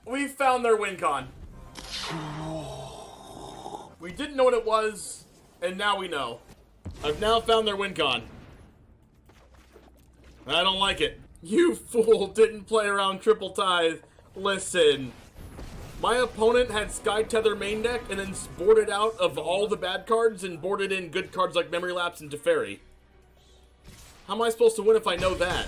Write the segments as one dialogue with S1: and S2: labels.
S1: We found their win con. We didn't know what it was, and now we know. I've now found their win con. I don't like it. You fool didn't play around triple tithe. Listen. My opponent had Sky Tether main deck and then boarded out of all the bad cards and boarded in good cards like Memory Lapse and Teferi. How am I supposed to win if I know that?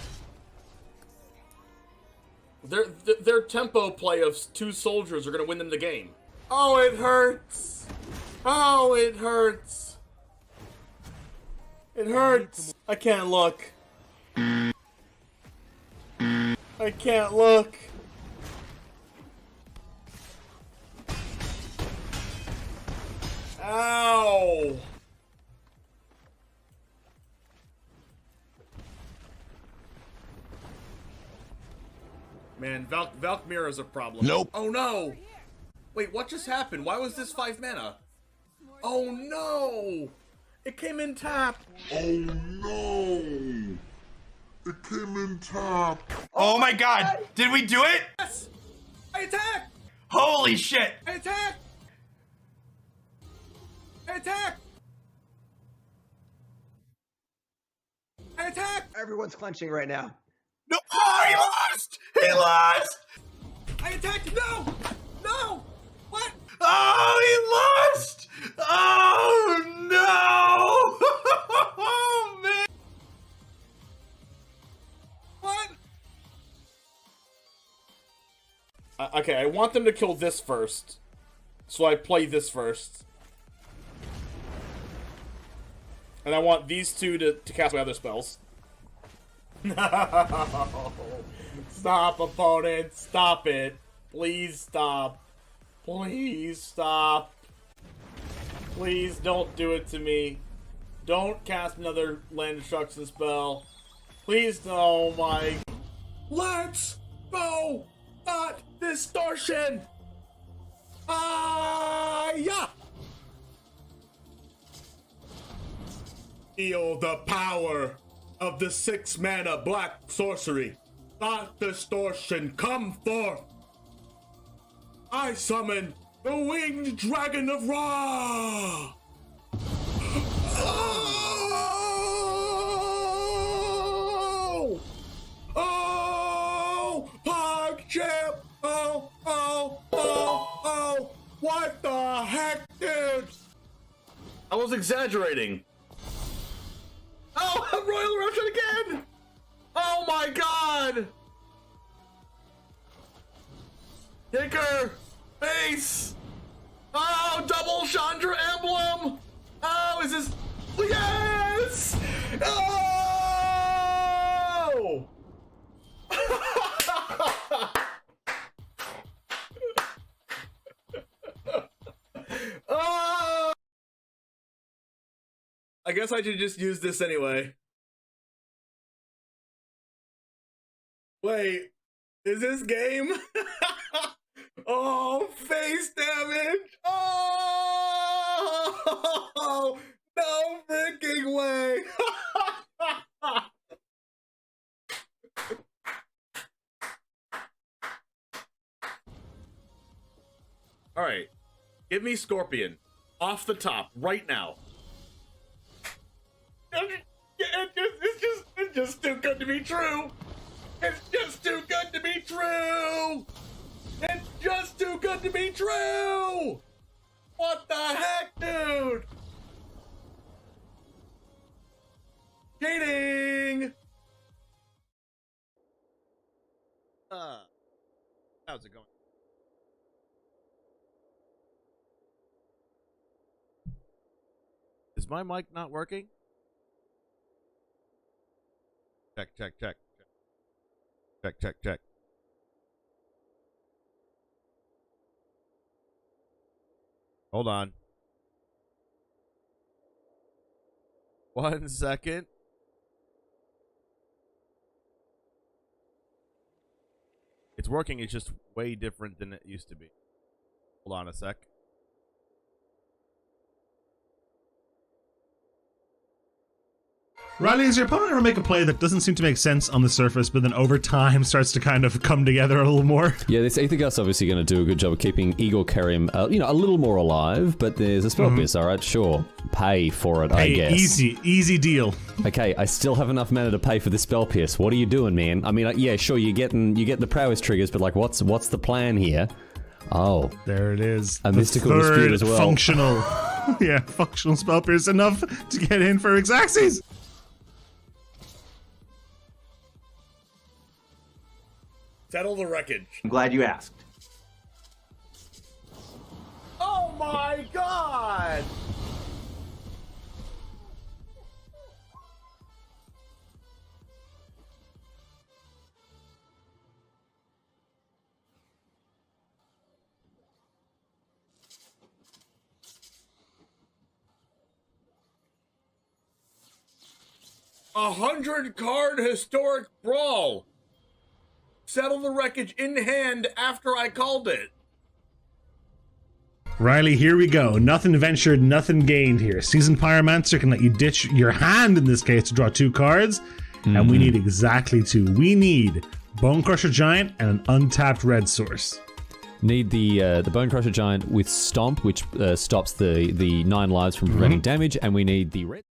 S1: Their tempo play of 2 soldiers are going to win them the game. Oh, it hurts. Oh, it hurts. It hurts. I can't look. I can't look. Ow. Man, Valkmir is a problem.
S2: Nope.
S1: Oh no! Wait, what just happened? Why was this 5 mana? Oh no! It came in tap!
S2: Oh no! It came in tap.
S3: Oh my god! Did we do it?
S1: Yes! I attack!
S3: Holy shit!
S1: I attack! I attack! I attack!
S4: Everyone's clenching right now.
S3: No! Oh, he lost! He lost!
S1: I attacked! No! No! What?
S3: Oh, he lost! Oh no! Oh man!
S1: What? Okay, I want them to kill this first. So I play this first. And I want these 2 to cast my other spells. No! Stop, opponent! Stop it! Please stop! Please stop! Please don't do it to me. Don't cast another land destruction spell. Please, oh my... Let's go! Not distortion! Yeah! Feel the power of the 6 mana black sorcery. Thought distortion, come forth. I summon the winged dragon of Ra. Oh! Oh! PogChamp! Oh! Oh! Oh! Oh! What the heck, dude? I was exaggerating. Oh, Royal Eruption again! Oh my god! Kicker! Base! Oh, double Chandra emblem! Oh, is this... Yes! Oh! Oh! I guess I should just use this anyway. Wait, is this game? Oh, face damage! Oh, no freaking way! All right, give me Scorpion off the top right now. It's just too good to be true. It's just too good to be true. It's just too good to be true. What the heck, dude? Cheating.
S5: How's it going? Is my mic not working? Check, check, check. Check, check, check. Hold on. 1 second. It's working, it's just way different than it used to be. Hold on a sec.
S4: Riley, does your opponent ever make a play that doesn't seem to make sense on the surface, but then over time starts to kind of come together a little more?
S6: Yeah, this Aethergust's obviously going to do a good job of keeping Igor Kerim, you know, a little more alive, but there's a spell pierce, alright, sure. Pay for it, I guess.
S4: Easy deal.
S6: Okay, I still have enough mana to pay for the spell pierce. What are you doing, man? I mean, yeah, sure, you get the prowess triggers, but like, what's the plan here? Oh.
S4: There it is.
S6: A mystical dispute as well.
S4: Functional. Yeah, functional spell pierce enough to get in for Xaxes.
S1: Settle the wreckage.
S7: I'm glad you asked.
S1: Oh my god! A 100-card historic brawl. Settle the wreckage in hand after I called it.
S4: Riley, here we go. Nothing ventured, nothing gained here. Seasoned Pyromancer can let you ditch your hand in this case to draw 2 cards, and we need exactly 2. We need Bone Crusher Giant and an untapped red source.
S6: Need the Bone Crusher Giant with Stomp, which stops the 9 lives from preventing damage, and we need the red.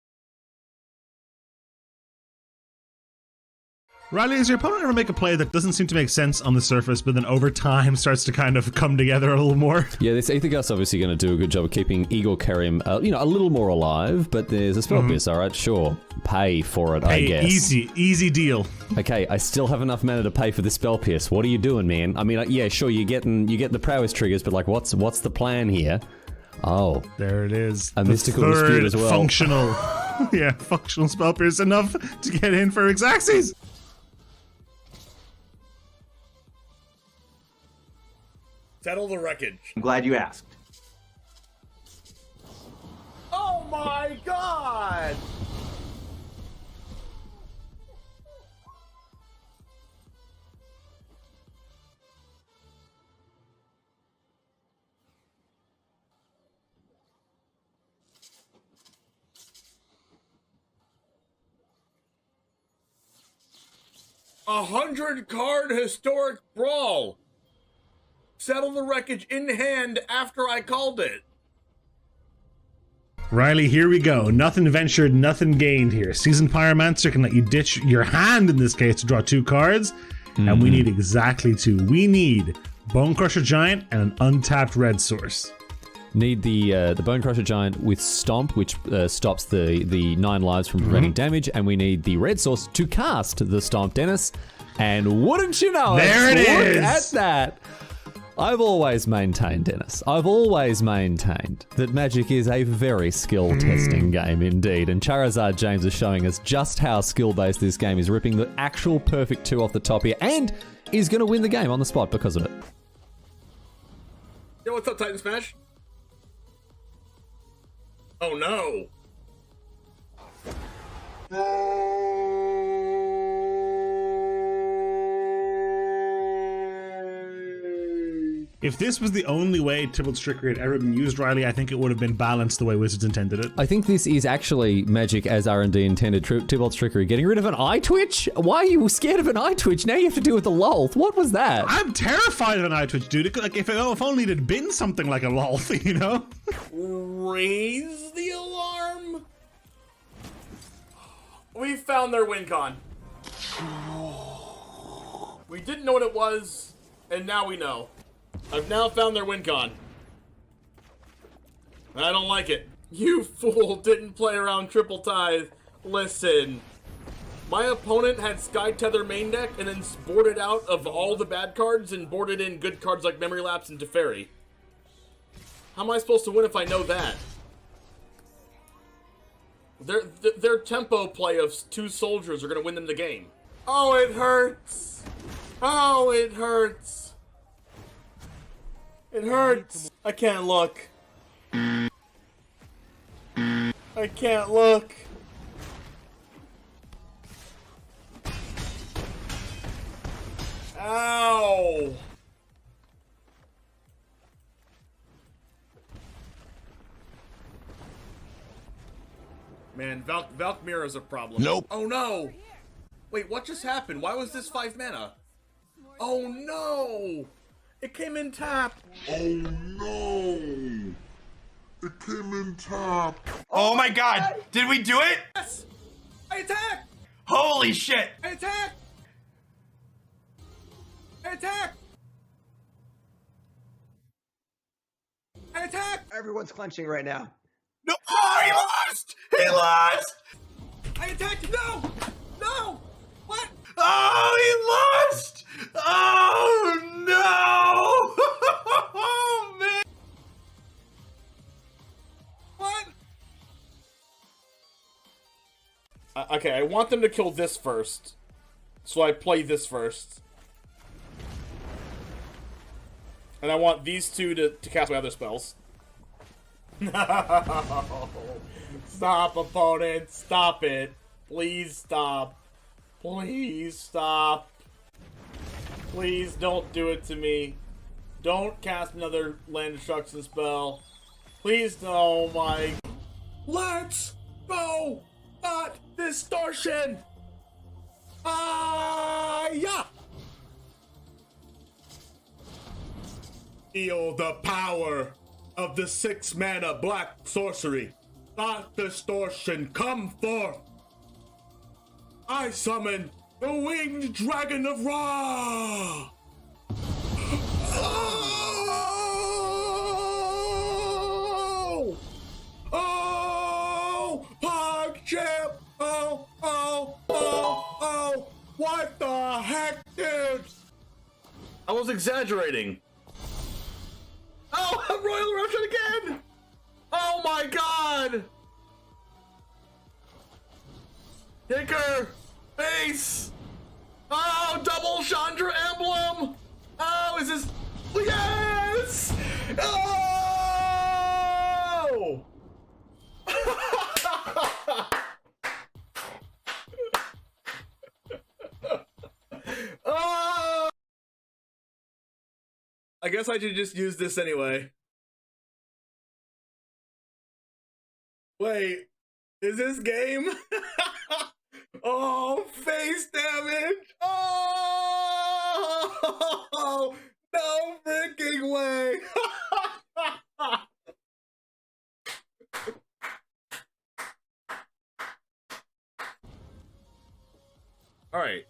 S4: Riley, does your opponent ever make a play that doesn't seem to make sense on the surface, but then over time starts to kind of come together a little more?
S6: Yeah, this Aethergust's obviously going to do a good job of keeping Igor Kerim, you know, a little more alive, but there's a spell pierce, alright, sure. Pay for it, I guess.
S4: Easy deal.
S6: Okay, I still have enough mana to pay for the spell pierce. What are you doing, man? I mean, yeah, sure, you get the prowess triggers, but like, what's the plan here? Oh.
S4: There it is.
S6: A mystical dispute as well.
S4: Functional. Yeah, functional spell pierce enough to get in for Xaxes.
S1: Settle the wreckage.
S7: I'm glad you asked.
S1: Oh my god! A 100-card historic brawl. Settle the wreckage in hand after I called it.
S4: Riley, here we go. Nothing ventured, nothing gained here. Seasoned Pyromancer can let you ditch your hand in this case to draw 2 cards, and we need exactly 2. We need Bone Crusher Giant and an untapped red source.
S6: Need the Bone Crusher Giant with Stomp, which stops the 9 lives from preventing damage, and we need the red source to cast the Stomp, Dennis. And wouldn't you know
S4: there it is!
S6: At that, I've always maintained, Dennis, I've always maintained that Magic is a very skill-testing game indeed, and Charizard James is showing us just how skill-based this game is, ripping the actual perfect 2 off the top here, and is going to win the game on the spot because of it.
S1: Yo, what's up, Titan Smash? Oh no!
S4: If this was the only way Tybalt's Trickery had ever been used, Riley, I think it would have been balanced the way Wizards intended it.
S6: I think this is actually Magic as R&D intended. Tybalt's Trickery. Getting rid of an eye twitch? Why are you scared of an eye twitch? Now you have to deal with a lolth. What was that?
S4: I'm terrified of an eye twitch, dude. Like, if only it had been something like a lolth, you know?
S1: Raise the alarm. We found their win con. We didn't know what it was, and now we know. I've now found their win con. I don't like it. You fool didn't play around Triple Tithe. Listen. My opponent had Sky Tether main deck and then boarded out of all the bad cards and boarded in good cards like Memory Lapse and Teferi. How am I supposed to win if I know that? Their tempo play of 2 soldiers are going to win them the game. Oh, it hurts. Oh, it hurts. It hurts. I can't look. I can't look. Ow. Man, Man, Valkmir is a problem.
S2: Nope.
S1: Oh no! Wait, what just happened? Why was this 5 mana? Oh no! It came in tap!
S2: Oh no! It came in tap.
S3: Oh my god! Did we do it?
S1: Yes! I attack!
S3: Holy shit!
S1: I attack! I attack! I attack!
S7: Everyone's clenching right now.
S3: No! Oh, he lost! He lost!
S1: I attacked! No! No! What?
S3: Oh, he lost! Oh no! Oh man!
S1: What? Okay, I want them to kill this first. So I play this first. And I want these two to cast my other spells. No! Stop, opponent! Stop it! Please stop. Please stop. Please don't do it to me. Don't cast another land destruction spell. Please, oh my... Let's go! Not distortion! Yeah! Feel the power of the 6 mana black sorcery. Thought distortion, come forth. I summon the winged dragon of Ra. Oh! Oh! PogChamp! Oh! Oh! Oh! Oh! What the heck, dude? I was exaggerating. Oh, Royal Eruption again! Oh my god! Kicker! Base! Oh, double Chandra emblem! Oh, is this... Yes! Oh! Oh! I guess I should just use this anyway. Wait, is this game? Oh, face damage! Oh, no freaking way! All right,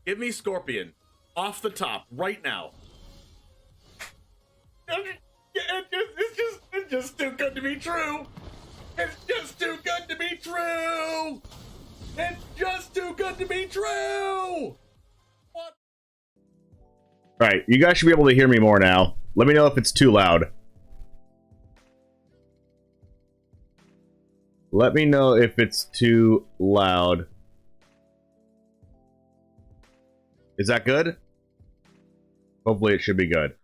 S1: give me Scorpion off the top right now. It's just too good to be true. It's just too good to be true. It's just too good to be true. What? All right, you guys should be able to hear me more now. Let me know if it's too loud. Let me know if it's too loud. Is that good? Hopefully it should be good.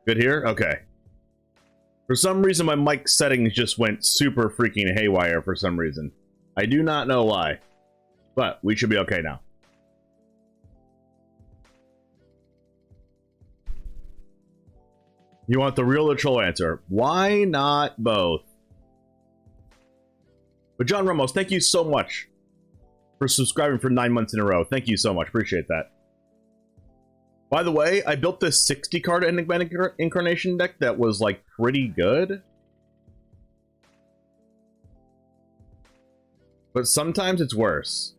S1: Good here? Okay. For some reason, my mic settings just went super freaking haywire for some reason. I do not know why. But we should be okay now. You want the real or troll answer? Why not both? But John Ramos, thank you so much for subscribing for 9 months in a row. Thank you so much. Appreciate that. By the way, I built this 60-card Enigmatic Incarnation deck that was, like, pretty good. But sometimes it's worse.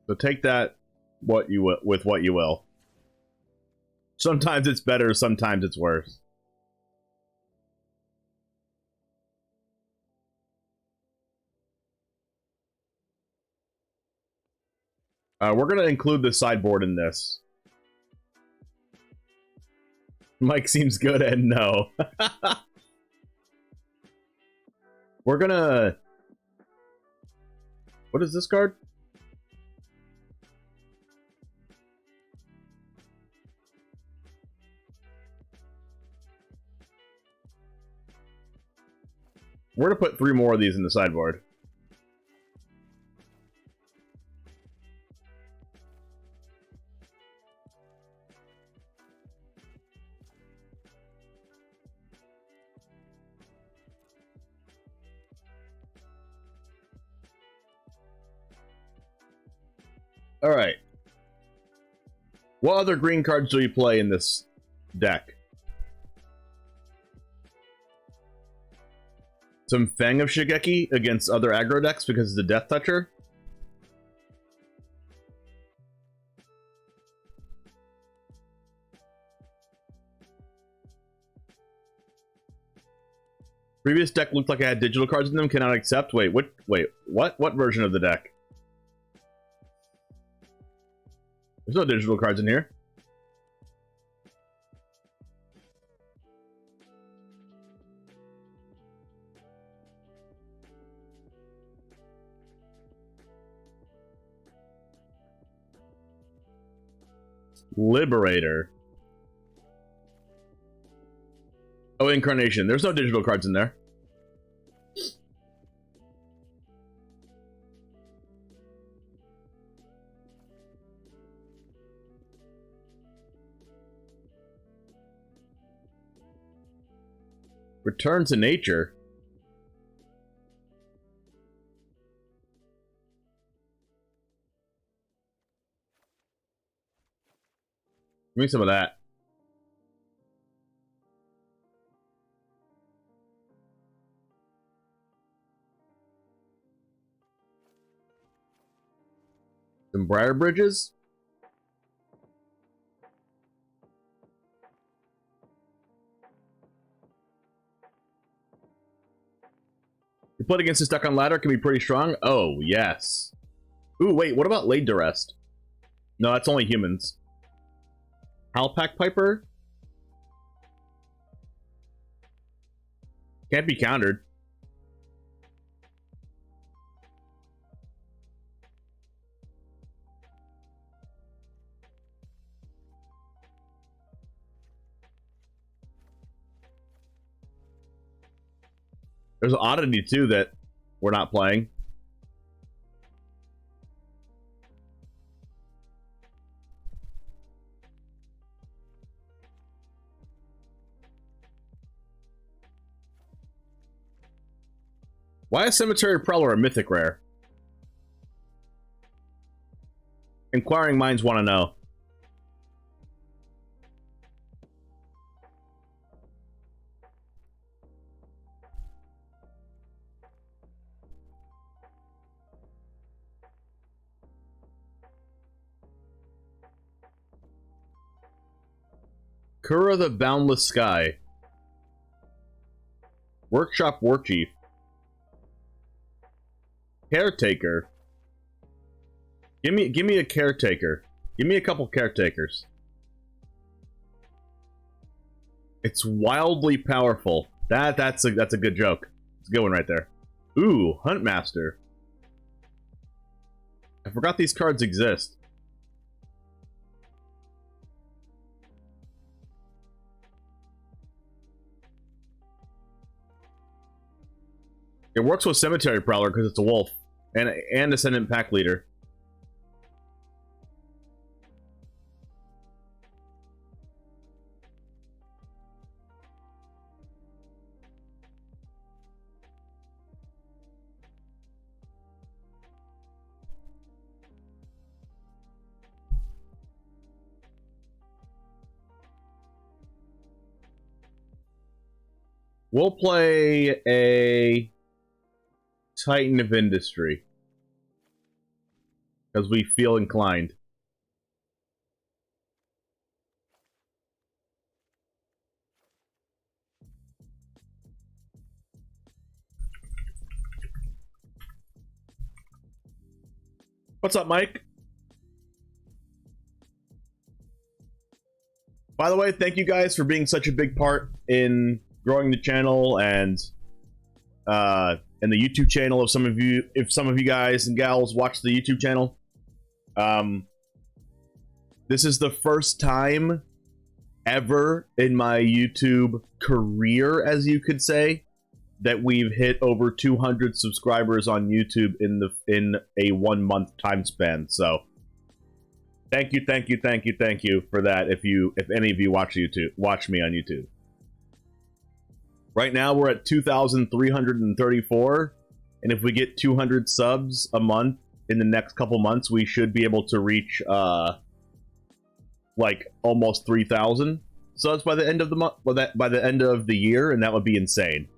S1: So take that with what you will. Sometimes it's better, sometimes it's worse. We're gonna include the sideboard in this. Mike seems good and no. We're gonna... What is this card? We're gonna put 3 more of these in the sideboard.
S5: All right. What other green cards do we play in this deck? Some Fang of Shigeki against other aggro decks because it's a Death Toucher. Previous deck looked like it had digital cards in them. Cannot accept. Wait, what? Wait, what? What version of the deck? There's no digital cards in here. Liberator. Oh, Incarnation. There's no digital cards in there. Return to Nature. Give me some of that. Some Briar Bridges. You put against this deck on ladder can be pretty strong. Oh, yes. Ooh, wait, what about Laid to Rest? No, that's only humans. Halpack Piper? Can't be countered. There's an Oddity, too, that we're not playing. Why is Cemetery Prowler a mythic rare? Inquiring minds want to know. Kura the Boundless Sky. Workshop Warchief. Caretaker. Give me a caretaker. Give me a couple caretakers. It's wildly powerful. That's a good joke. It's a good one right there. Ooh, Huntmaster. I forgot these cards exist. It works with Cemetery Prowler because it's a wolf and Ascendant Pack Leader. We'll play a Titan of Industry because we feel inclined. What's up, Mike? By the way, thank you guys for being such a big part in growing the channel and the YouTube channel. If some of you guys and gals watch the YouTube channel, this is the first time ever in my YouTube career, as you could say, that we've hit over 200 subscribers on YouTube in a 1 month time span. So thank you for that. If any of you watch me on YouTube. Right now we're at 2,334, and if we get 200 subs a month in the next couple months, we should be able to reach, like, almost 3,000 subs by the end of the month, by the end of the year, and that would be insane.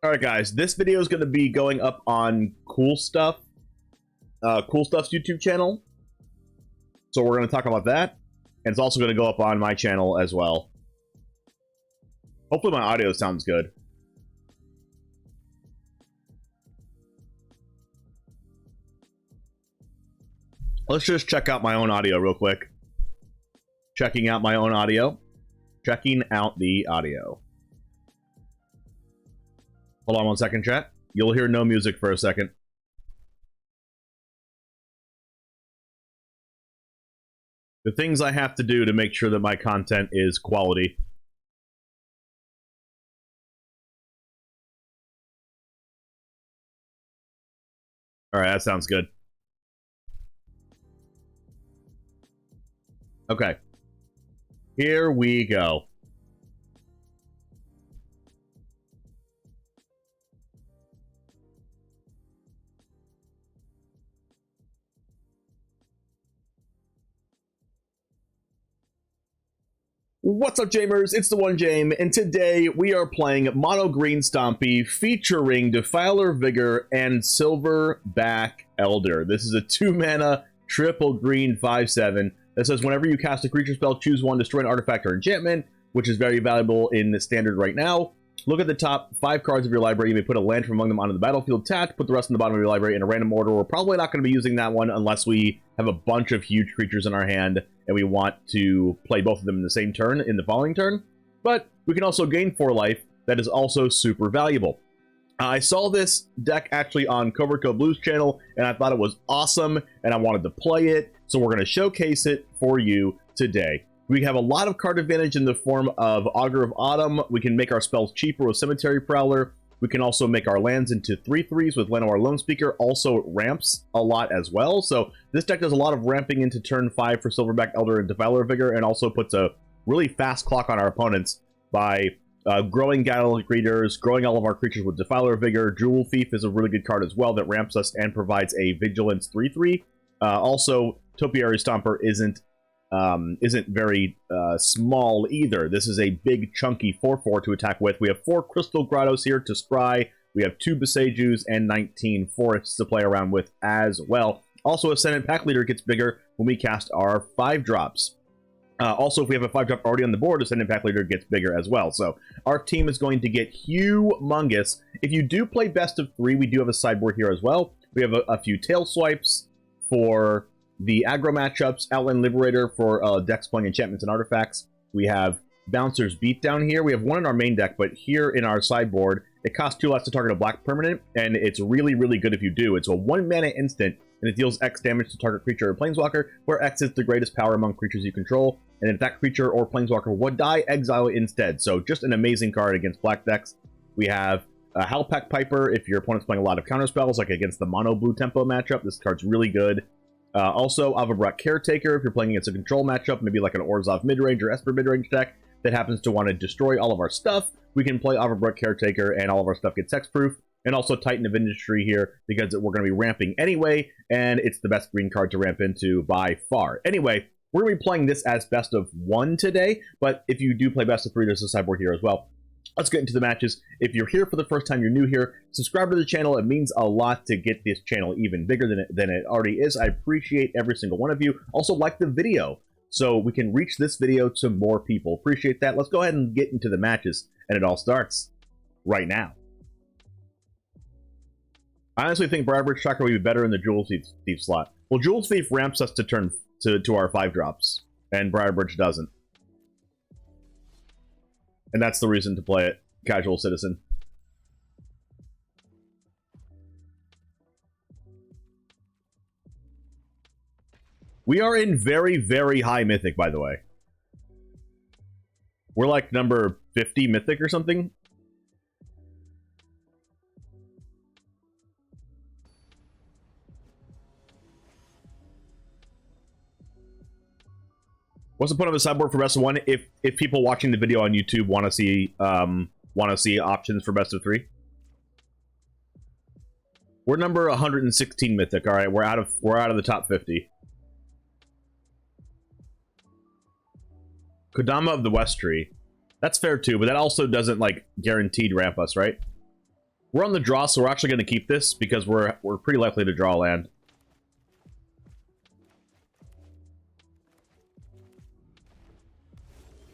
S5: Alright guys, this video is going to be going up on Cool Stuff's YouTube channel. So we're going to talk about that. And it's also going to go up on my channel as well. Hopefully my audio sounds good. Let's just check out my own audio real quick. Checking out my own audio. Checking out the audio. Hold on one second, chat. You'll hear no music for a second. The things I have to do to make sure that my content is quality. Alright, that sounds good. Okay. Here we go. What's up, Jamers? It's the One Jame, and today we are playing Mono Green Stompy featuring Defiler Vigor and Silverback Elder. This is a 2-mana triple green 5/7 that says whenever you cast a creature spell, choose one, destroy an artifact or enchantment, which is very valuable in the standard right now. Look at the top 5 cards of your library. You may put a land from among them onto the battlefield tapped, put the rest in the bottom of your library in a random order. We're probably not going to be using that one unless we have a bunch of huge creatures in our hand and we want to play both of them in the same turn in the following turn. But we can also gain 4 life. That is also super valuable. I saw this deck actually on CovertGoBlue's channel, and I thought it was awesome, and I wanted to play it, so we're going to showcase it for you today. We have a lot of card advantage in the form of Augur of Autumn. We can make our spells cheaper with Cemetery Prowler. We can also make our lands into 3/3s with Llanowar Lone Speaker. Also, it ramps a lot as well. So this deck does a lot of ramping into turn 5 for Silverback Elder and Defiler Vigor, and also puts a really fast clock on our opponents by growing Gallic Greeters, growing all of our creatures with Defiler Vigor. Jewel Thief is a really good card as well that ramps us and provides a Vigilance 3/3. Also, Topiary Stomper isn't very small either. This is a big chunky 4/4 to attack with. We have 4 Crystal Grottos here to scry. We have 2 Besejus and 19 Forests to play around with as well. Also, Ascendant Pack Leader gets bigger when we cast our 5-drops. Also, if we have a 5-drop already on the board, Ascendant Pack Leader gets bigger as well. So our team is going to get humongous. If you do play best of 3, we do have a sideboard here as well. We have a few Tail Swipes for the aggro matchups, Outland Liberator for decks playing enchantments and artifacts. We have Bouncer's Beatdown here. We have one in our main deck, but here in our sideboard, it costs 2 less to target a black permanent, and it's really, really good if you do. It's a 1-mana instant, and it deals X damage to target creature or planeswalker, where X is the greatest power among creatures you control, and if that creature or planeswalker would die, exile it instead. So just an amazing card against black decks. We have Howlpack Piper if your opponent's playing a lot of counterspells, like against the mono blue tempo matchup. This card's really good. Also, Avabrak Caretaker, if you're playing against a control matchup, maybe like an Orzhov midrange or Esper midrange deck that happens to want to destroy all of our stuff, we can play Avabrak Caretaker and all of our stuff gets hexproof. And also Titan of Industry here, because we're going to be ramping anyway, and it's the best green card to ramp into by far. Anyway, we're going to be playing this as best of 1 today, but if you do play best of 3, there's a sideboard here as well. Let's get into the matches. If you're here for the first time, you're new here, subscribe to the channel. It means a lot to get this channel even bigger than it already is. I appreciate every single one of you. Also, like the video so we can reach this video to more people. Appreciate that. Let's go ahead and get into the matches, and it all starts right now. I honestly think Briarbridge Tracker would be better in the Jewel Thief slot. Well, Jewel Thief ramps us to our 5-drops, and Briarbridge doesn't. And that's the reason to play it, Casual Citizen. We are in very, very high Mythic, by the way. We're like number 50 Mythic or something. What's the point of a sideboard for best of one? If people watching the video on YouTube want to see options for best of 3. We're number 116 Mythic. All right, we're out of the top 50. Kodama of the West Tree. That's fair too, but that also doesn't like guaranteed ramp us, right? We're on the draw, so we're actually going to keep this because we're pretty likely to draw land.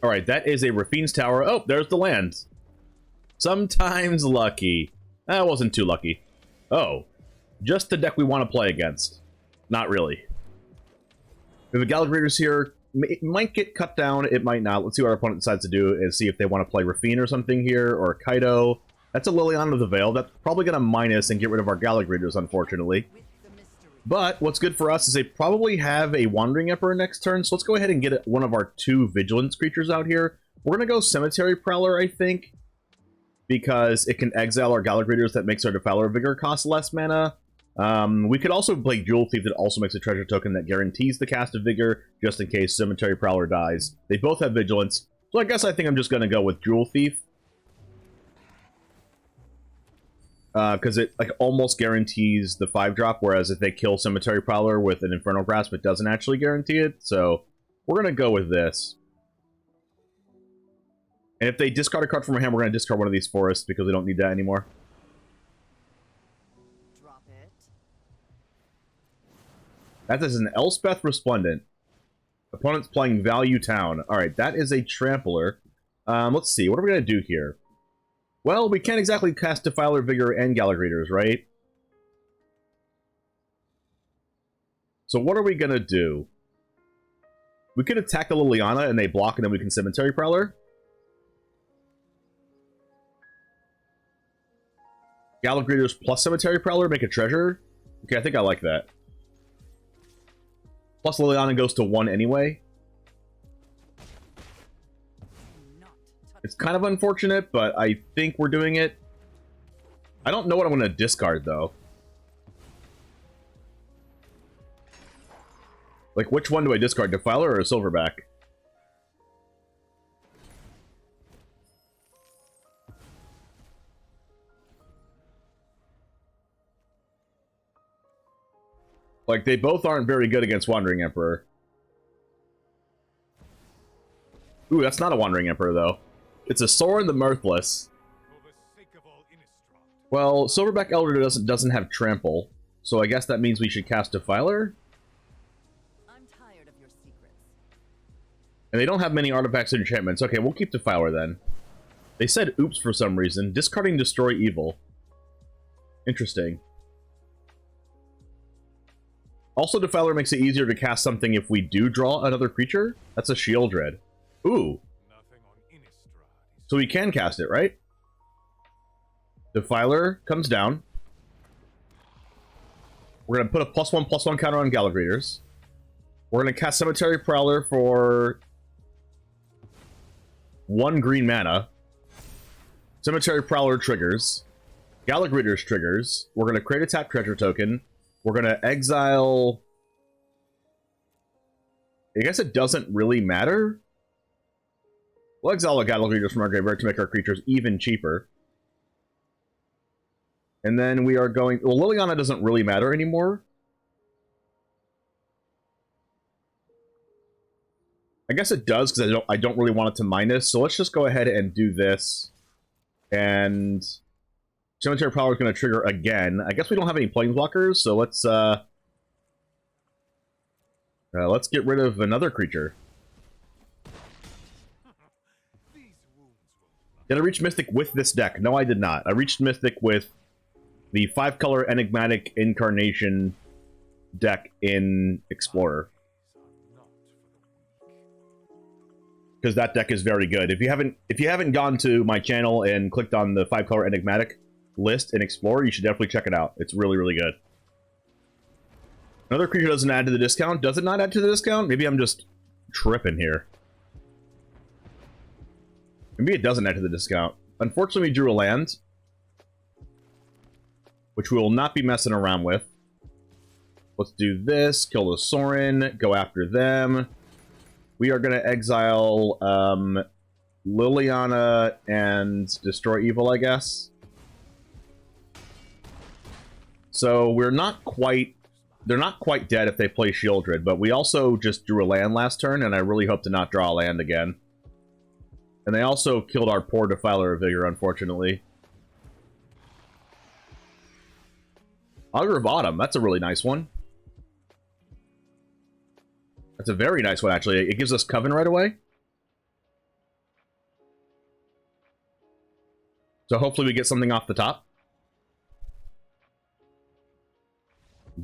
S5: All right, that is a Rafine's Tower. Oh, there's the land. Sometimes lucky. That wasn't too lucky. Oh, just the deck we want to play against. Not really. We have a Gallagher's here. It might get cut down, it might not. Let's see what our opponent decides to do and see if they want to play Rafine or something here, or Kaido. That's a Liliana of the Veil. That's probably going to minus and get rid of our Gallagher's, unfortunately. But what's good for us is they probably have a Wandering Emperor next turn, so let's go ahead and get one of our 2 Vigilance creatures out here. We're going to go Cemetery Prowler, I think, because it can exile our Gallagher's that makes our Defiler Vigor cost less mana. We could also play Jewel Thief that also makes a treasure token that guarantees the cast of Vigor, just in case Cemetery Prowler dies. They both have Vigilance, so I guess I think I'm just going to go with Jewel Thief. Because it like almost guarantees the 5-drop, whereas if they kill Cemetery Prowler with an Infernal Grasp, it doesn't actually guarantee it. So we're going to go with this. And if they discard a card from our hand, we're going to discard one of these forests because we don't need that anymore.
S7: Drop it.
S5: That is an Elspeth Resplendent. Opponent's playing Value Town. Alright, that is a Trampler. Let's see, what are we going to do here? Well, we can't exactly cast Defiler Vigor and Gallagher's, right? So what are we going to do? We could attack the Liliana and they block and then we can Cemetery Prowler. Gallagher's plus Cemetery Prowler, make a treasure. Okay, I think I like that. Plus Liliana goes to 1 anyway. It's kind of unfortunate, but I think we're doing it. I don't know what I'm going to discard, though. Like, which one do I discard? Defiler or a Silverback? Like, they both aren't very good against Wandering Emperor. Ooh, that's not a Wandering Emperor, though. It's a Sorin the Mirthless. Well, Silverback Elder doesn't have Trample, so I guess that means we should cast Defiler?
S7: I'm tired of your secrets.
S5: And they don't have many artifacts and enchantments. Okay, we'll keep Defiler then. They said oops for some reason. Discarding Destroy Evil. Interesting. Also, Defiler makes it easier to cast something if we do draw another creature. That's a Shieldred. Ooh. So we can cast it, right? Defiler comes down. We're going to put a +1/+1 counter on Gallagher's. We're going to cast Cemetery Prowler for 1 green mana. Cemetery Prowler triggers. Gallagher's triggers. We're going to create a tap treasure token. We're going to exile... I guess it doesn't really matter. We'll exile a Gallagher's from our graveyard to make our creatures even cheaper. And then we are going... Well, Liliana doesn't really matter anymore. I guess it does, because I don't really want it to minus. So let's just go ahead and do this. And... Cemetery Prowler is going to trigger again. I guess we don't have any planeswalkers, so let's get rid of another creature. Did I reach Mythic with this deck? No, I did not. I reached Mythic with the 5-color Enigmatic Incarnation deck in Explorer. Because that deck is very good. If you haven't gone to my channel and clicked on the 5-color Enigmatic list in Explorer, you should definitely check it out. It's really, really good. Another creature doesn't add to the discount. Does it not add to the discount? Maybe I'm just tripping here. Maybe it doesn't enter the discount. Unfortunately, we drew a land, which we will not be messing around with. Let's do this, kill the Sorin, go after them. We are going to exile Liliana and destroy evil, I guess. So we're not quite... They're not quite dead if they play Shieldred, but we also just drew a land last turn, and I really hope to not draw a land again. And they also killed our poor Defiler of Vigor, unfortunately. Augur of Autumn, that's a really nice one. That's a very nice one, actually. It gives us Coven right away. So hopefully we get something off the top.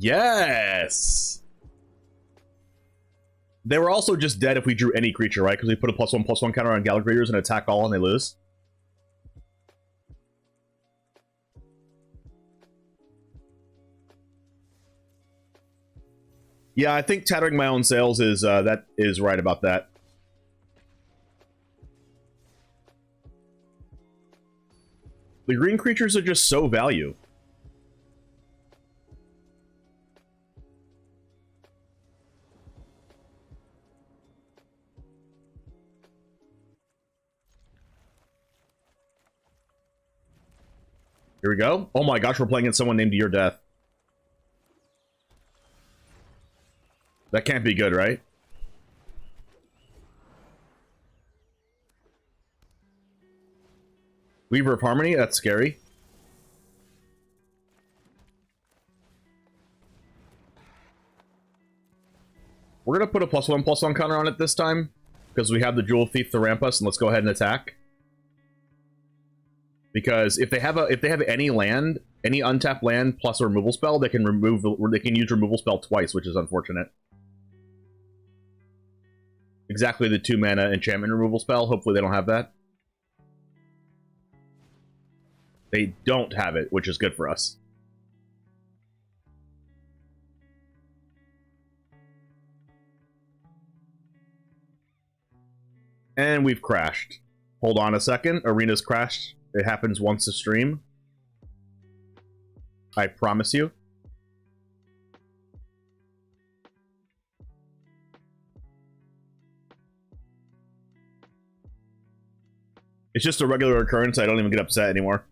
S5: Yes! They were also just dead if we drew any creature, right? Because we put a +1/+1 counter on Galagrators and attack all and they lose. Yeah, I think tattering my own sails is, that is right about that. The green creatures are just so value. Here we go. Oh my gosh, we're playing against someone named Your Death. That can't be good, right? Weaver of Harmony? That's scary. We're going to put a +1/+1 counter on it this time, because we have the Jewel Thief to ramp us, and let's go ahead and attack. Because if they have any land, any untapped land plus a removal spell, they can use removal spell twice, which is unfortunate. Exactly the 2 mana enchantment removal spell. Hopefully they don't have that. They don't have it, which is good for us. And we've crashed. Hold on a second. Arena's crashed. It happens once a stream. I promise you. It's just a regular occurrence. I don't even get upset anymore.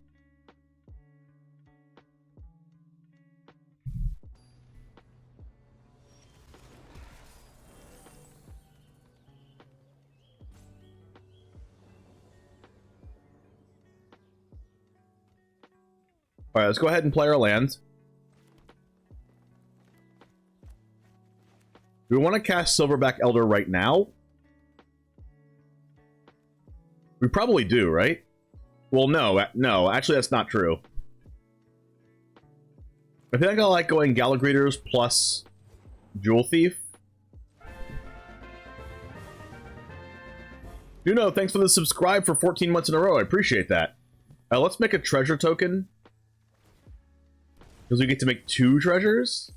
S5: Alright, let's go ahead and play our land. Do we want to cast Silverback Elder right now? We probably do, right? Well, no, actually that's not true. I think I like going Galagrators plus Jewel Thief. Nuno, thanks for the subscribe for 14 months in a row. I appreciate that. Let's make a treasure token. Because we get to make 2 treasures.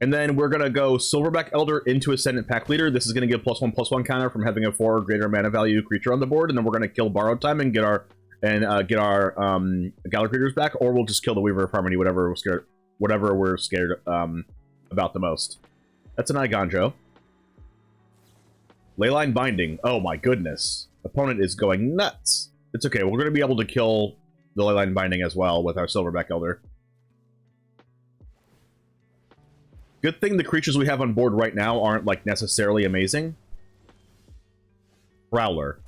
S5: And then we're going to go Silverback Elder into Ascendant Pack Leader. This is going to give +1/+1 counter from having a 4 or greater mana value creature on the board. And then we're going to kill Borrowed Time and get our Galagrators back. Or we'll just kill the Weaver of Harmony, whatever we're scared about the most. That's an Igonjo. Leyline Binding. Oh my goodness. Opponent is going nuts. It's okay. We're going to be able to kill the Leyline Binding as well with our Silverback Elder. Good thing the creatures we have on board right now aren't, like, necessarily amazing. Prowler.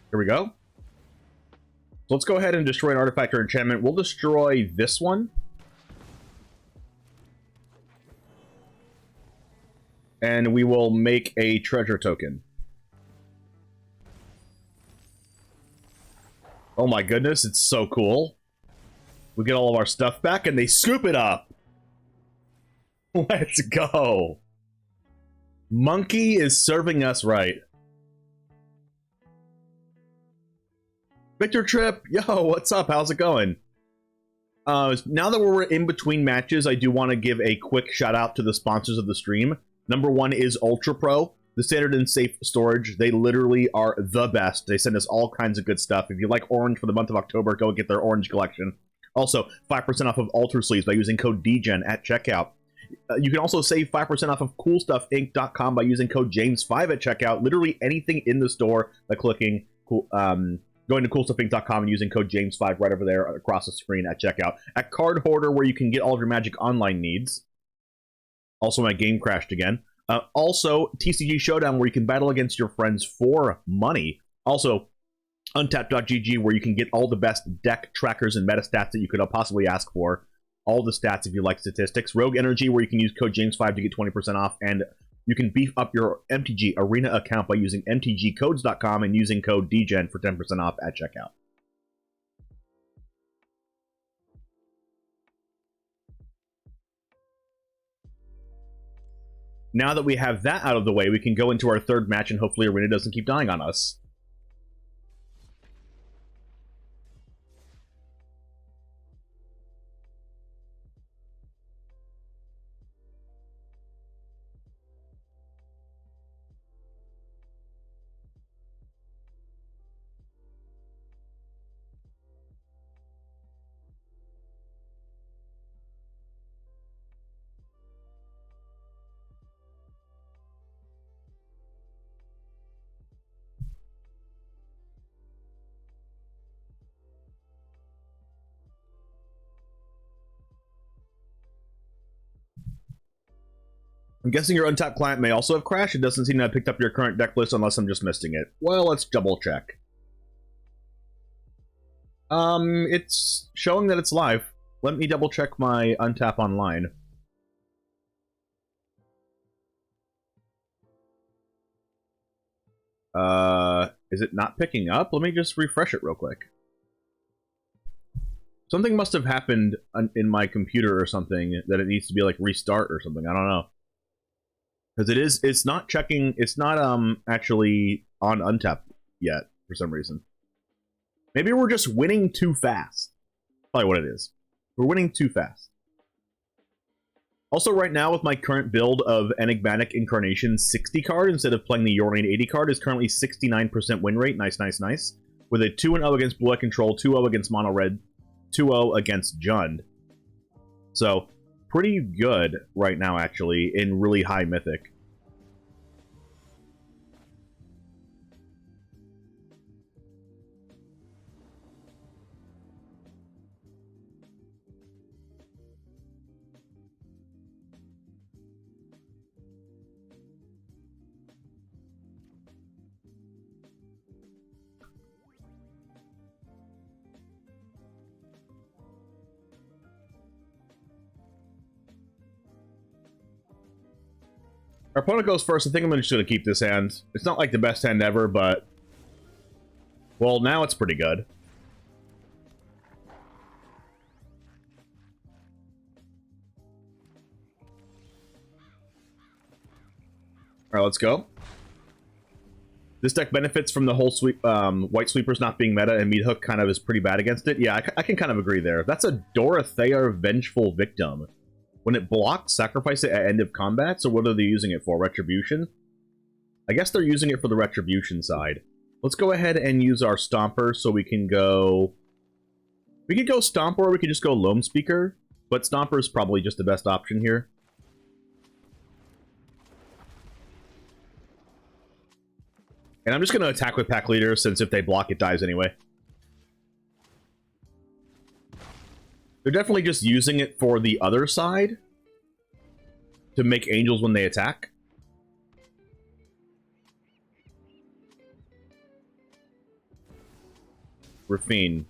S5: Here we go. So let's go ahead and destroy an artifact or enchantment. We'll destroy this one. And we will make a treasure token. Oh my goodness, it's so cool. We get all of our stuff back and they scoop it up. Let's go. Monkey is serving us right. Victor Trip, yo, what's up? How's it going? Now that we're in between matches, I do want to give a quick shout out to the sponsors of the stream. Number one is Ultra Pro, the standard and safe storage. They literally are the best. They send us all kinds of good stuff. If you like orange for the month of October, go get their orange collection. Also, 5% off of Alter Sleeves by using code DGEN at checkout. You can also save 5% off of CoolStuffInc.com by using code James5 at checkout. Literally anything in the store by clicking going to CoolStuffInc.com and using code James5 right over there across the screen at checkout. At Card Hoarder, where you can get all of your Magic Online needs. Also, my game crashed again. Also, TCG Showdown, where you can battle against your friends for money. Also, Untapped.gg, where you can get all the best deck trackers and meta stats that you could possibly ask for. All the stats if you like statistics. Rogue Energy, where you can use code James5 to get 20% off. And you can beef up your MTG Arena account by using mtgcodes.com and using code DGEN for 10% off at checkout. Now that we have that out of the way, we can go into our third match and hopefully Arena doesn't keep dying on us. I'm guessing your untapped client may also have crashed. It doesn't seem to have picked up your current deck list unless I'm just missing it. Well, let's double check. It's showing that it's live. Let me double check my untap online. Is it not picking up? Let me just refresh it real quick. Something must have happened in my computer or something that it needs to be like restart or something. I don't know. Because it's not checking, it's not actually on untap yet for some reason. Maybe we're just winning too fast. Probably what it is. We're winning too fast. Also, right now with my current build of Enigmatic Incarnation 60 card instead of playing the Your Lane 80 card is currently 69% win rate. Nice, nice, nice. With a 2-0 against Blue Eye Control, 2-0 against Mono Red, 2-0 against Jund. So, pretty good right now, actually, in really high Mythic. Our opponent goes first. I think I'm just going to keep this hand. It's not like the best hand ever, but... well, now it's pretty good. Alright, let's go. This deck benefits from the whole sweep, White Sweepers not being meta, and MYTHIC kind of is pretty bad against it. Yeah, I can kind of agree there. That's a Dorothea Vengeful Victim. When it blocks, sacrifice it at end of combat, so what are they using it for? Retribution? I guess they're using it for the Retribution side. Let's go ahead and use our Stomper so we can go... we could go Stomper or we could just go Loam Speaker, but Stomper is probably just the best option here. And I'm just going to attack with Pack Leader, since if they block, it dies anyway. They're definitely just using it for the other side to make angels when they attack. Rafine.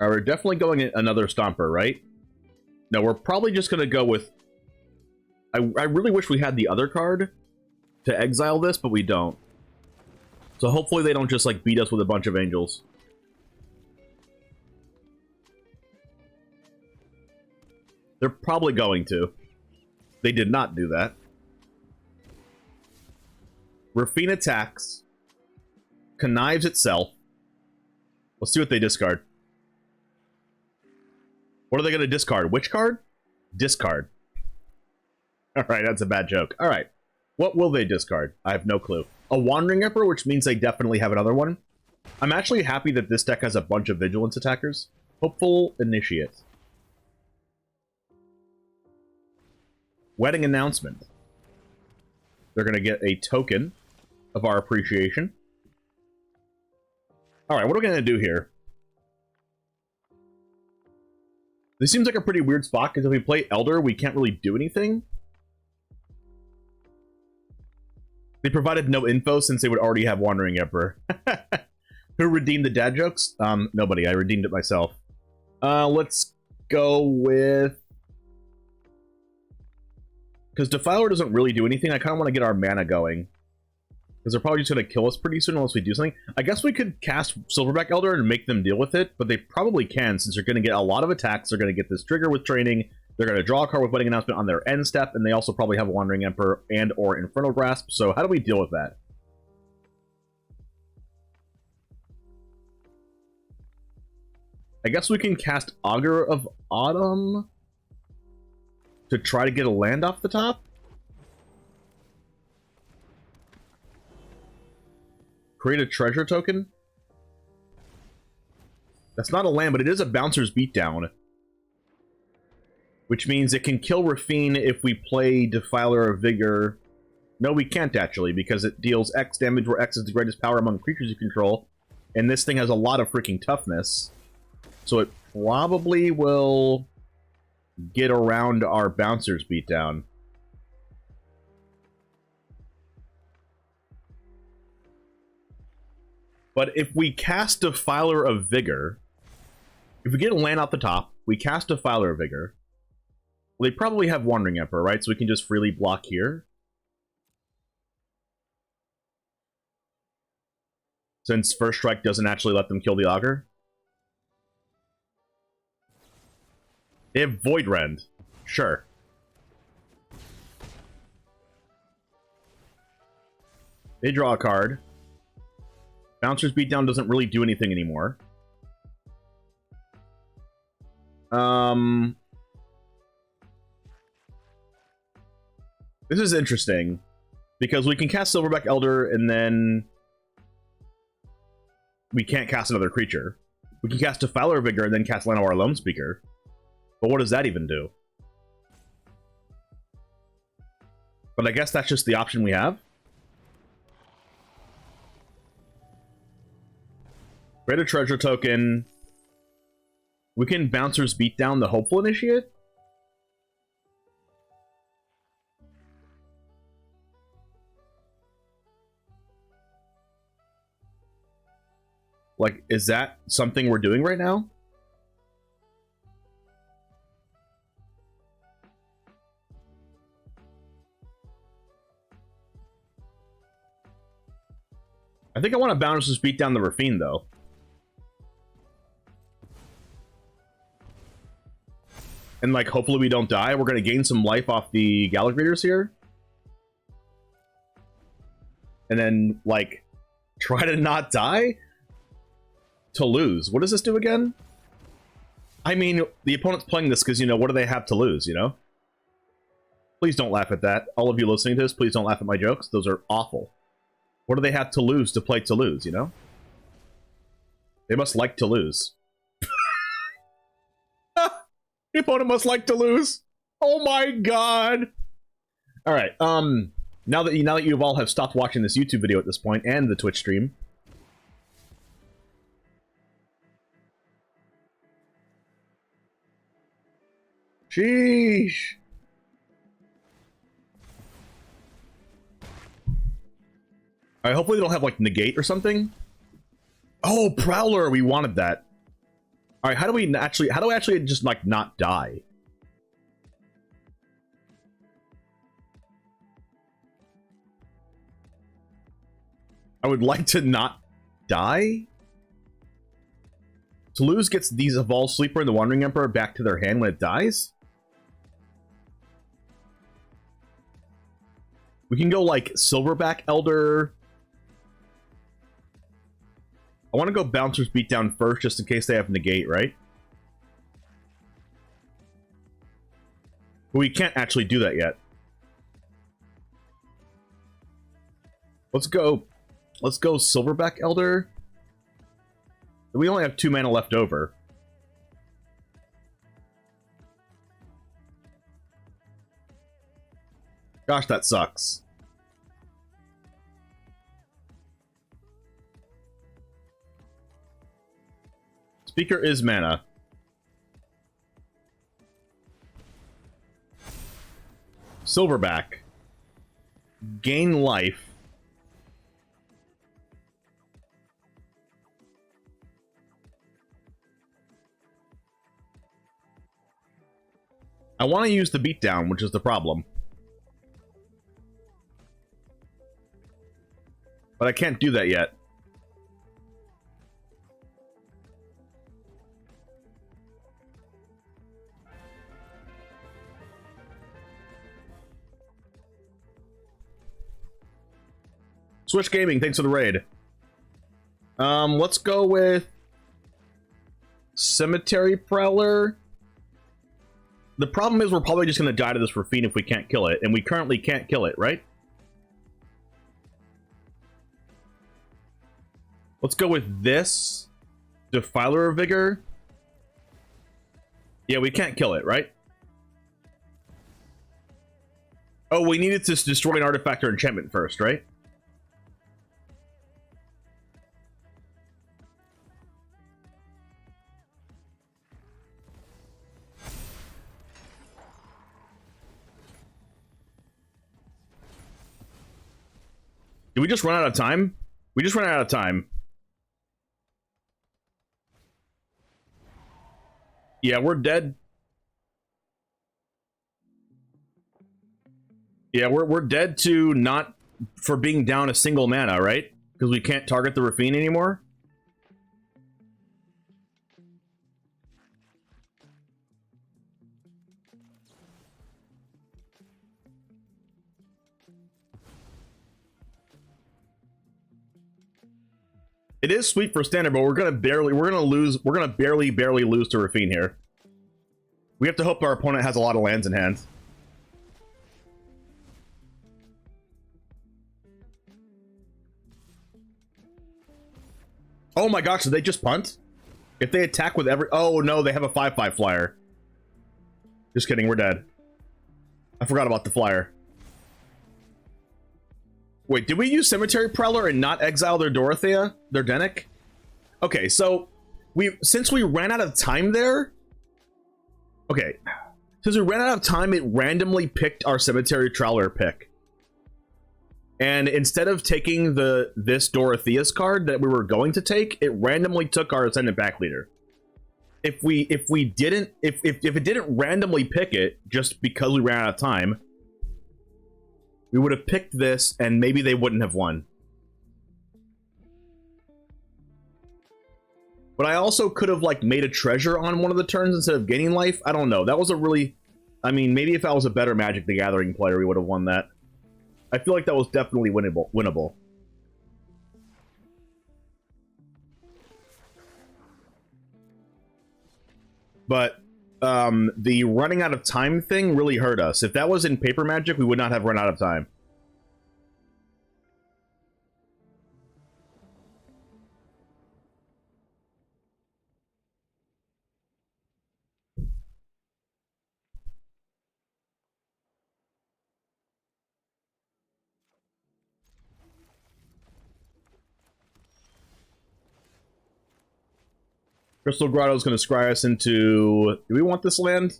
S5: Alright, we're definitely going another Stomper, right? No, we're probably just going to go with... I really wish we had the other card to exile this, but we don't. So hopefully they don't just, like, beat us with a bunch of angels. They're probably going to. They did not do that. Rafine attacks. Connives itself. Let's see what they discard. What are they going to discard? Which card? Discard. Alright, that's a bad joke. Alright. What will they discard? I have no clue. A Wandering Emperor, which means they definitely have another one. I'm actually happy that this deck has a bunch of Vigilance attackers. Hopeful Initiate. Wedding Announcement. They're going to get a token of our appreciation. Alright, what are we going to do here? This seems like a pretty weird spot, because if we play Elder, we can't really do anything. They provided no info since they would already have Wandering Emperor. Who redeemed the dad jokes? Nobody. I redeemed it myself. Let's go with... Because Defiler doesn't really do anything, I kind of want to get our mana going. Because they're probably just going to kill us pretty soon unless we do something. I guess we could cast Silverback Elder and make them deal with it, but they probably can, since they're going to get a lot of attacks. They're going to get this trigger with training. They're going to draw a card with Wedding Announcement on their end step, and they also probably have a Wandering Emperor and or Infernal Grasp. So how do we deal with that? I guess we can cast Augur of Autumn to try to get a land off the top. Create a treasure token. That's not a land, but it is a Bouncer's Beatdown. Which means it can kill Rafine if we play Defiler of Vigor. No, we can't actually, because it deals X damage where X is the greatest power among creatures you control. And this thing has a lot of freaking toughness. So it probably will get around our Bouncer's Beatdown. But if we cast Defiler of Vigor, if we get a land off the top, we cast Defiler of Vigor, well, they probably have Wandering Emperor, right? So we can just freely block here. Since First Strike doesn't actually let them kill the Augur. They have Void Rend. Sure. They draw a card. Bouncer's Beatdown doesn't really do anything anymore. This is interesting. Because we can cast Silverback Elder and then... we can't cast another creature. We can cast Defiler Vigor and then cast Llanowar Loam Speaker. But what does that even do? But I guess that's just the option we have. Create a treasure token. We can Bouncer's Beatdown the Hopeful Initiate. Like, is that something we're doing right now? I think I want to Bouncer's Beatdown the Rafine, though. And, like, hopefully we don't die. We're going to gain some life off the Gallic Readers here. And then, like, try to not die? To lose. What does this do again? I mean, the opponent's playing this because, you know, what do they have to lose, you know? Please don't laugh at that. All of you listening to this, please don't laugh at my jokes. Those are awful. What do they have to lose to play to lose, you know? They must like to lose. The opponent must like to lose. Oh my god. Alright, now that you all have stopped watching this YouTube video at this point, and the Twitch stream, sheesh. Alright, hopefully they don't have, like, Negate or something. Oh, Prowler! We wanted that. Alright, how do I actually just, like, not die? I would like to not die? Toulouse gets these Evolved Sleeper and the Wandering Emperor back to their hand when it dies? We can go, like, Silverback Elder... I want to go Bouncer's Beatdown first, just in case they have Negate, right? But we can't actually do that yet. Let's go Silverback Elder. We only have 2 mana left over. Gosh, that sucks. Speaker is mana. Silverback. Gain life. I want to use the beatdown, which is the problem. But I can't do that yet. Switch Gaming, thanks for the raid. Let's go with Cemetery Prowler. The problem is we're probably just going to die to this Rafine if we can't kill it, and we currently can't kill it, right? Let's go with this. Defiler of Vigor. Yeah, we can't kill it, right? Oh, we needed to destroy an artifact or enchantment first, right? Did we just run out of time? We just ran out of time. Yeah, we're dead. Yeah, we're dead to not for being down a single mana, right? Because we can't target the Rafine anymore. It is sweet for standard, but we're gonna barely lose to Rafine here. We have to hope our opponent has a lot of lands in hand. Oh my gosh, did they just punt? If they attack with every... Oh no, they have a 5/5 flyer. Just kidding, we're dead. I forgot about the flyer. Wait, did we use Cemetery Prowler and not exile their Dorothea? Their Denic? Okay, so... Since we ran out of time there... Okay. Since we ran out of time, it randomly picked our Cemetery Prowler pick. And instead of taking this Dorothea's card that we were going to take, it randomly took our Ascendant Backleader. If it didn't randomly pick it just because we ran out of time, we would have picked this and maybe they wouldn't have won. But I also could have like made a treasure on one of the turns instead of gaining life. I don't know. That was a really... I mean, maybe if I was a better Magic the Gathering player, we would have won that. I feel like that was definitely winnable. But the running out of time thing really hurt us. If that was in Paper Magic, we would not have run out of time. Crystal Grotto is going to scry us into... Do we want this land?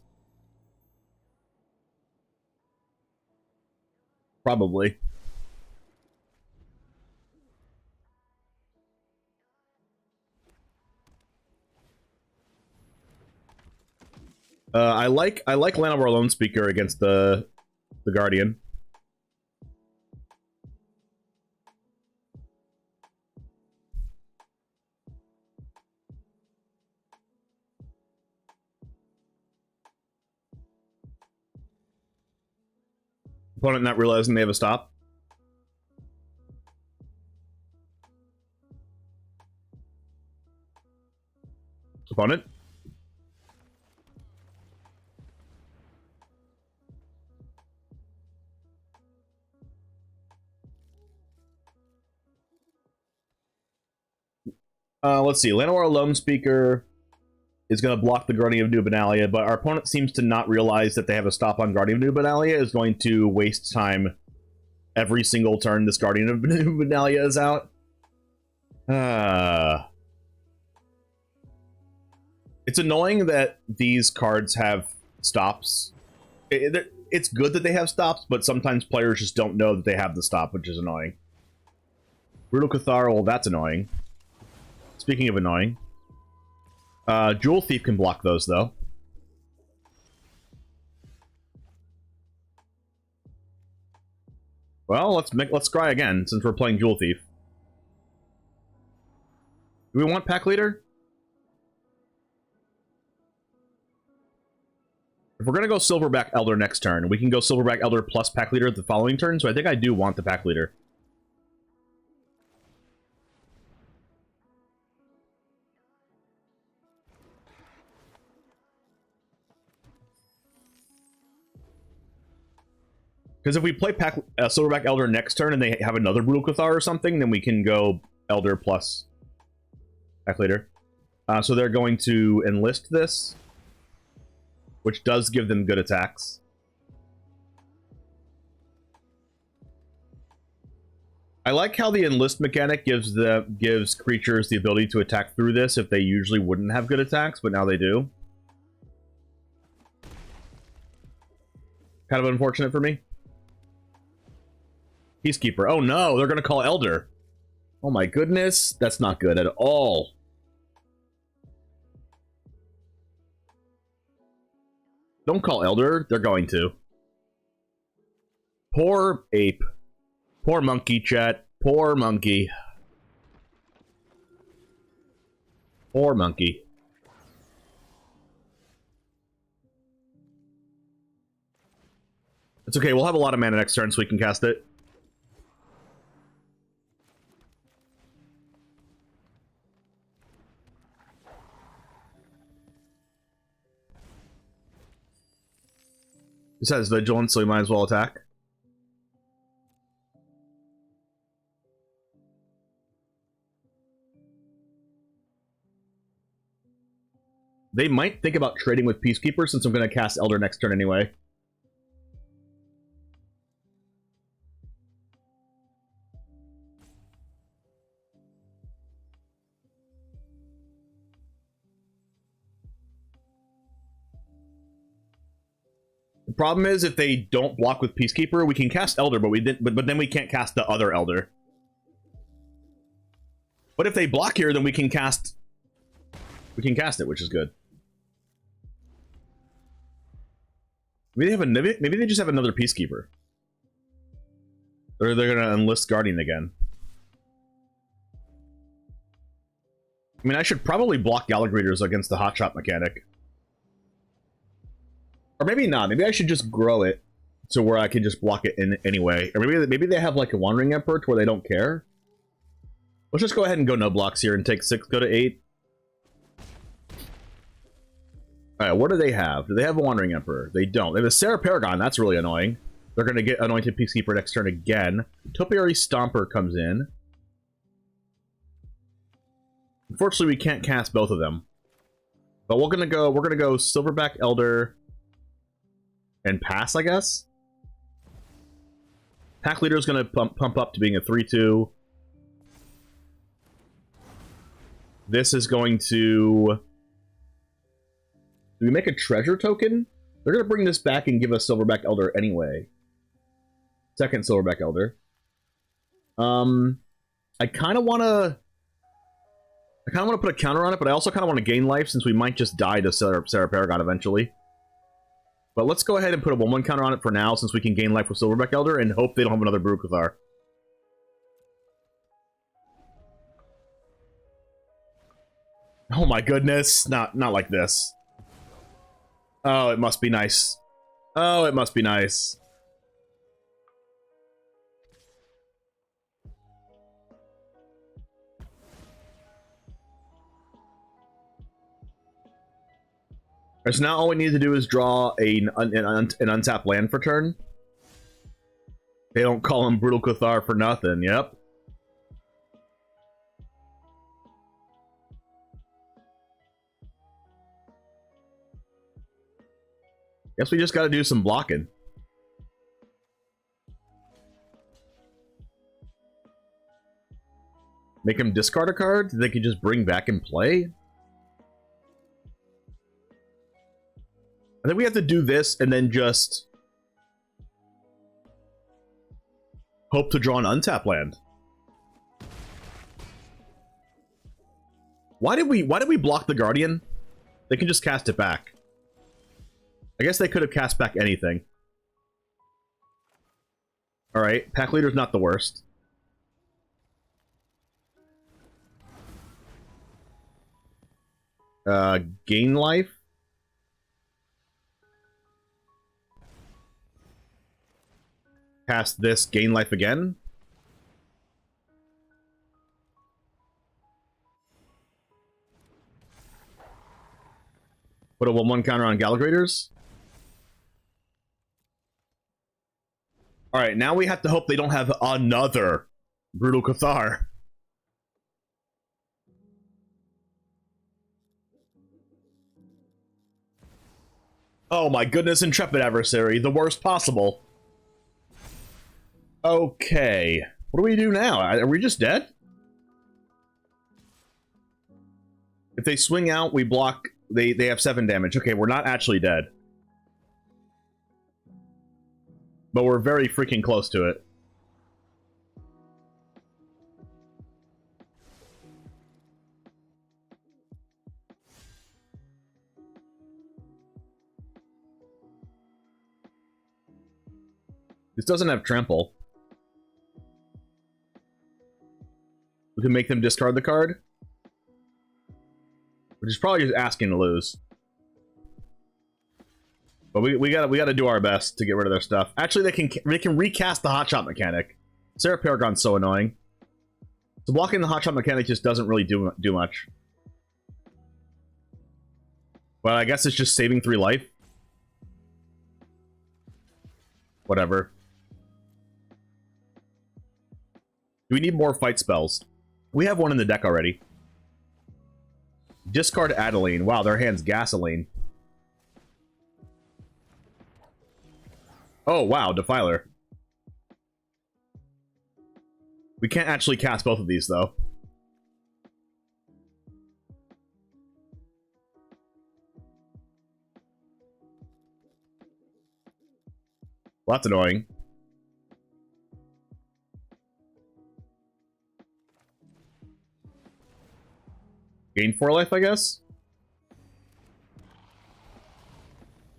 S5: Probably. I like Land of Our Lone Speaker against the Guardian. Opponent not realizing they have a stop. Opponent. Let's see. Llanowar Lone Speaker is going to block the Guardian of New Benalia, but our opponent seems to not realize that they have a stop on Guardian of New Benalia, is going to waste time every single turn this Guardian of New Benalia is out. It's annoying that these cards have stops. It's good that they have stops, but sometimes players just don't know that they have the stop, which is annoying. Brutal Cathar, well, that's annoying. Speaking of annoying, Jewel Thief can block those, though. Well, let's try again, since we're playing Jewel Thief. Do we want Pack Leader? If we're gonna go Silverback Elder next turn, we can go Silverback Elder plus Pack Leader the following turn, so I think I do want the Pack Leader. Because if we play Silverback Elder next turn and they have another Brutal Cathar or something, then we can go Elder plus Pack Leader. So they're going to enlist this, which does give them good attacks. I like how the enlist mechanic gives creatures the ability to attack through this if they usually wouldn't have good attacks, but now they do. Kind of unfortunate for me. Peacekeeper. Oh no, they're going to call Elder. Oh my goodness, that's not good at all. Don't call Elder, they're going to. Poor ape. Poor monkey, chat. Poor monkey. Poor monkey. It's okay, we'll have a lot of mana next turn so we can cast it. This has Vigilance, so we might as well attack. They might think about trading with Peacekeeper since I'm going to cast Elder next turn anyway. The problem is if they don't block with Peacekeeper, we can cast Elder, but then we can't cast the other Elder. But if they block here, then we can cast it, which is good. Maybe they just have another Peacekeeper. Or they're gonna enlist Guardian again. I mean, I should probably block Gallagrators against the Hotshot mechanic. Or maybe not. Maybe I should just grow it to where I can just block it in anyway. Or maybe they have like a Wandering Emperor to where they don't care. Let's just go ahead and go no blocks here and take 6, go to 8. Alright, what do they have? Do they have a Wandering Emperor? They don't. They have a Sarah Paragon. That's really annoying. They're going to get Anointed Peacekeeper next turn again. Topiary Stomper comes in. Unfortunately, we can't cast both of them. But we're gonna go Silverback Elder and pass, I guess. Pack Leader is gonna pump up to being a 3/2. This is going to... Do we make a treasure token? They're gonna bring this back and give us Silverback Elder anyway. Second Silverback Elder. I kind of want to put a counter on it, but I also kind of want to gain life since we might just die to Sarah Paragon eventually. But let's go ahead and put a 1/1 counter on it for now since we can gain life with Silverback Elder and hope they don't have another Brutal Cathar. Oh my goodness, not like this. Oh, it must be nice. Oh, it must be nice. So now all we need to do is draw an untapped land for turn. They don't call him Brutal Cathar for nothing, yep. Guess we just gotta do some blocking. Make him discard a card that they can just bring back and play? I think we have to do this and then just hope to draw an untapped land. Why did we block the Guardian? They can just cast it back. I guess they could have cast back anything. Alright, Pack Leader's not the worst. Gain life. Cast this, gain life again. Put a 1/1 counter on Galagrators. Alright, now we have to hope they don't have another Brutal Cathar. Oh my goodness, Intrepid Adversary, the worst possible. Okay, what do we do now? Are we just dead? If they swing out, we block. They have 7 damage. Okay, we're not actually dead. But we're very freaking close to it. This doesn't have trample. We can make them discard the card. Which is probably just asking to lose. But we gotta do our best to get rid of their stuff. Actually, they can recast the hotshot mechanic. Sarah Paragon's so annoying. So blocking the hotshot mechanic just doesn't really do much. But I guess it's just saving 3 life. Whatever. Do we need more fight spells? We have one in the deck already. Discard Adeline. Wow, their hand's gasoline. Oh, wow, Defiler. We can't actually cast both of these, though. Well, that's annoying. Gain 4 life, I guess?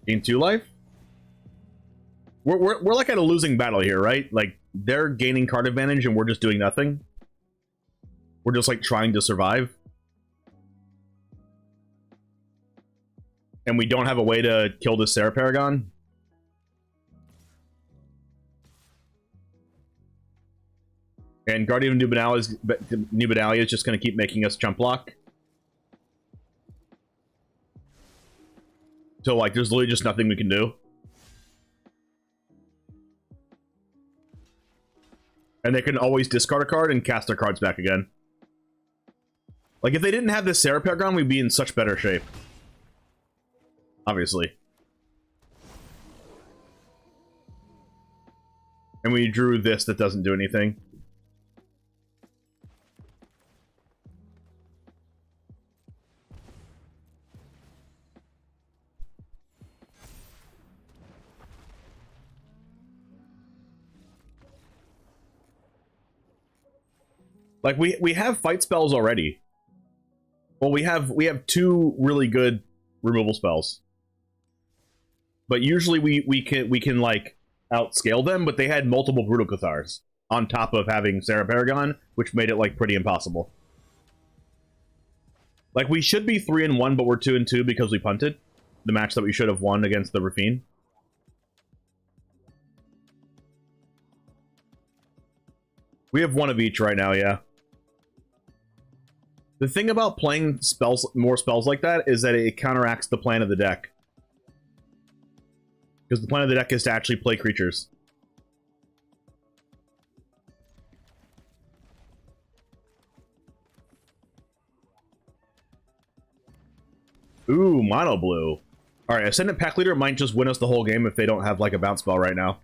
S5: Gain 2 life? We're like at a losing battle here, right? Like, they're gaining card advantage and we're just doing nothing. We're just, like, trying to survive. And we don't have a way to kill this Sarah Paragon. And Guardian of Nubenalia is just going to keep making us jump block. So, like, there's literally just nothing we can do. And they can always discard a card and cast their cards back again. Like, if they didn't have this Sarah Paragon, we'd be in such better shape. Obviously. And we drew this that doesn't do anything. Like, we have fight spells already. Well, we have 2 really good removal spells. But usually we can like outscale them, but they had multiple Brutal Cathars on top of having Sarah Paragon, which made it like pretty impossible. Like, we should be 3-1, but we're 2-2 because we punted the match that we should have won against the Rafine. We have 1 of each right now, yeah. The thing about playing spells, more spells like that, is that it counteracts the plan of the deck. Because the plan of the deck is to actually play creatures. Ooh, mono blue. Alright, Ascendant Pack Leader might just win us the whole game if they don't have, like, a bounce spell right now.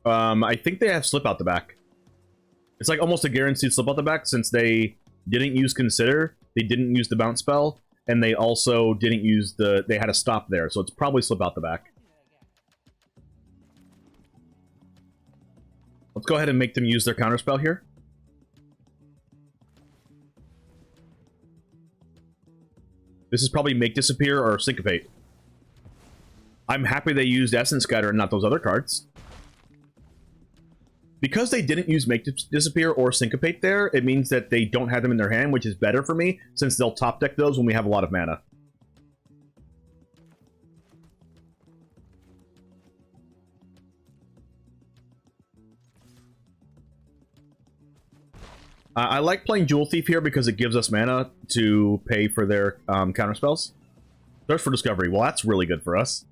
S5: I think they have Slip Out the back. It's like almost a guaranteed Slip Out the back since they didn't use Consider, they didn't use the bounce spell, and they also didn't use the... They had a stop there, so it's probably Slip Out the back. Let's go ahead and make them use their counterspell here. This is probably Make Disappear or Syncopate. I'm happy they used Essence Scatter and not those other cards. Because they didn't use Make Disappear or Syncopate there, it means that they don't have them in their hand, which is better for me, since they'll top deck those when we have a lot of mana. I like playing Jewel Thief here because it gives us mana to pay for their counterspells. Thirst for Discovery. Well, that's really good for us.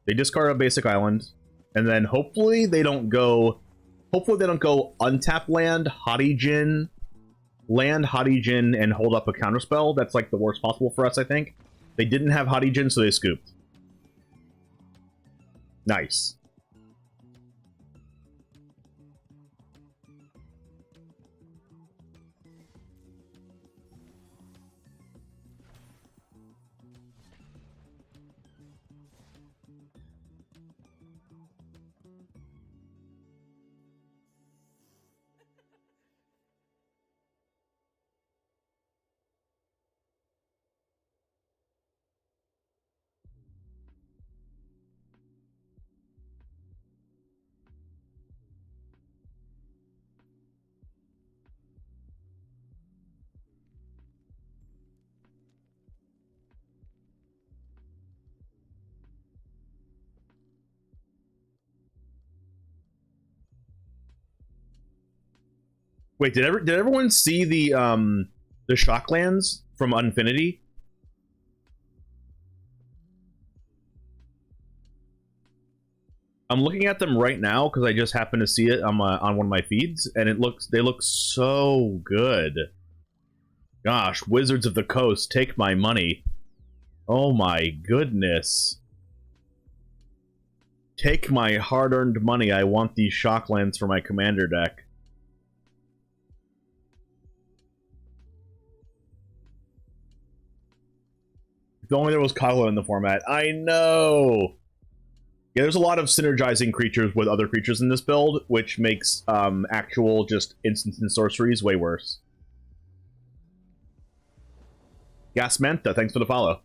S5: They discard a basic island, and then hopefully they don't go... Hopefully they don't go untap land, Hottie Djinn, and hold up a counterspell. That's like the worst possible for us, I think. They didn't have Hottie Djinn, so they scooped. Nice. Wait, did everyone see the Shocklands from Unfinity? I'm looking at them right now because I just happened to see it on one of my feeds, and they look so good. Gosh, Wizards of the Coast, take my money. Oh my goodness. Take my hard-earned money. I want these Shocklands for my commander deck. If only there was Kagla in the format. I know! Yeah, there's a lot of synergizing creatures with other creatures in this build, which makes actual just instants and sorceries way worse. Gasmantha, thanks for the follow.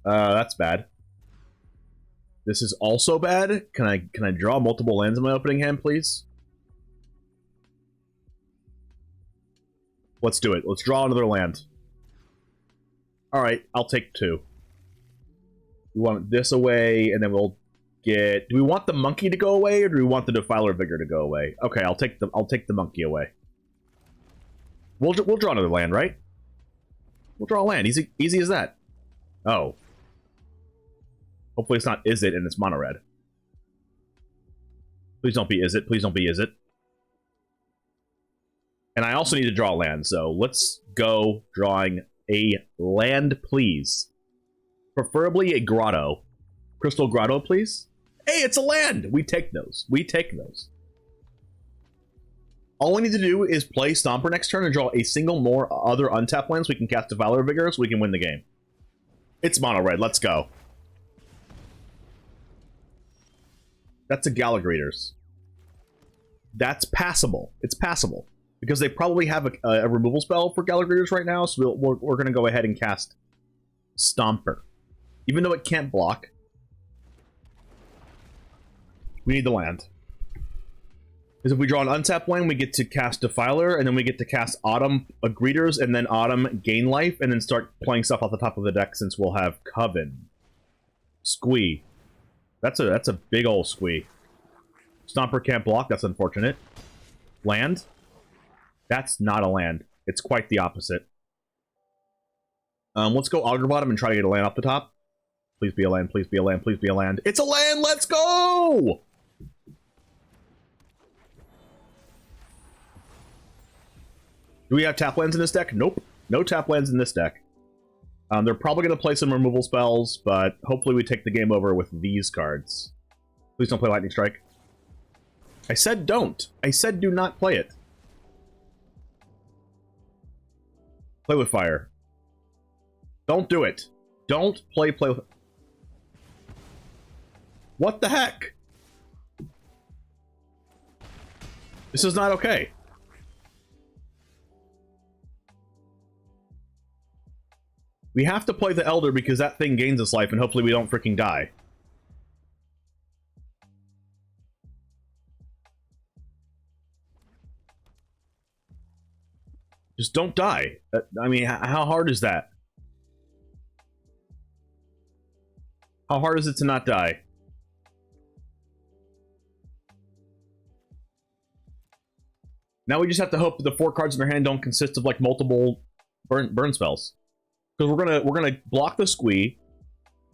S5: That's bad. This is also bad. Can I draw multiple lands in my opening hand, please? Let's do it. Let's draw another land. Alright, I'll take 2. We want this away, and then we'll get... Do we want the monkey to go away, or do we want the Defiler Vigor to go away? Okay, I'll take the monkey away. We'll draw another land, right? We'll draw a land. Easy as that. Oh. Hopefully it's not Is It and it's mono red. Please don't be Is It. Please don't be Is It. And I also need to draw a land, so let's go drawing a land, please. Preferably a grotto. Crystal Grotto, please. Hey, it's a land! We take those. We take those. All we need to do is play Stomper next turn and draw a single more other untapped lands so we can cast Defiler Vigor so we can win the game. It's mono red. Let's go. That's a Gallagrators. That's passable. It's passable. Because they probably have a removal spell for Gallagrators right now, so we're going to go ahead and cast Stomper. Even though it can't block, we need the land. Because if we draw an untapped land, we get to cast Defiler, and then we get to cast Autumn Greeters, and then Autumn gain life, and then start playing stuff off the top of the deck since we'll have Coven. Squee. That's a big ol' squee. Stomper can't block, that's unfortunate. Land? That's not a land. It's quite the opposite. Let's go Auger Bottom and try to get a land off the top. Please be a land, please be a land, please be a land. It's a land, let's go! Do we have tap lands in this deck? Nope. No tap lands in this deck. They're probably going to play some removal spells, but hopefully we take the game over with these cards. Please don't play Lightning Strike. I said don't. I said do not play it. Play with fire. Don't do it. Don't play with... What the heck? This is not okay. We have to play the Elder because that thing gains us life and hopefully we don't freaking die. Just don't die. I mean, how hard is that? How hard is it to not die? Now we just have to hope that the 4 cards in our hand don't consist of like multiple burn spells. Because we're gonna block the squee,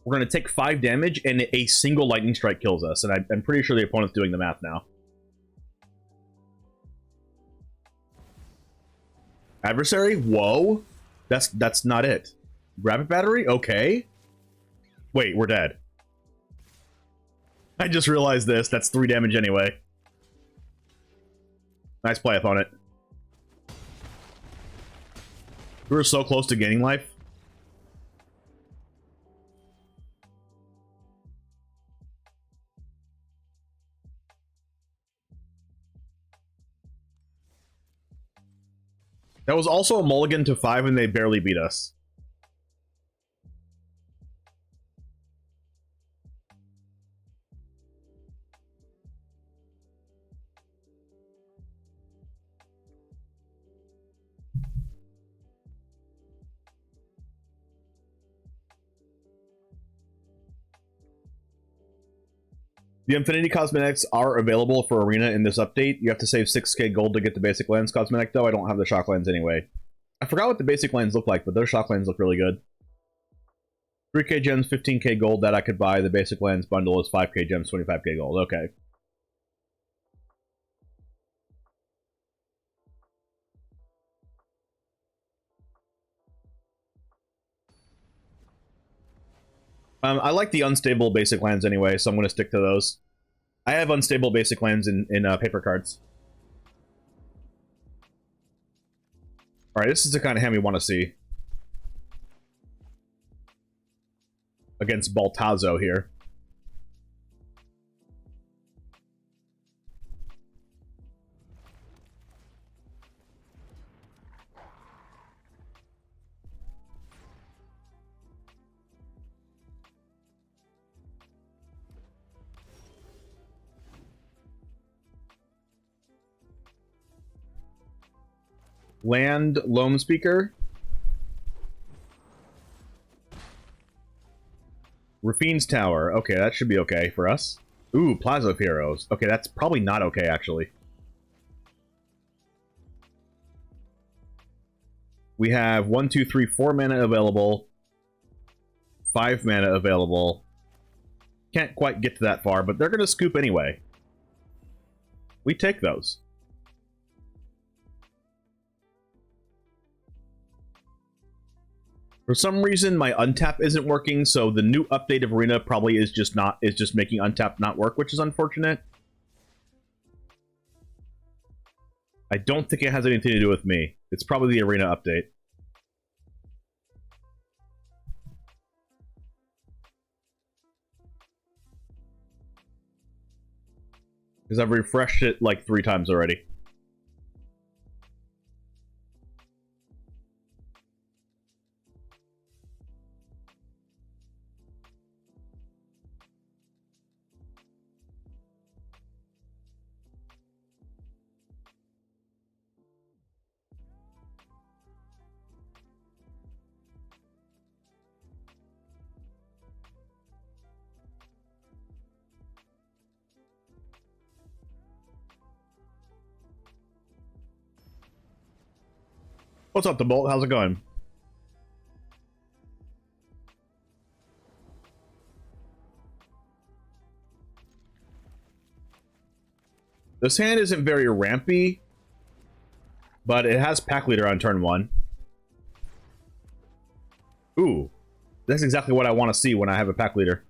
S5: we're gonna take 5 damage, and a single lightning strike kills us. And I'm pretty sure the opponent's doing the math now. Adversary? Whoa. That's not it. Rapid battery? Okay. Wait, we're dead. I just realized this. That's 3 damage anyway. Nice play, opponent. We were so close to gaining life. That was also a mulligan to 5 and they barely beat us. The Infinity Cosmetics are available for Arena in this update. You have to save 6k gold to get the basic lands cosmetic, though. I don't have the shock lands anyway. I forgot what the basic lands look like, but those shock lands look really good. 3k gems, 15k gold, that I could buy. The basic lands bundle is 5k gems, 25k gold. Okay. I like the unstable basic lands anyway, so I'm going to stick to those. I have unstable basic lands in paper cards. Alright, this is the kind of hand we want to see. Against Baltazo here. Land Loam Speaker. Rafine's Tower. Okay, that should be okay for us. Ooh, Plaza of Heroes. Okay, that's probably not okay, actually. We have 1, 2, 3, 4 mana available. 5 mana available. Can't quite get to that far, but they're going to scoop anyway. We take those. For some reason, my untap isn't working, so the new update of Arena probably is just making untap not work, which is unfortunate. I don't think it has anything to do with me. It's probably the Arena update. Because I've refreshed it like 3 times already. What's up, the Bolt? How's it going? This hand isn't very rampy, but it has Pack Leader on turn 1. Ooh, that's exactly what I want to see when I have a Pack Leader.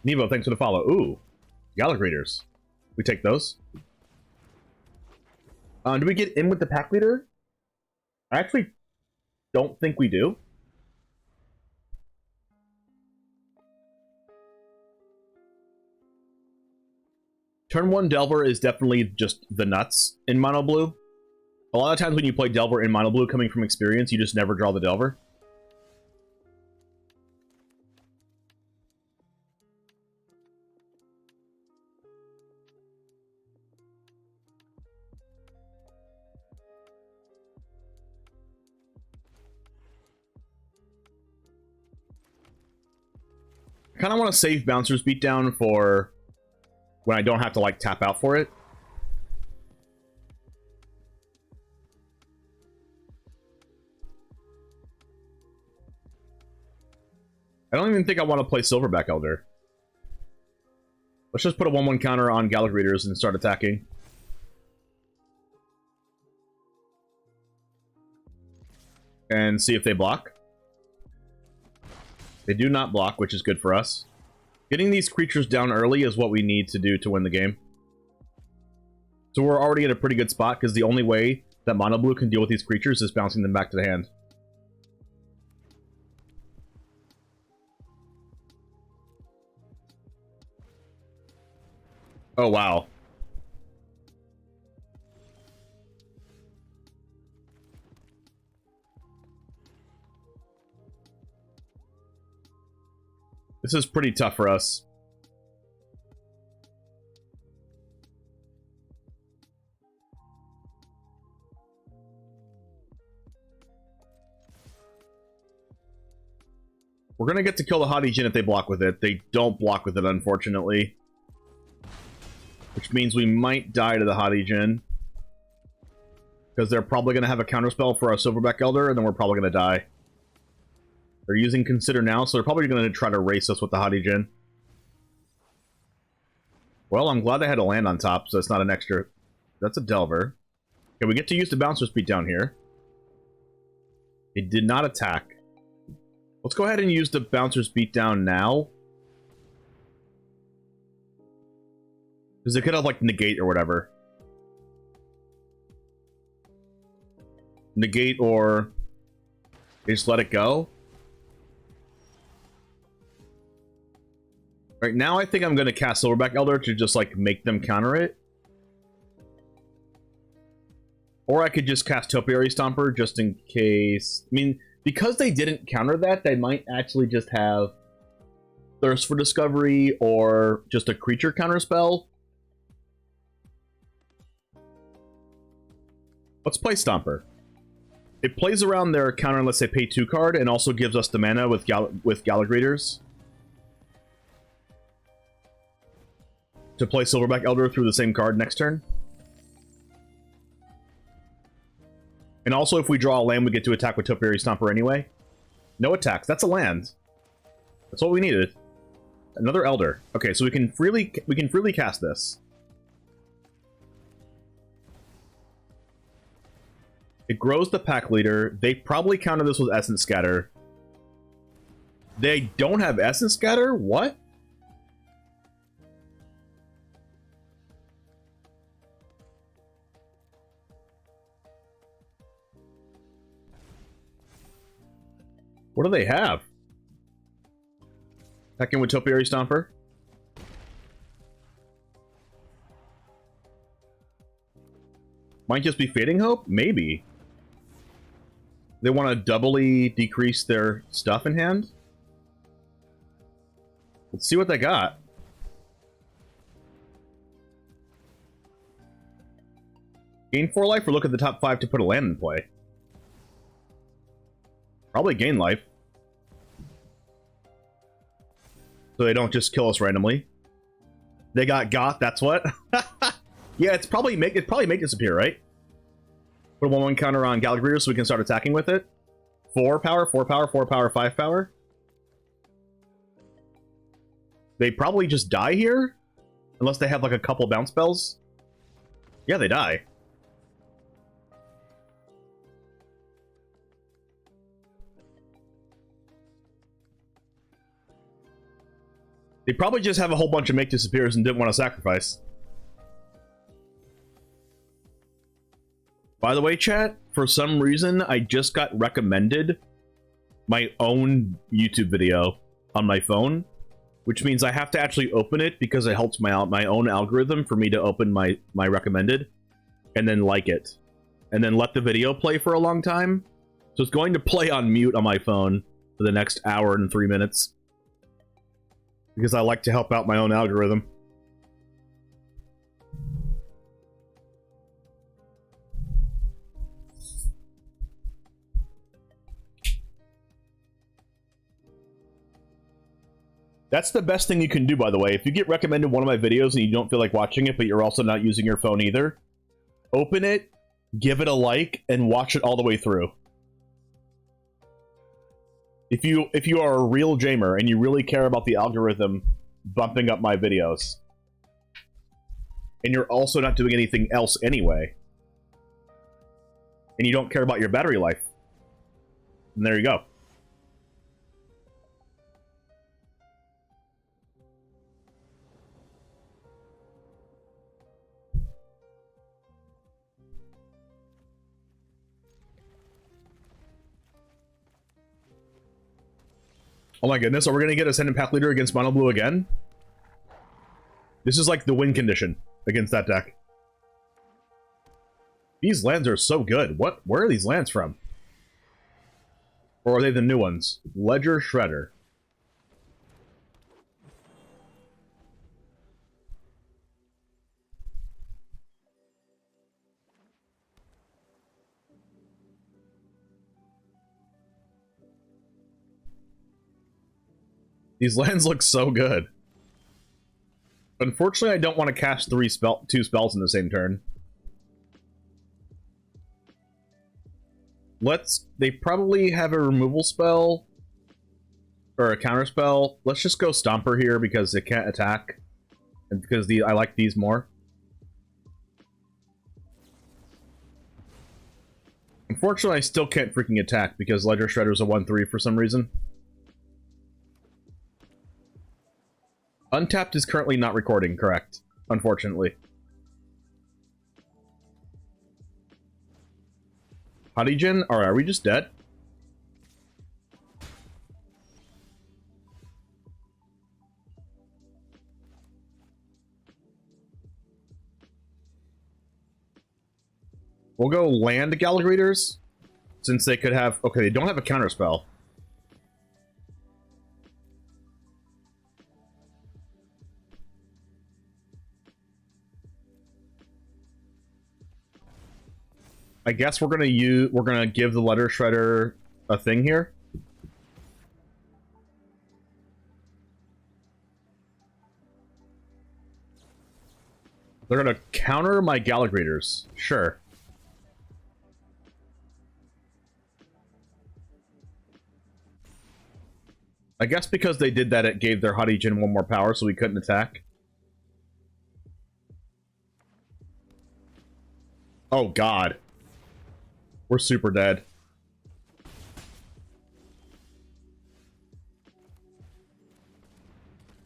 S5: Nevo, thanks for the follow. Ooh, Gallic Readers. We take those. Do we get in with the Pack Leader? I actually don't think we do. Turn 1 Delver is definitely just the nuts in Mono Blue. A lot of times when you play Delver in Mono Blue, coming from experience, you just never draw the Delver. I kind of want to save Bouncer's Beatdown for when I don't have to, like, tap out for it. I don't even think I want to play Silverback Elder. Let's just put a 1/1 counter on Gallic Readers and start attacking. And see if they block. They do not block, which is good for us. Getting these creatures down early is what we need to do to win the game. So we're already in a pretty good spot, because the only way that Mono Blue can deal with these creatures is bouncing them back to the hand. Oh, wow. This is pretty tough for us. We're gonna get to kill the Haughty Djinn if they block with it. They don't block with it, unfortunately. Which means we might die to the Haughty Djinn. Because they're probably gonna have a counterspell for our Silverback Elder, and then we're probably gonna die. They're using Consider now, so they're probably going to try to race us with the Haughty Djinn. Well, I'm glad they had a land on top, so it's not an extra... That's a Delver. Okay, we get to use the Bouncer's Beat down here. It did not attack. Let's go ahead and use the Bouncer's Beat down now. Because they could have, like, Negate or whatever. Negate or... They just let it go. Right now, I think I'm going to cast Silverback Elder to just, like, make them counter it. Or I could just cast Topiary Stomper just in case. I mean, because they didn't counter that, they might actually just have Thirst for Discovery or just a creature counterspell. Let's play Stomper. It plays around their counter unless they pay 2 card, and also gives us the mana with Gallic Readers. To play Silverback Elder through the same card next turn. And also, if we draw a land, we get to attack with Topiary Stomper anyway. No attacks. That's a land. That's what we needed. Another Elder. Okay, so we can freely cast this. It grows the Pack Leader. They probably counter this with Essence Scatter. They don't have Essence Scatter? What? What do they have? Attack in with Topiary Stomper. Might just be Fading Hope? Maybe. They want to doubly decrease their stuff in hand? Let's see what they got. Gain 4 life or look at the top 5 to put a land in play? Probably gain life. So they don't just kill us randomly. They got Goth, that's what? Yeah, it'd probably make disappear, right? Put a 1/1 counter on Gallic Reader so we can start attacking with it. 4 power, 4 power, 4 power, 5 power. They probably just die here. Unless they have like a couple bounce spells. Yeah, they die. They probably just have a whole bunch of make disappears and didn't want to sacrifice. By the way, chat, for some reason, I just got recommended my own YouTube video on my phone, which means I have to actually open it because it helps my own algorithm for me to open my recommended and then like it and then let the video play for a long time. So it's going to play on mute on my phone for the next hour and 3 minutes because I like to help out my own algorithm. That's the best thing you can do, by the way. If you get recommended one of my videos and you don't feel like watching it, but you're also not using your phone either, open it, give it a like, and watch it all the way through. If you are a real gamer and you really care about the algorithm bumping up my videos, and you're also not doing anything else anyway, and you don't care about your battery life, then there you go. Oh my goodness, are we gonna get Ascendant Path Leader against Mono Blue again? This is like the win condition against that deck. These lands are so good. Where are these lands from? Or are they the new ones? Ledger Shredder. These lands look so good. Unfortunately, I don't want to cast two spells in the same turn. They probably have a removal spell or a counter spell. Let's just go Stomper here because it can't attack, and because I like these more. Unfortunately, I still can't freaking attack because Ledger Shredder's a 1/3 for some reason. Untapped is currently not recording, correct? Unfortunately. Hadijin? Alright, are we just dead? We'll go land Gallagrators, since they could have... Okay, they don't have a counterspell. I guess we're gonna give the Letter Shredder a thing here. They're gonna counter my Gallagrators. Sure. I guess because they did that, it gave their Hadijin one more power, so we couldn't attack. Oh god. We're super dead.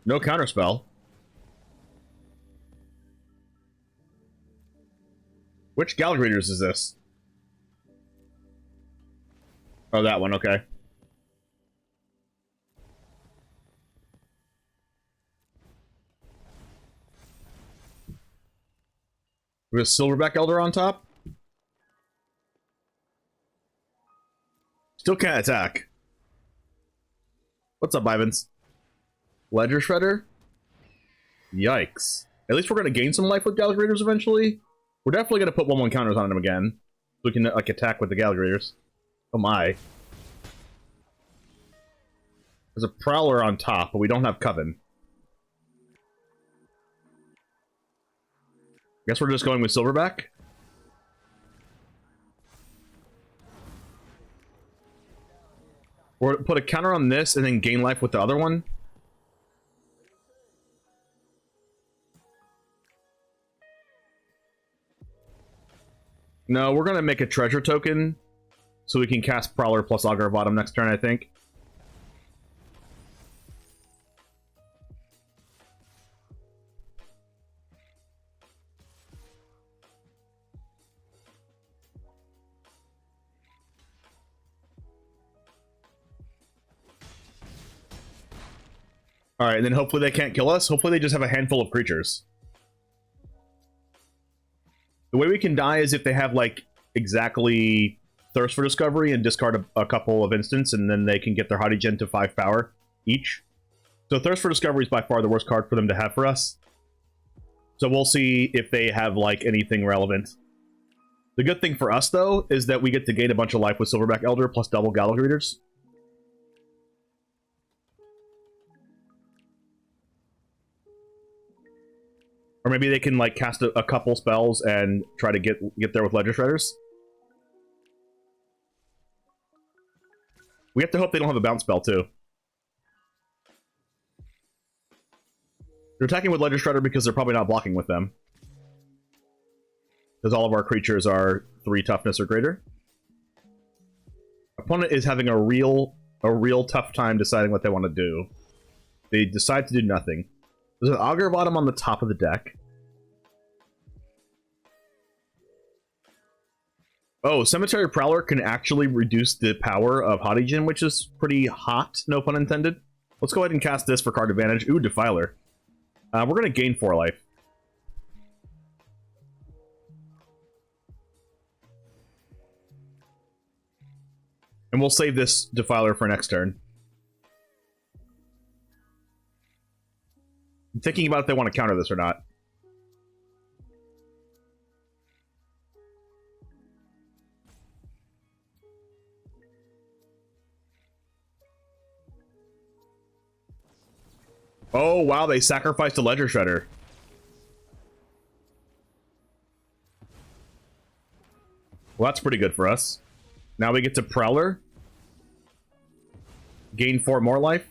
S5: No counterspell. Which Gallagrators is this? Oh, that one, okay. We have a Silverback Elder on top. Still can't attack. What's up, Ivans? Ledger Shredder? Yikes. At least we're going to gain some life with Gallagrators eventually. We're definitely going to put 1/1 counters on him again. So we can, like, attack with the Gallagrators. Oh my. There's a Prowler on top, but we don't have Coven. Guess we're just going with Silverback. Or put a counter on this and then gain life with the other one. No, we're gonna make a treasure token so we can cast Prowler plus Augur Bottom next turn, I think. Alright, and then hopefully they can't kill us. Hopefully they just have a handful of creatures. The way we can die is if they have, like, exactly Thirst for Discovery and discard a couple of instants, and then they can get their Haughty Gen to 5 power each. So Thirst for Discovery is by far the worst card for them to have for us. So we'll see if they have, like, anything relevant. The good thing for us, though, is that we get to gain a bunch of life with Silverback Elder plus double Gallagher Readers. Or maybe they can, like, cast a couple spells and try to get there with Ledger Shredders. We have to hope they don't have a bounce spell, too. They're attacking with Ledger Shredder because they're probably not blocking with them. Because all of our creatures are 3 toughness or greater. Opponent is having a real tough time deciding what they want to do. They decide to do nothing. There's an Augur Bottom on the top of the deck. Oh, Cemetery Prowler can actually reduce the power of Haughty Gen, which is pretty hot, no pun intended. Let's go ahead and cast this for card advantage. Ooh, Defiler. We're going to gain 4 life. And we'll save this Defiler for next turn. I'm thinking about if they want to counter this or not. Oh, wow, they sacrificed a Ledger Shredder. Well, that's pretty good for us. Now we get to Prowler. Gain 4 more life.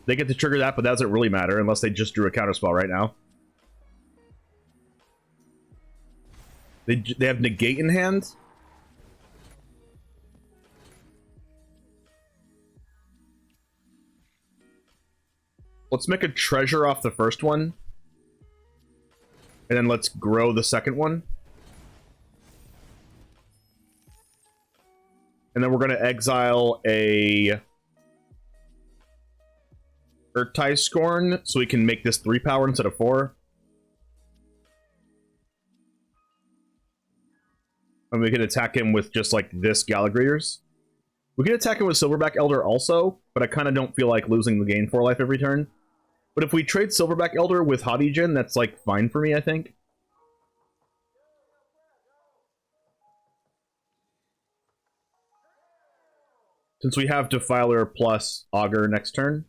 S5: They get to trigger that, but that doesn't really matter unless they just drew a counterspell right now. They have Negate in hand. Let's make a treasure off the first one. And then let's grow the second one. And then we're going to exile a Urtai Scorn so we can make this 3 power instead of 4. And we can attack him with just like this Gallagrators. We can attack him with Silverback Elder also, but I kind of don't feel like losing the gain 4 life every turn. But if we trade Silverback Elder with Haughty Gen, that's like fine for me, I think. Since we have Defiler plus Augur next turn.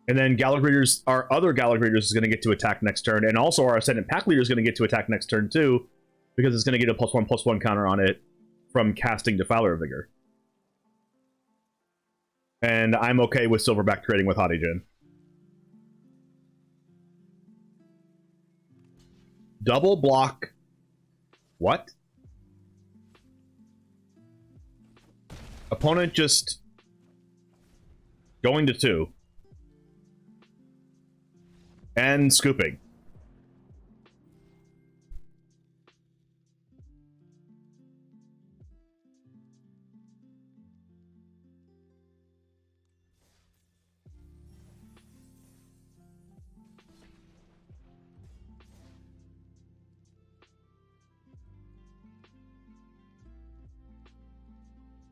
S5: And then Gallagrators, our other Gallagrators is going to get to attack next turn, and also our Ascendant Pack Leader is going to get to attack next turn too, because it's going to get a +1/+1 counter on it from casting Defiler Vigor. And I'm okay with Silverback trading with Haughty Gen. Double block. What? Opponent just going to 2. And scooping.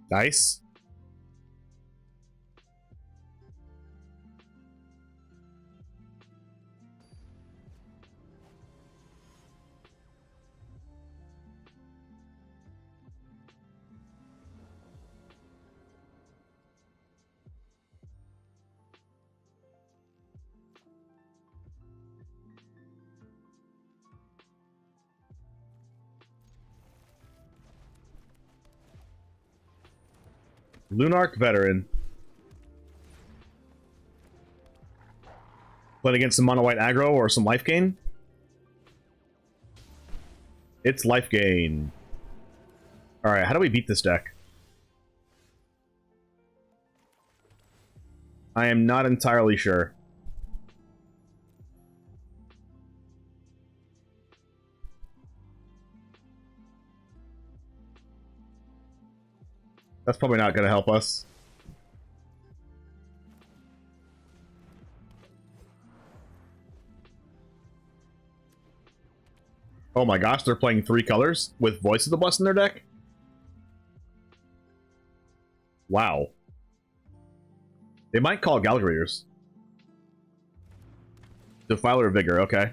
S5: Nice. Lunark Veteran. Playing against some mono white aggro or some life gain? It's life gain. Alright, how do we beat this deck? I am not entirely sure. That's probably not going to help us. Oh my gosh, they're playing 3 colors with Voice of the Blessed in their deck? Wow. They might call Galgraders. Defiler Vigor, okay.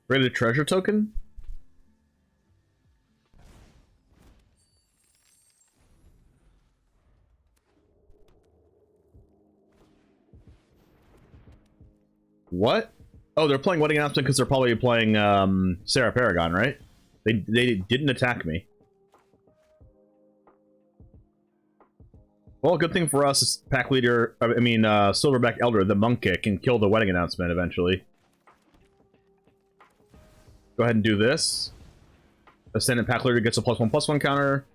S5: Rated treasure token? What? Oh, they're playing Wedding Announcement because they're probably playing Sarah Paragon, right? They didn't attack me. Well, good thing for us is pack leader, Silverback Elder, the monk kick, can kill the Wedding Announcement eventually. Go ahead and do this. Ascendant pack leader gets a +1/+1 counter.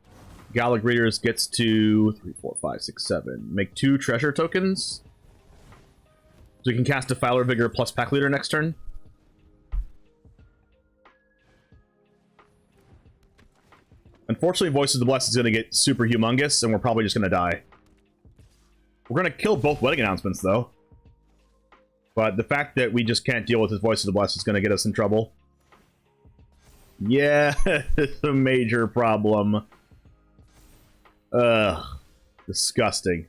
S5: Gallic Readers gets to 3, 4, 5, 6, 7. Make 2 treasure tokens. So we can cast Defiler Vigor plus pack leader next turn. Unfortunately, Voice of the Blessed is going to get super humongous, and we're probably just going to die. We're going to kill both Wedding Announcements, though. But the fact that we just can't deal with his Voice of the Blessed is going to get us in trouble. Yeah, it's a major problem. Ugh. Disgusting.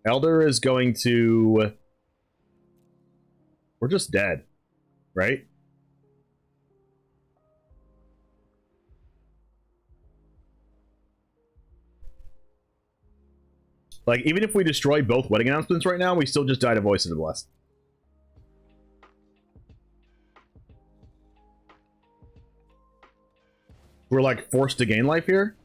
S5: Elder is going to... We're just dead, right? Like, even if we destroy both Wedding Announcements right now, we still just die to Voice of the Blessed. We're, like, forced to gain life here?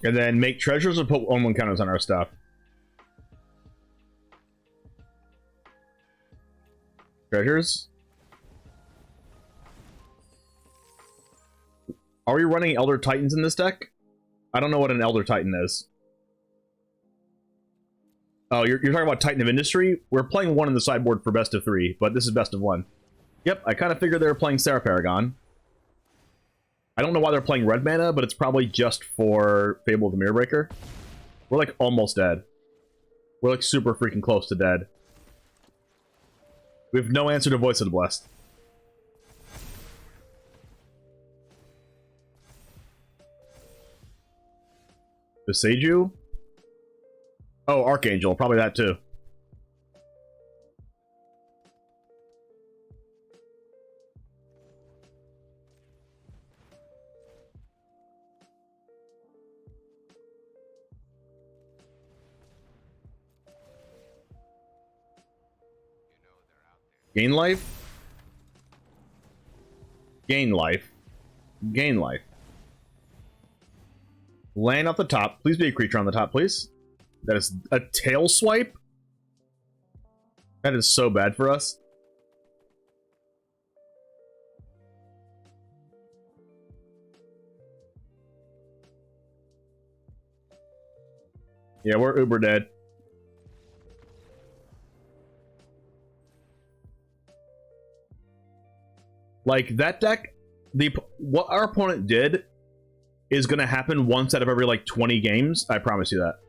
S5: And then make treasures or put 1/1 counters on our stuff. Treasures? Are we running Elder Titans in this deck? I don't know what an Elder Titan is. Oh, you're talking about Titan of Industry? We're playing 1 in the sideboard for best of 3, but this is best of 1. Yep, I kind of figured they were playing Sarah Paragon. I don't know why they're playing red mana, but it's probably just for Fable of the Mirrorbreaker. We're like almost dead. We're like super freaking close to dead. We have no answer to Voice of the Blessed. Beseiju? Oh, Archangel. Probably that too. Gain life? Gain life. Gain life. Land off the top. Please be a creature on the top, please. That is a tail swipe? That is so bad for us. Yeah, we're uber dead. Like, that deck, what our opponent did is going to happen once out of every, like, 20 games. I promise you that.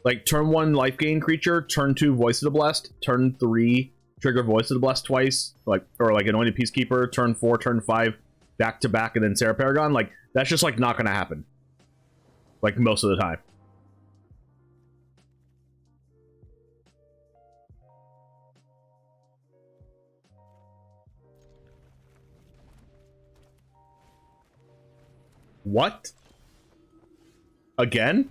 S5: Like turn 1 life gain creature, turn 2 Voice of the Blessed, turn 3 trigger Voice of the Blessed twice, like, or like Anointed Peacekeeper, turn 4, turn 5, back to back, and then Sarah Paragon. Like, that's just like not gonna happen. Like most of the time. What? Again?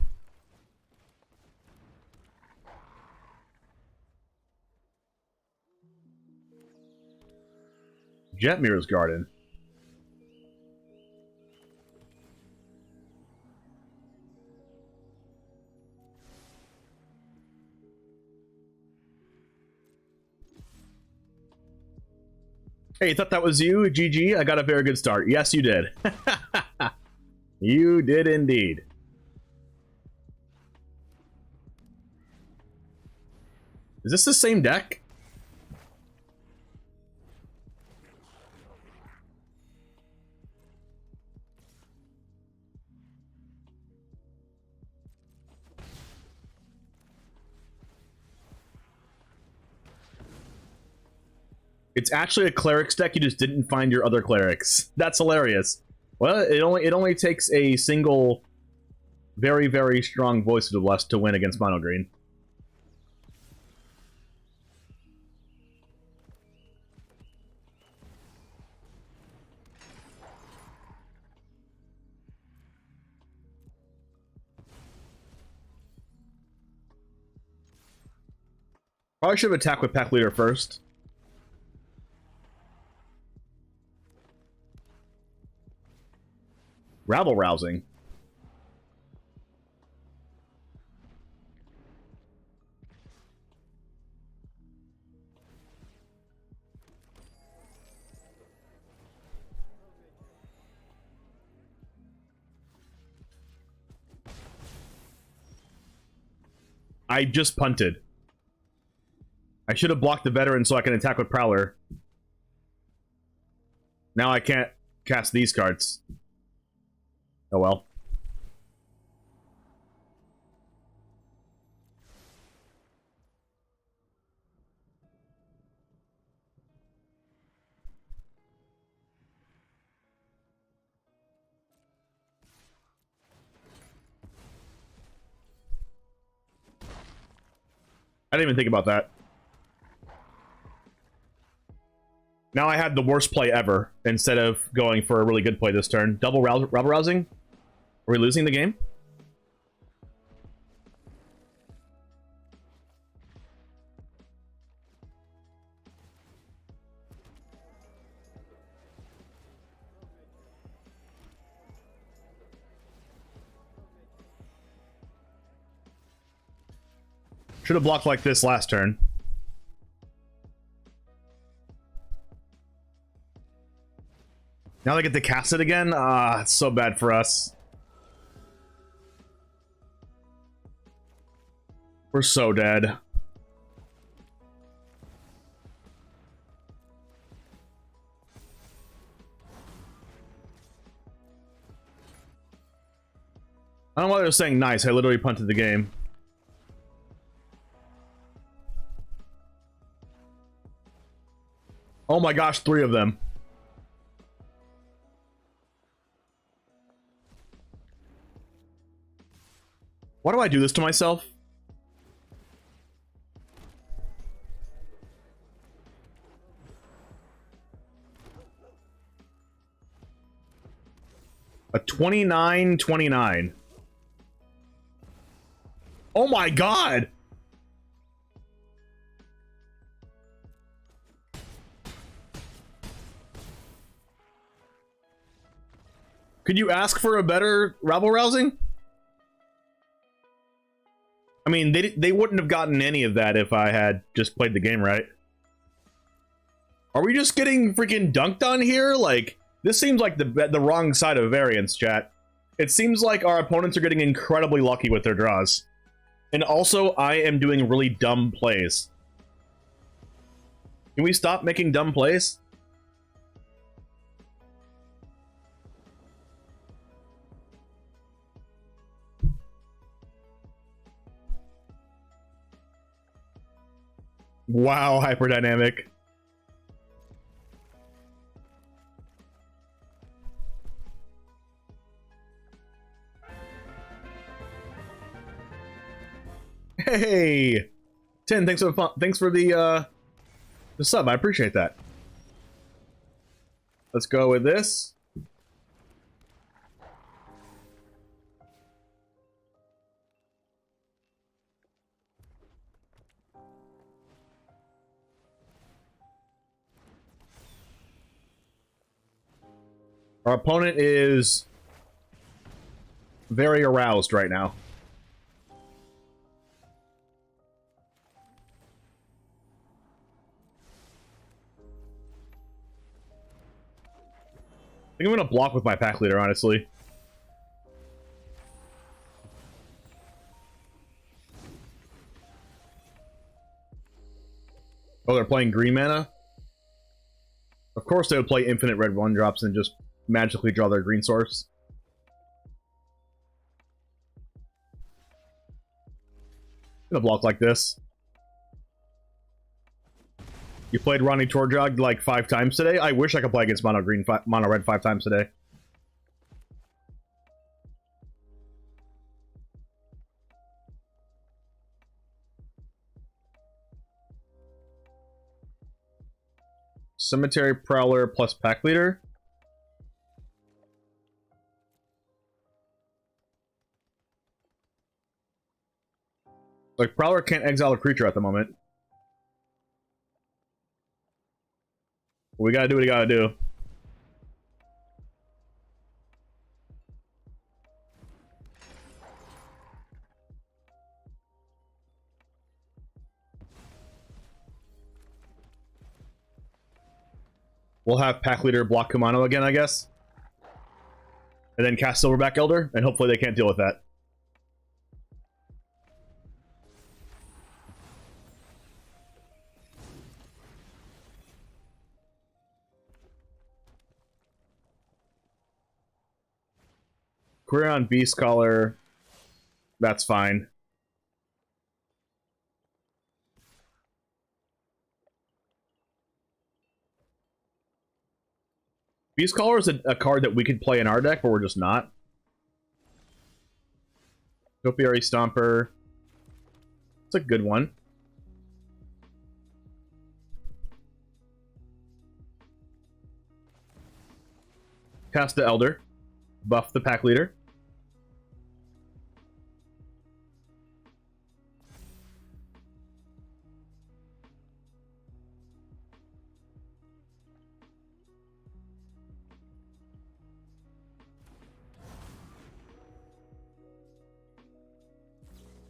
S5: Jetmir's Garden. Hey, you thought that was you? GG, I got a very good start. Yes, you did. You did indeed. Is this the same deck? It's actually a clerics deck, you just didn't find your other clerics. That's hilarious. Well, it only takes a single very, very strong Voice of the Blessed to win against Mono Green. Probably should have attacked with Pack Leader first. Rabble rousing. I just punted. I should have blocked the veteran so I can attack with Prowler. Now I can't cast these cards. Oh well. I didn't even think about that. Now I had the worst play ever instead of going for a really good play this turn. Double rabble rousing? Are we losing the game? Should have blocked like this last turn. Now they get to cast it again? Ah, it's so bad for us. We're so dead. I don't know why they're saying nice. I literally punted the game. Oh my gosh, 3 of them. Why do I do this to myself? A 29-29. Oh my god! Could you ask for a better rabble rousing? I mean, they wouldn't have gotten any of that if I had just played the game right. Are we just getting freaking dunked on here? Like, this seems like the wrong side of variance, chat. It seems like our opponents are getting incredibly lucky with their draws. And also, I am doing really dumb plays. Can we stop making dumb plays? Wow, hyperdynamic. Hey, Tin, thanks for the sub. I appreciate that. Let's go with this. Our opponent is very aroused right now. I think I'm gonna block with my pack leader, honestly. Oh, they're playing green mana? Of course they would play infinite red 1-drops and just magically draw their green source. I'm gonna block like this. You played Ronnie Torjog like 5 times today? I wish I could play against mono red 5 times today. Cemetery Prowler plus Pack Leader. Like, Prowler can't exile a creature at the moment. We gotta do what we gotta do. We'll have Pack Leader block Kumano again, I guess. And then cast Silverback Elder, and hopefully they can't deal with that. Query on Beast Caller. That's fine. Beast Caller is a card that we could play in our deck, but we're just not. Topiary Stomper. It's a good one. Cast the Elder. Buff the Pack Leader.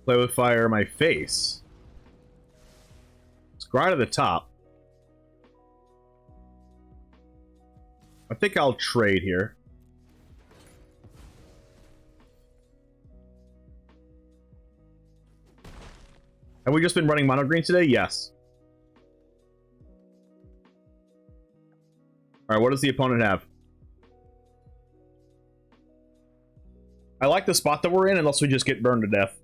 S5: Play with fire my face. Scry to the top. I think I'll trade here. Have we just been running mono green today? Yes. Alright, what does the opponent have? I like the spot that we're in unless we just get burned to death.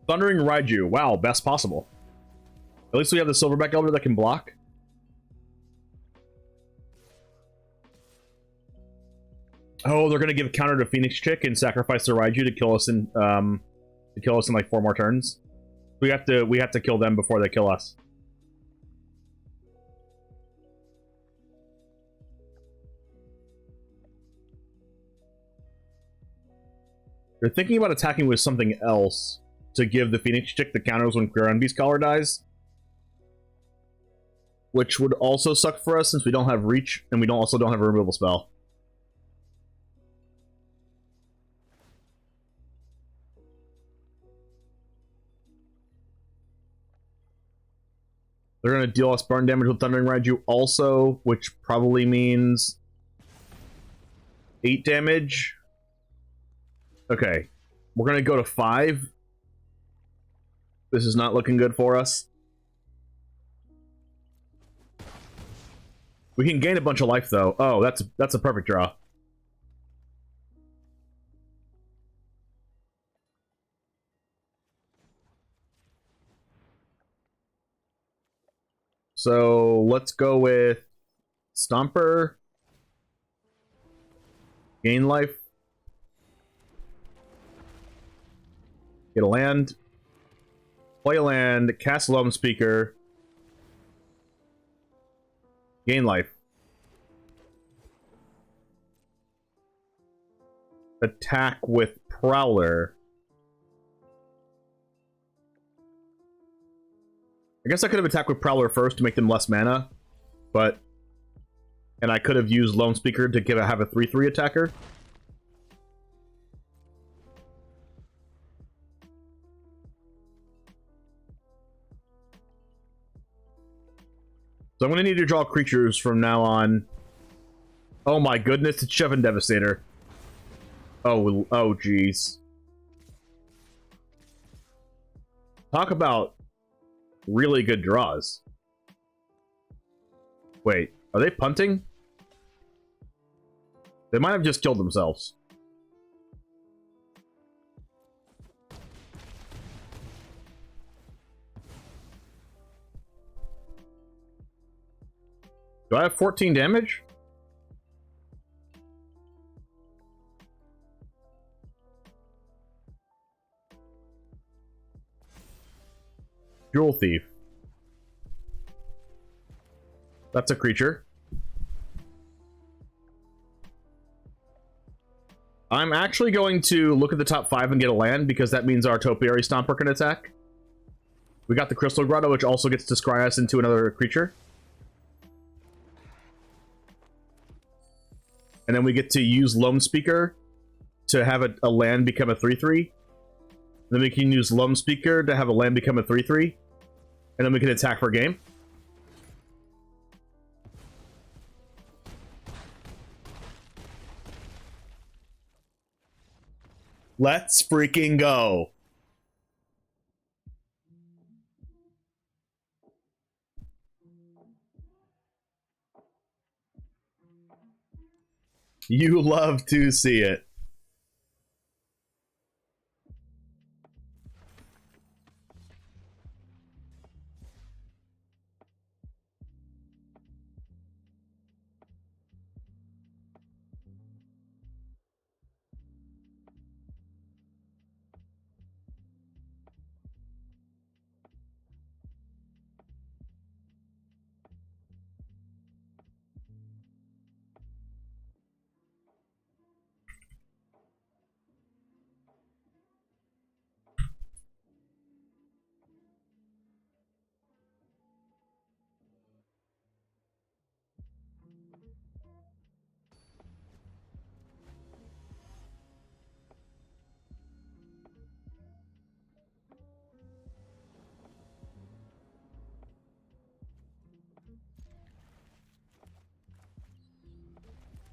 S5: Thundering Raiju. Wow, best possible. At least we have the Silverback Elder that can block. Oh, they're gonna give counter to Phoenix Chick and sacrifice the Raiju to kill us in like 4 more turns. We have to kill them before they kill us. They're thinking about attacking with something else to give the Phoenix Chick the counters when Queron Beast Caller dies. Which would also suck for us since we don't have Reach and we also don't have a removal spell. They're going to deal us burn damage with Thundering Raiju also, which probably means 8 damage. Okay, we're going to go to 5. This is not looking good for us. We can gain a bunch of life, though. Oh, that's a perfect draw. So let's go with Stomper. Gain life. Get a land. Play a land. Cast Lone Speaker. Gain life. Attack with Prowler. I guess I could have attacked with Prowler first to make them less mana, but... And I could have used Lone Speaker to have a 3/3 attacker. So I'm going to need to draw creatures from now on. Oh my goodness, it's Chef and Devastator. Oh jeez. Talk about really good draws. Wait, are they punting? They might have just killed themselves. Do I have 14 damage? Jewel Thief. That's a creature. I'm actually going to look at the top 5 and get a land, because that means our Topiary Stomper can attack. We got the Crystal Grotto, which also gets to scry us into another creature. And then we get to use Lone Speaker to have a land become a 3/3. Then we can use Lone Speaker to have a land become a 3/3. And then we can attack for game. Let's freaking go. You love to see it.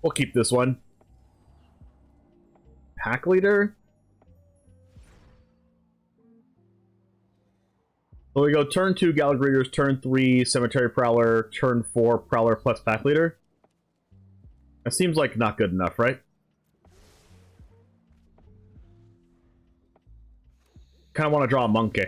S5: We'll keep this one. Pack Leader? So we go turn 2 Gallic Raiders, turn 3 Cemetery Prowler, turn 4 Prowler plus Pack Leader. That seems like not good enough, right? Kind of want to draw a monkey.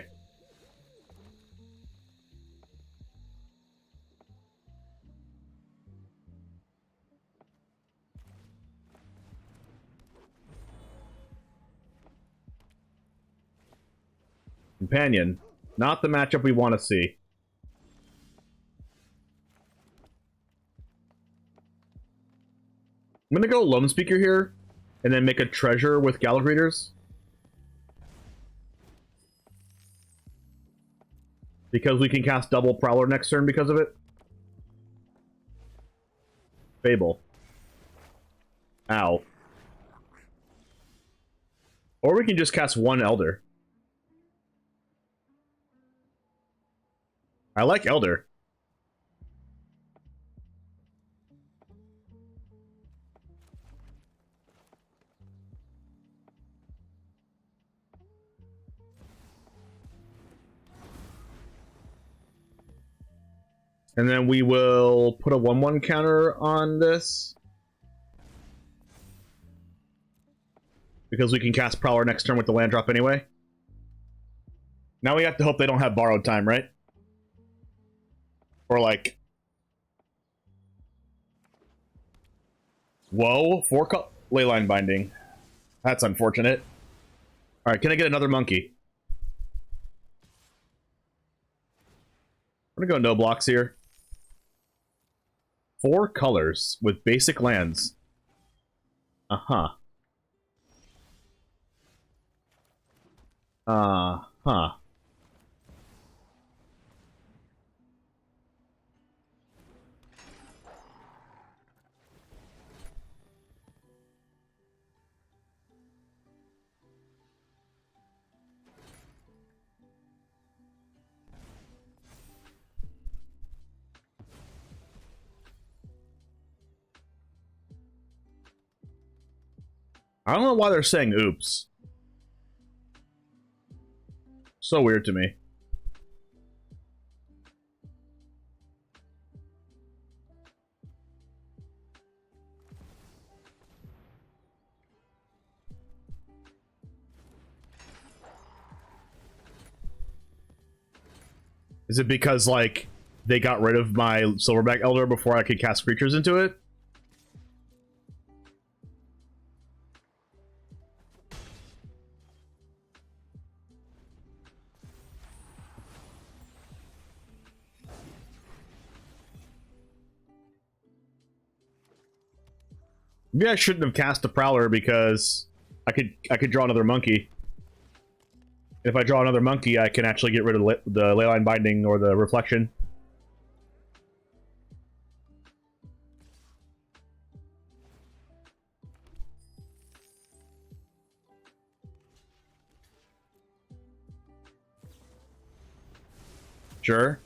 S5: Companion. Not the matchup we want to see. I'm going to go Lone Speaker here, and then make a treasure with Gallic Raiders. Because we can cast double Prowler next turn because of it. Fable. Ow. Or we can just cast one Elder. I like Elder. And then we will put a 1/1 counter on this. Because we can cast Prowler next turn with the land drop anyway. Now we have to hope they don't have borrowed time, right? Or like... Whoa, 4 leyline binding. That's unfortunate. Alright, can I get another monkey? I'm gonna go no blocks here. 4 colors with basic lands. Uh-huh. Uh-huh. I don't know why they're saying oops. So weird to me. Is it because, like, they got rid of my Silverback Elder before I could cast creatures into it? Maybe I shouldn't have cast a Prowler because I could draw another monkey. If I draw another monkey, I can actually get rid of the Leyline Binding or the Reflection. Sure.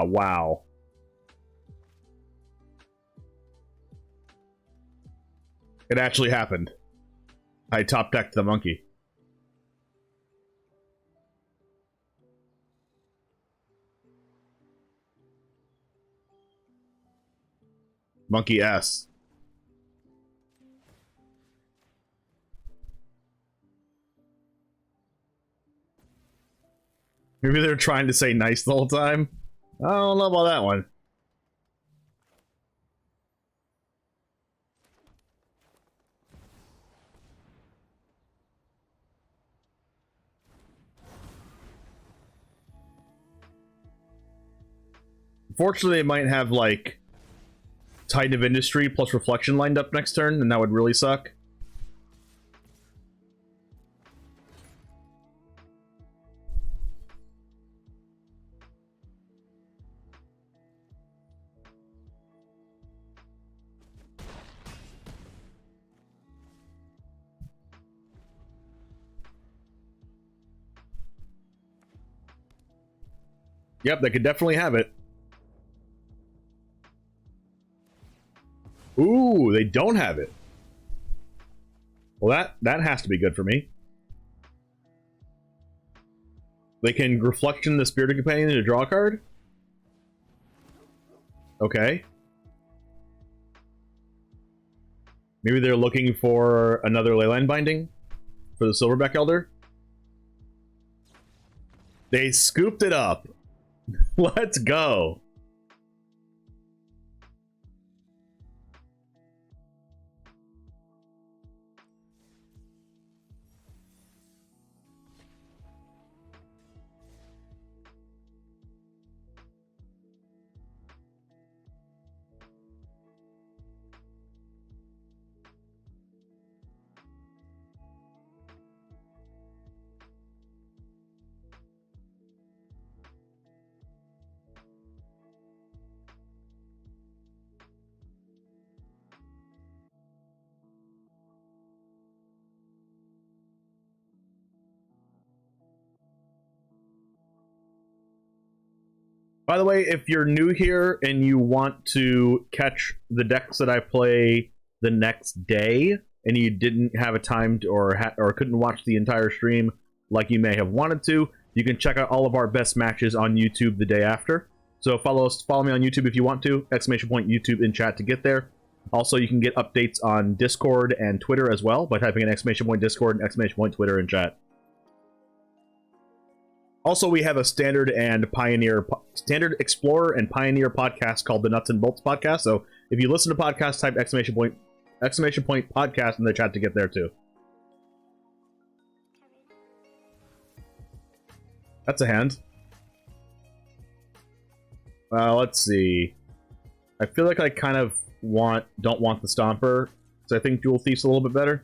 S5: Wow. It actually happened. I top decked the monkey. Monkey S. Maybe they're trying to say nice the whole time. I don't know about that one. Unfortunately, it might have, like, Titan of Industry plus Reflection lined up next turn, and that would really suck. Yep, they could definitely have it. Ooh, they don't have it. Well, that has to be good for me. They can Reflection the Spirited Companion to draw a card? Okay. Maybe they're looking for another Leyline Binding for the Silverback Elder? They scooped it up. Let's go. By the way, if you're new here and you want to catch the decks that I play the next day, and you didn't have a time to, or couldn't watch the entire stream like you may have wanted to, you can check out all of our best matches on YouTube the day after. So follow me on YouTube if you want to, !YouTube in chat to get there. Also, you can get updates on Discord and Twitter as well by typing in !Discord and !Twitter in chat. Also, we have a Standard Explorer and Pioneer podcast called the Nuts and Bolts Podcast. So if you listen to podcasts, type !Podcast in the chat to get there too. That's a hand. Let's see. I feel like I kind of don't want the Stomper, so I think Jewel Thief's a little bit better.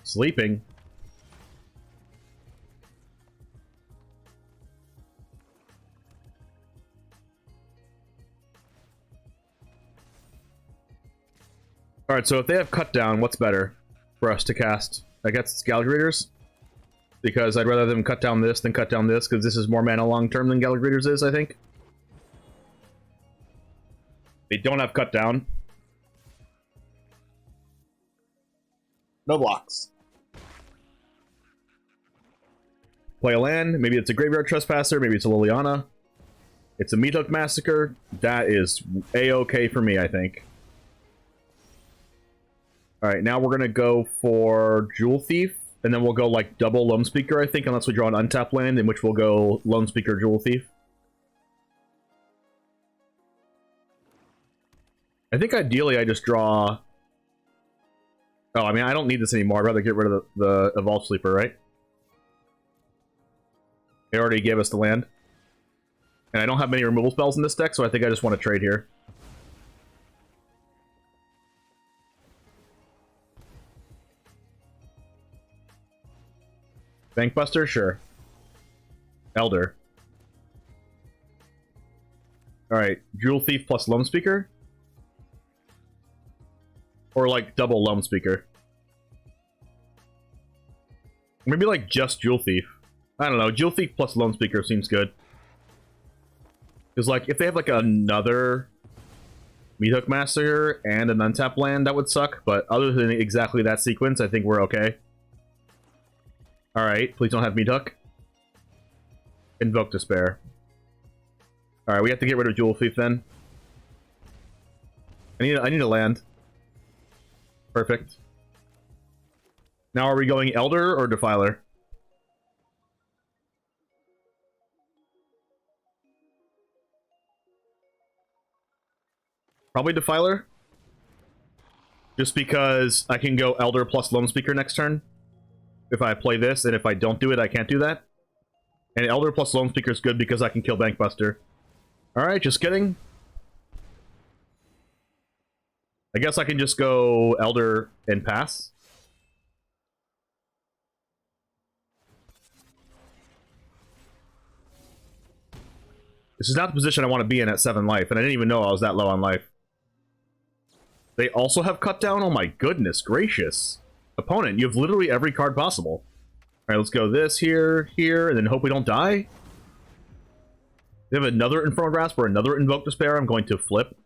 S5: Sleeping. Alright, so if they have cut down, what's better for us to cast? I guess it's Galley Raiders. Because I'd rather them cut down this than cut down this, because this is more mana long term than Galley Raiders is, I think. They don't have cut down. No blocks. Play a land, maybe it's a Graveyard Trespasser, maybe it's a Liliana. It's a MYTHIC Massacre. That is A-okay for me, I think. Alright, now we're gonna go for Jewel Thief. And then we'll go, like, double Lone Speaker, I think, unless we draw an untapped land, in which we'll go Lone Speaker, Jewel Thief. I think ideally I just draw... Oh, I mean, I don't need this anymore. I'd rather get rid of the Evolve Sleeper, right? They already gave us the land. And I don't have many removal spells in this deck, so I think I just want to trade here. Bankbuster? Sure. Elder. Alright, Jewel Thief plus Lone Speaker? Or like double Lone Speaker? Maybe like just Jewel Thief. I don't know, Jewel Thief plus Lone Speaker seems good. Because like, if they have like another MYTHIC Massacre and an untapped land, that would suck, but other than exactly that sequence, I think we're okay. Alright, please don't have MYTHIC. Invoke Despair. Alright, we have to get rid of Jewel Thief then. I need a land. Perfect. Now are we going Elder or Defiler? Probably Defiler. Just because I can go Elder plus Lone Speaker next turn. If I play this, and if I don't do it, I can't do that. And Elder plus Lone Speaker is good because I can kill Bankbuster. Alright, just kidding. I guess I can just go Elder and pass. This is not the position I want to be in at 7 life, and I didn't even know I was that low on life. They also have cut down? Oh my goodness gracious. Opponent, you have literally every card possible. Alright, let's go this, here, here, and then hope we don't die. They have another Infernal Grasp or another Invoke Despair. I'm going to flip.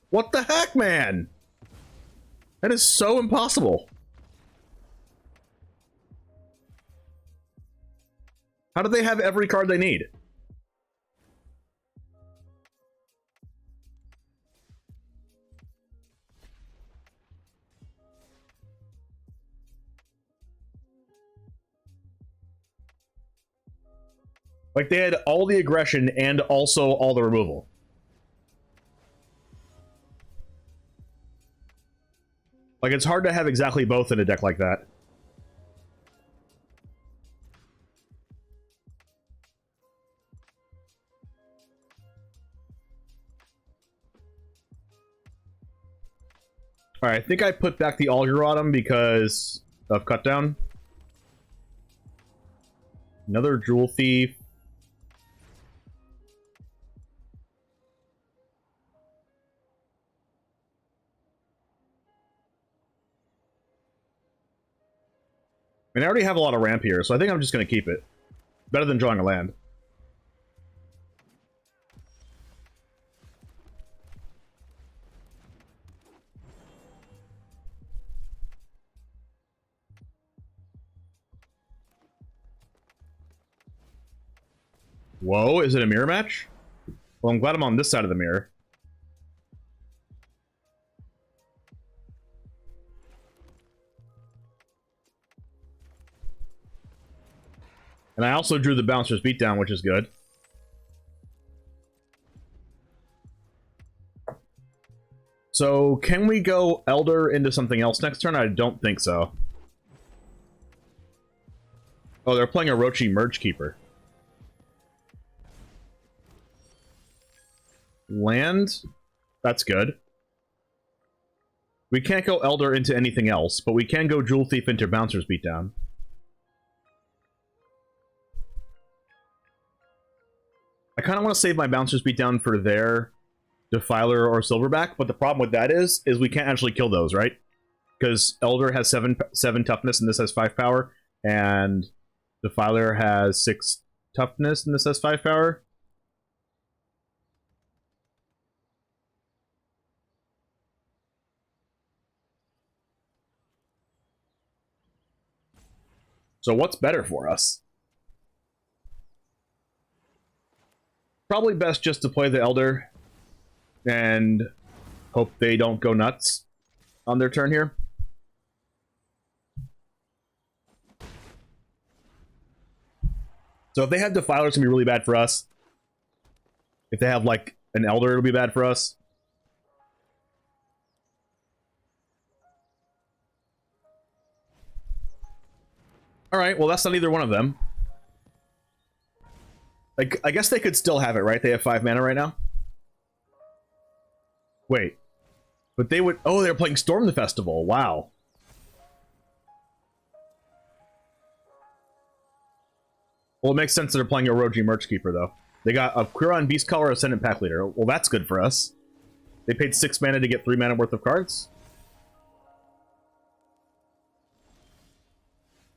S5: What the heck, man? That is so impossible. How do they have every card they need? Like, they had all the aggression and also all the removal. Like, it's hard to have exactly both in a deck like that. Alright, I think I put back the Augur on him because of Cutdown. Another Jewel Thief. I mean, I already have a lot of ramp here, so I think I'm just going to keep it. Better than drawing a land. Whoa, is it a mirror match? Well, I'm glad I'm on this side of the mirror. And I also drew the Bouncer's Beatdown, which is good. So, can we go Elder into something else next turn? I don't think so. Oh, they're playing a Orochi Merge Keeper. Land? That's good. We can't go Elder into anything else, but we can go Jewel Thief into Bouncer's Beatdown. I kind of want to save my Bouncer's Beatdown for their Defiler or Silverback, but the problem with that is we can't actually kill those, right? Because Elder has 7 toughness and this has 5 power, and Defiler has 6 toughness and this has 5 power. So what's better for us? Probably best just to play the Elder and hope they don't go nuts on their turn here. So if they have Defiler, it's going to be really bad for us. If they have, like, an Elder, it'll be bad for us. Alright, well that's not either one of them. Like, I guess they could still have it, right? They have 5 mana right now? Wait. But they would... Oh, they're playing Storm the Festival. Wow. Well, it makes sense that they're playing Orochi Merch Keeper, though. They got a Quiron Beast Color Ascendant Pack Leader. Well, that's good for us. They paid 6 mana to get 3 mana worth of cards.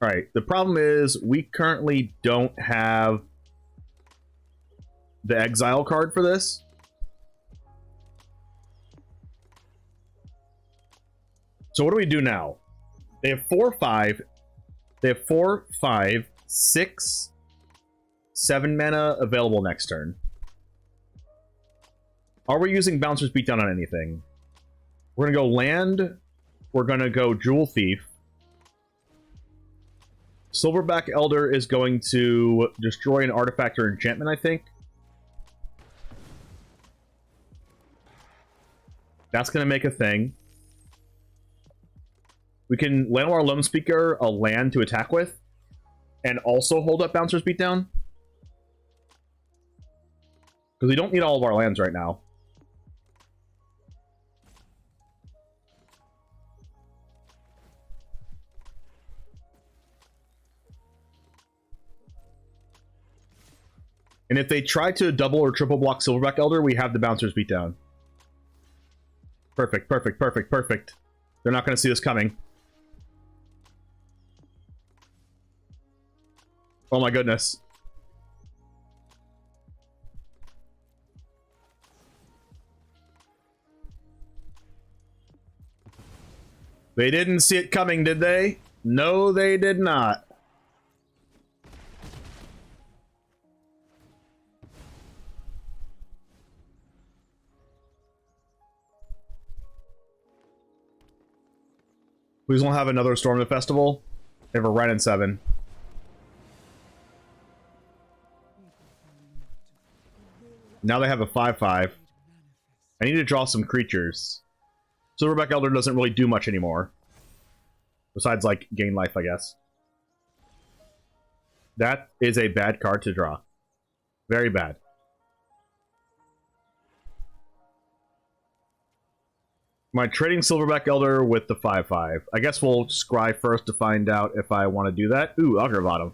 S5: Alright, the problem is we currently don't have the Exile card for this. So what do we do now? They have 4, 5. They have 4, 5, 6, 7 mana available next turn. Are we using Bouncer's Beatdown on anything? We're gonna go land. We're gonna go Jewel Thief. Silverback Elder is going to destroy an artifact or enchantment, I think. That's going to make a thing. We can Llanowar Lone Speaker a land to attack with, and also hold up Bouncer's Beatdown. Because we don't need all of our lands right now. And if they try to double or triple block Silverback Elder, we have the Bouncer's Beatdown. Perfect, perfect, perfect, perfect. They're not going to see us coming. Oh my goodness. They didn't see it coming, did they? No, they did not. Please don't have another Storm the Festival. They have a Ren and 7. Now they have a 5/5. I need to draw some creatures. Silverback Elder doesn't really do much anymore. Besides, like, gain life, I guess. That is a bad card to draw. Very bad. Am I trading Silverback Elder with the 5/5? I guess we'll scry first to find out if I want to do that. Ooh, Augur Bottom.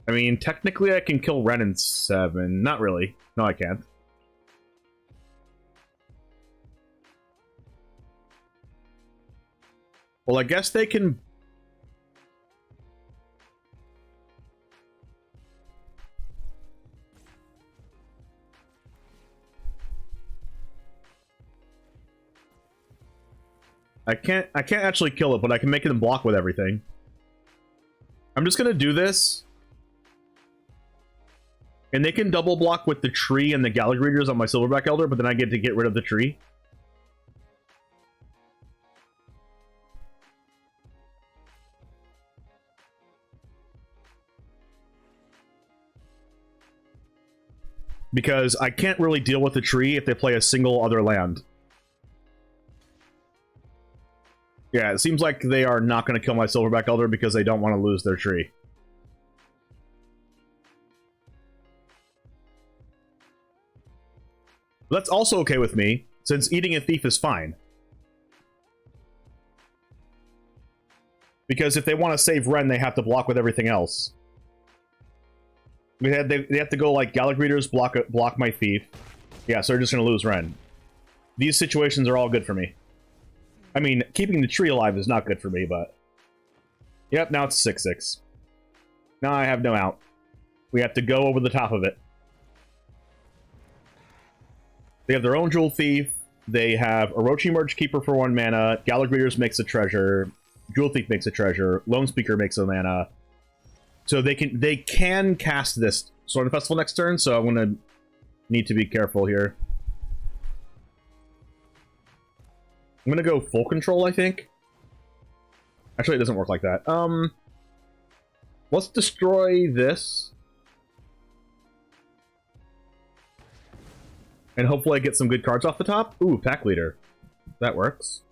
S5: I mean, technically I can kill Ren in 7. Not really. No, I can't. Well, I guess they can... I can't actually kill it, but I can make it block with everything. I'm just gonna do this. And they can double block with the tree and the Galley Greeters on my Silverback Elder, but then I get to get rid of the tree. Because I can't really deal with the tree if they play a single other land. Yeah, it seems like they are not going to kill my Silverback Elder because they don't want to lose their tree. That's also okay with me, since eating a thief is fine. Because if they want to save Ren, they have to block with everything else. They have to go like Galley Greeters, block my thief. Yeah, so they're just going to lose Ren. These situations are all good for me. I mean, keeping the tree alive is not good for me, but... Yep, now it's 6-6. Now I have no out. We have to go over the top of it. They have their own Jewel Thief. They have Orochi Merge Keeper for 1 mana. Galley Greeters makes a treasure. Jewel Thief makes a treasure. Lone Speaker makes a mana. So they can cast this Sword Festival next turn, so I'm gonna need to be careful here. I'm gonna go full control, I think. Actually, it doesn't work like that. Let's destroy this. And hopefully I get some good cards off the top. Ooh, Pack Leader. That works.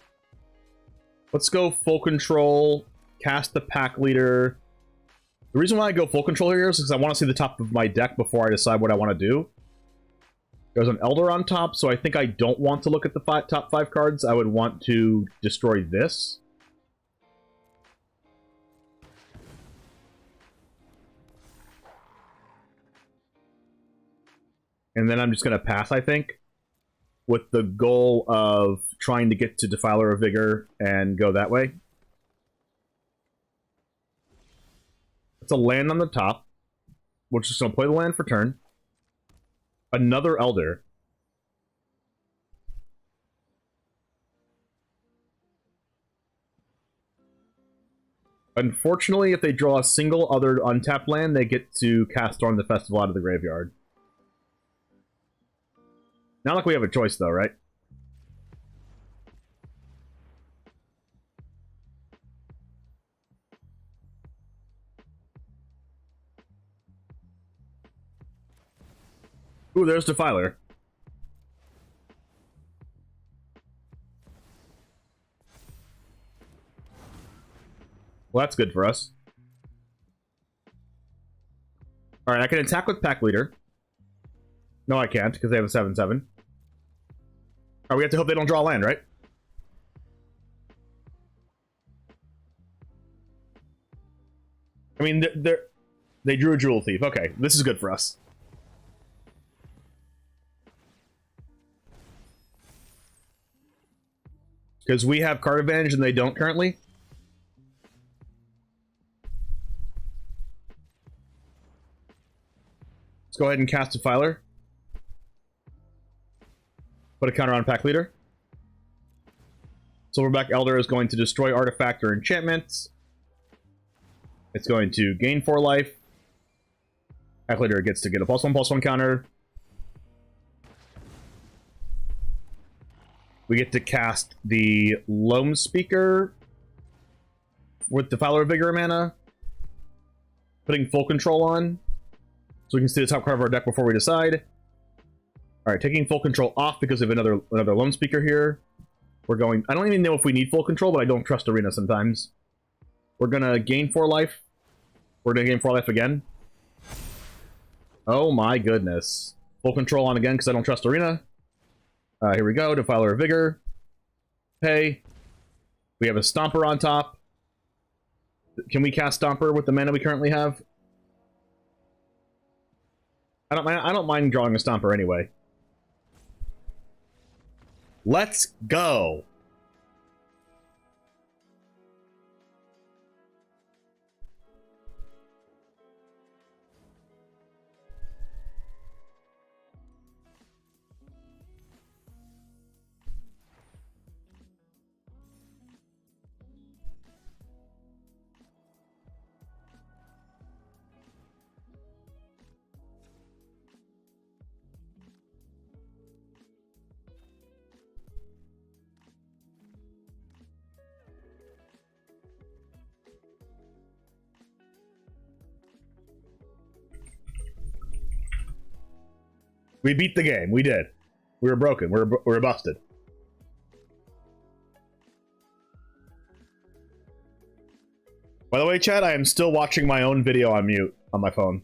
S5: Let's go full control. Cast the Pack Leader. The reason why I go full control here is because I want to see the top of my deck before I decide what I want to do. There's an Elder on top, so I think I don't want to look at the top 5 cards. I would want to destroy this. And then I'm just going to pass, I think, with the goal of trying to get to Defiler of Vigor and go that way. It's a land on the top. We're just going to play the land for turn. Another Elder. Unfortunately, if they draw a single other untapped land, they get to cast Storm the Festival out of the graveyard. Not like we have a choice, though, right? Ooh, there's Defiler. Well, that's good for us. Alright, I can attack with Pack Leader. No, I can't, because they have a 7/7. Alright, we have to hope they don't draw land, right? I mean, they drew a Jewel Thief. Okay, this is good for us. Because we have card advantage and they don't currently. Let's go ahead and cast Defiler. Put a counter on Pack Leader. Silverback Elder is going to destroy artifact or enchantments. It's going to gain 4 life. Pack Leader gets to get a +1/+1 counter. We get to cast the Lone Speaker with Defiler of Vigor mana. Putting full control on. So we can see the top card of our deck before we decide. Alright, taking full control off because of another Lone Speaker here. We're going... I don't even know if we need full control, but I don't trust Arena sometimes. We're gonna gain 4 life. We're gonna gain 4 life again. Oh my goodness. Full control on again because I don't trust Arena. Here we go, Defiler of Vigor. Pay. We have a Stomper on top. Can we cast Stomper with the mana we currently have? I don't mind drawing a Stomper anyway. Let's go! We beat the game. We did. We were broken. We were busted. By the way, chat, I am still watching my own video on mute on my phone.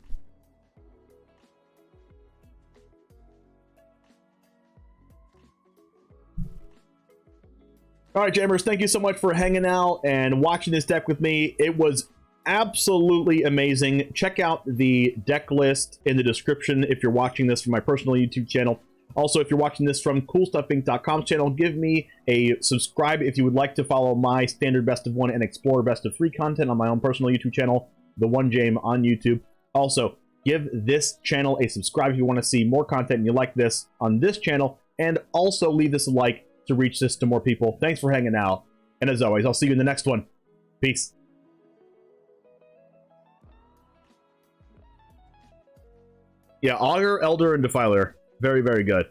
S5: Alright, Jammers, thank you so much for hanging out and watching this deck with me. It was absolutely amazing. Check out the deck list in the description if you're watching this from my personal YouTube channel. Also, if you're watching this from CoolStuffInc.com's channel, give me a subscribe if you would like to follow my standard best of 1 and Explorer best of 3 content on my own personal YouTube channel, The One Jame on YouTube. Also, give this channel a subscribe if you want to see more content and you like this on this channel, and also leave this a like to reach this to more people. Thanks for hanging out, and as always, I'll see you in the next one. Peace. Yeah, Augur, Elder, and Defiler. Very, very good.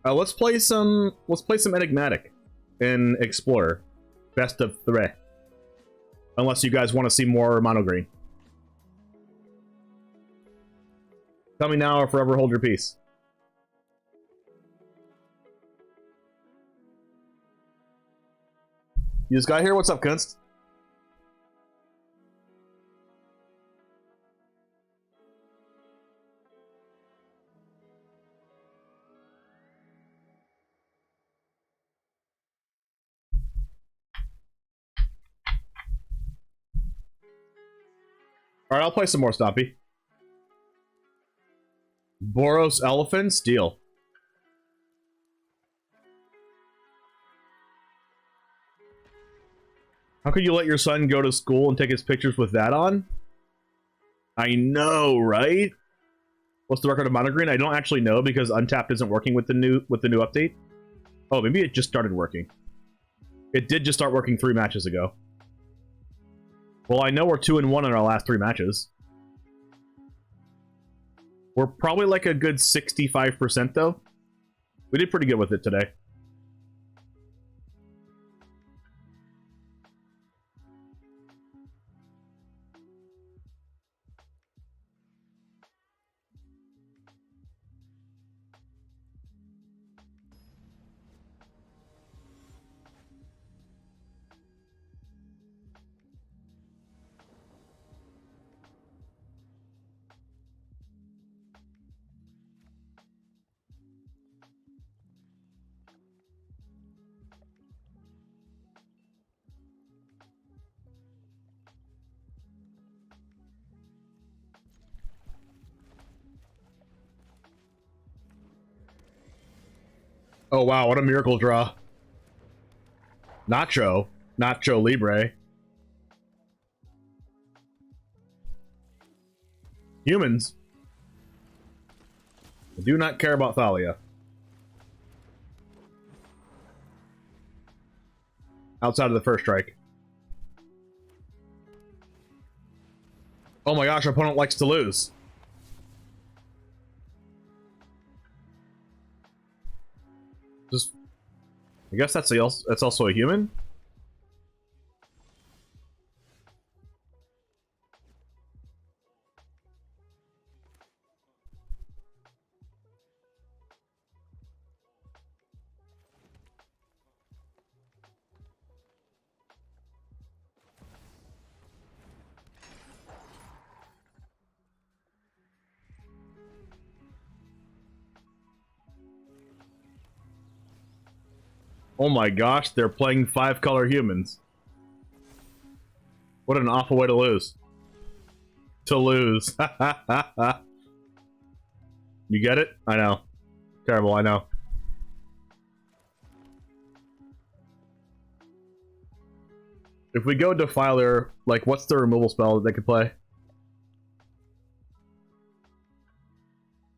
S5: Let's play some Enigmatic in Explorer. Best of 3. Unless you guys want to see more mono green. Tell me now or forever hold your peace. You this guy here? What's up, Kunst? Alright, I'll play some more Stompy. Boros Elephants? Deal. How could you let your son go to school and take his pictures with that on? I know, right? What's the record of Mono Green? I don't actually know because Untapped isn't working with the new update. Oh, maybe it just started working. It did just start working 3 matches ago. Well, I know we're 2-1 in our last 3 matches. We're probably like a good 65% though. We did pretty good with it today. Oh wow, what a miracle draw. Nacho Libre. Humans. I do not care about Thalia. Outside of the first strike. Oh my gosh, our opponent likes to lose. Just, I guess that's also a human. Oh my gosh, they're playing 5-color humans. What an awful way to lose. To lose. You get it? I know. Terrible, I know. If we go Defiler, like, what's the removal spell that they could play?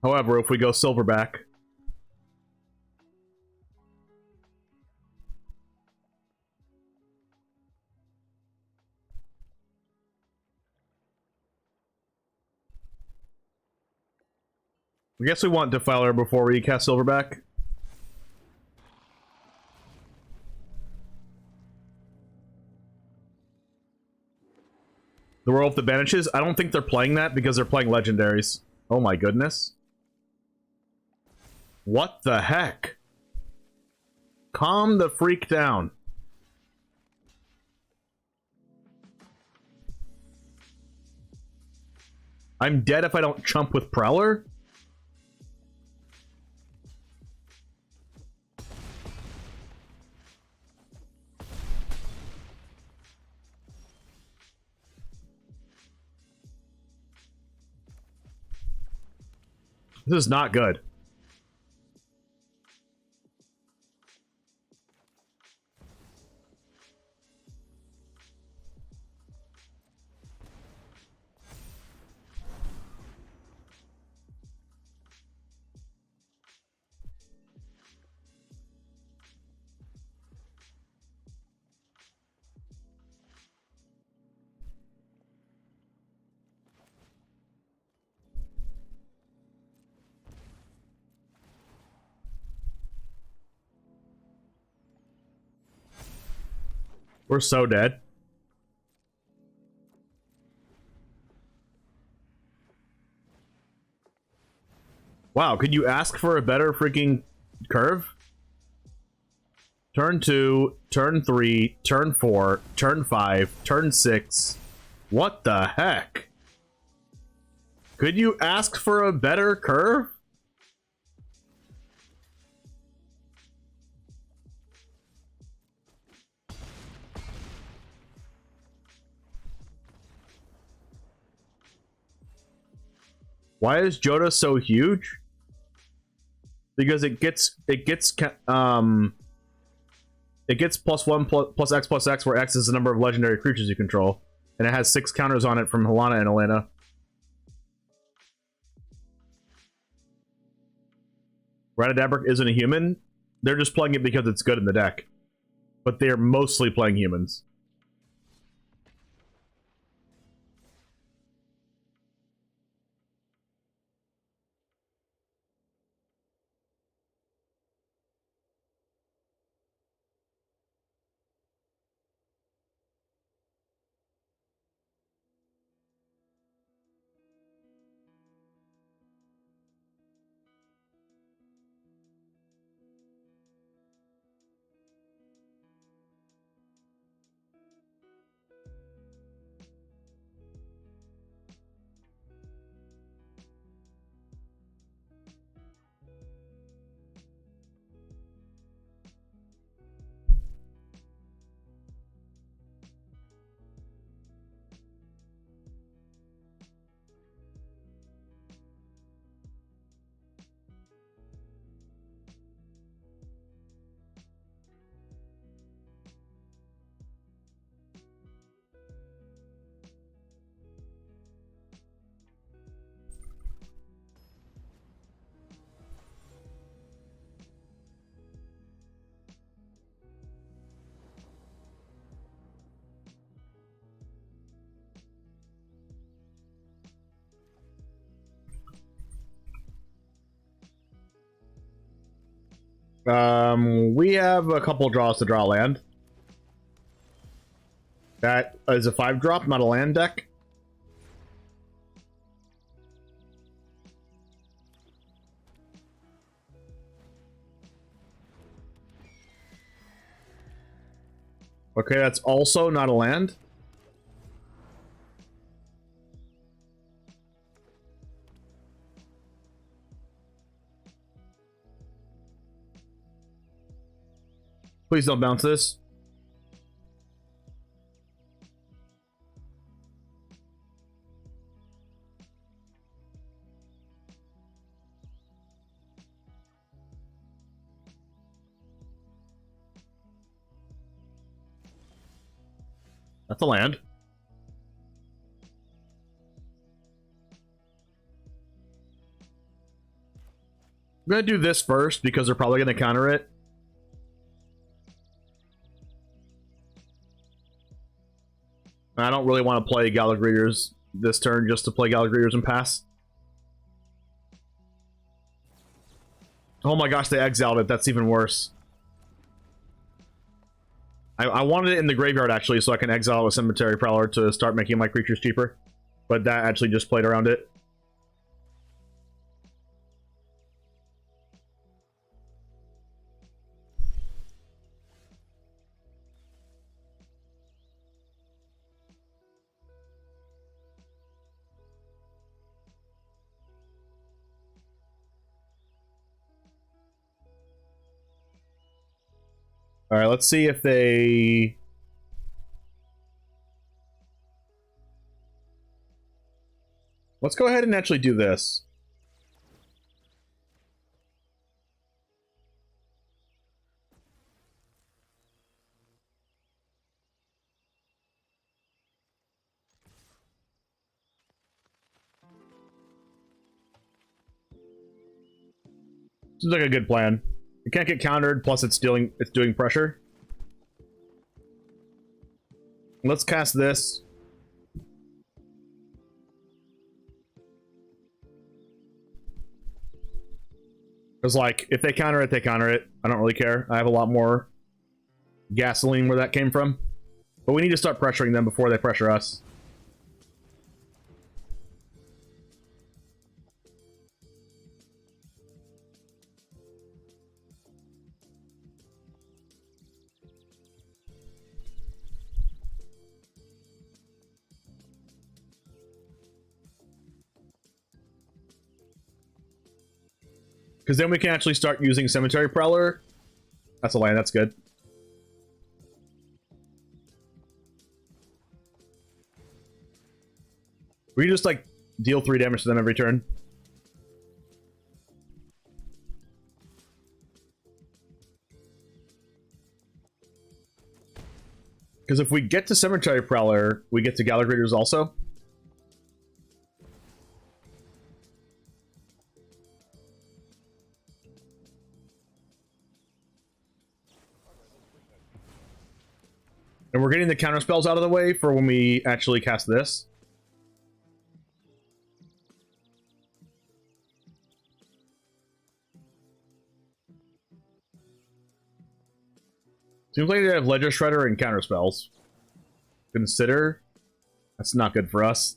S5: However, if we go Silverback... I guess we want Defiler before we cast Silverback. The World with the Banishes? I don't think they're playing that because they're playing legendaries. Oh my goodness. What the heck? Calm the freak down. I'm dead if I don't chump with Prowler? This is not good. We're so dead. Wow, could you ask for a better freaking curve? Turn 2, turn 3, turn 4, turn 5, turn 6. What the heck? Could you ask for a better curve? Why is Joda so huge? Because it gets +1 plus X+X, where X is the number of legendary creatures you control, and it has 6 counters on it from Helana and Elena. Radadabric isn't a human. They're just playing it because it's good in the deck, but they're mostly playing humans. We have a couple draws to draw land. That is a 5-drop, not a land deck. Okay, that's also not a land. Please don't bounce this. That's a land. I'm gonna do this first because they're probably gonna counter it. I don't really want to play Galagreers this turn just to play Galagreers and pass. Oh my gosh, they exiled it. That's even worse. I wanted it in the graveyard, actually, so I can exile a Cemetery Prowler to start making my creatures cheaper. But that actually just played around it. Alright, let's see if they... Let's go ahead and actually do this. Seems like a good plan. It can't get countered, plus it's doing pressure. Let's cast this. Because, like, if they counter it, they counter it. I don't really care. I have a lot more gasoline where that came from. But we need to start pressuring them before they pressure us. Because then we can actually start using Cemetery Prowler. That's a land, that's good. We just, like, deal 3 damage to them every turn. Because if we get to Cemetery Prowler, we get to Galley Graders also. And we're getting the counter spells out of the way for when we actually cast this. Seems like they have Ledger Shredder and counter spells. Consider. That's not good for us.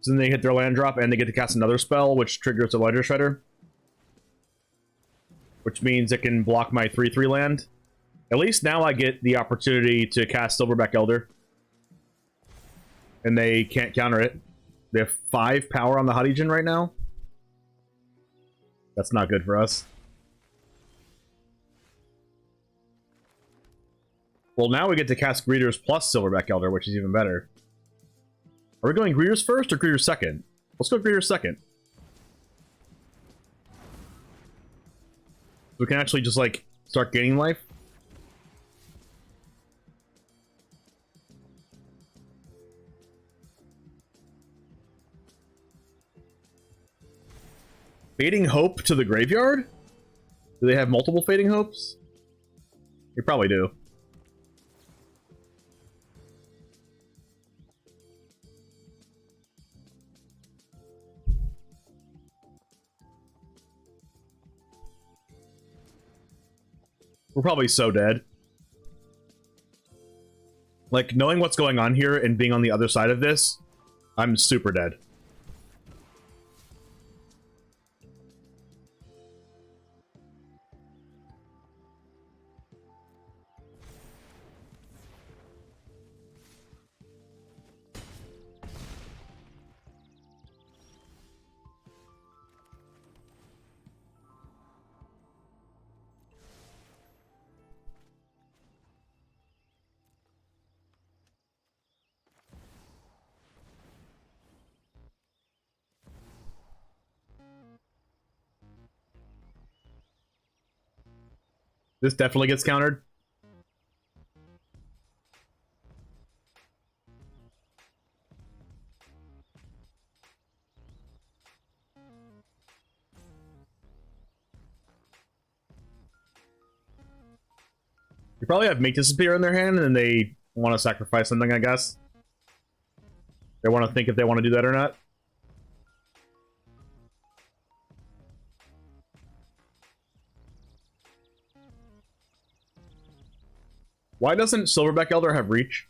S5: So then they hit their land drop and they get to cast another spell, which triggers a Ledger Shredder. Which means it can block my 3/3 land. At least now I get the opportunity to cast Silverback Elder. And they can't counter it. They have 5 power on the Hadigen right now. That's not good for us. Well, now we get to cast Greeters plus Silverback Elder, which is even better. Are we going Greeters first or Greeters second? Let's go Greeters second. We can actually just, like, start gaining life. Fading Hope to the graveyard? Do they have multiple Fading Hopes? They probably do. We're probably so dead. Like, knowing what's going on here and being on the other side of this, I'm super dead. This definitely gets countered. They probably have Make Disappear in their hand, and they want to sacrifice something, I guess. They want to think if they want to do that or not. Why doesn't Silverback Elder have reach?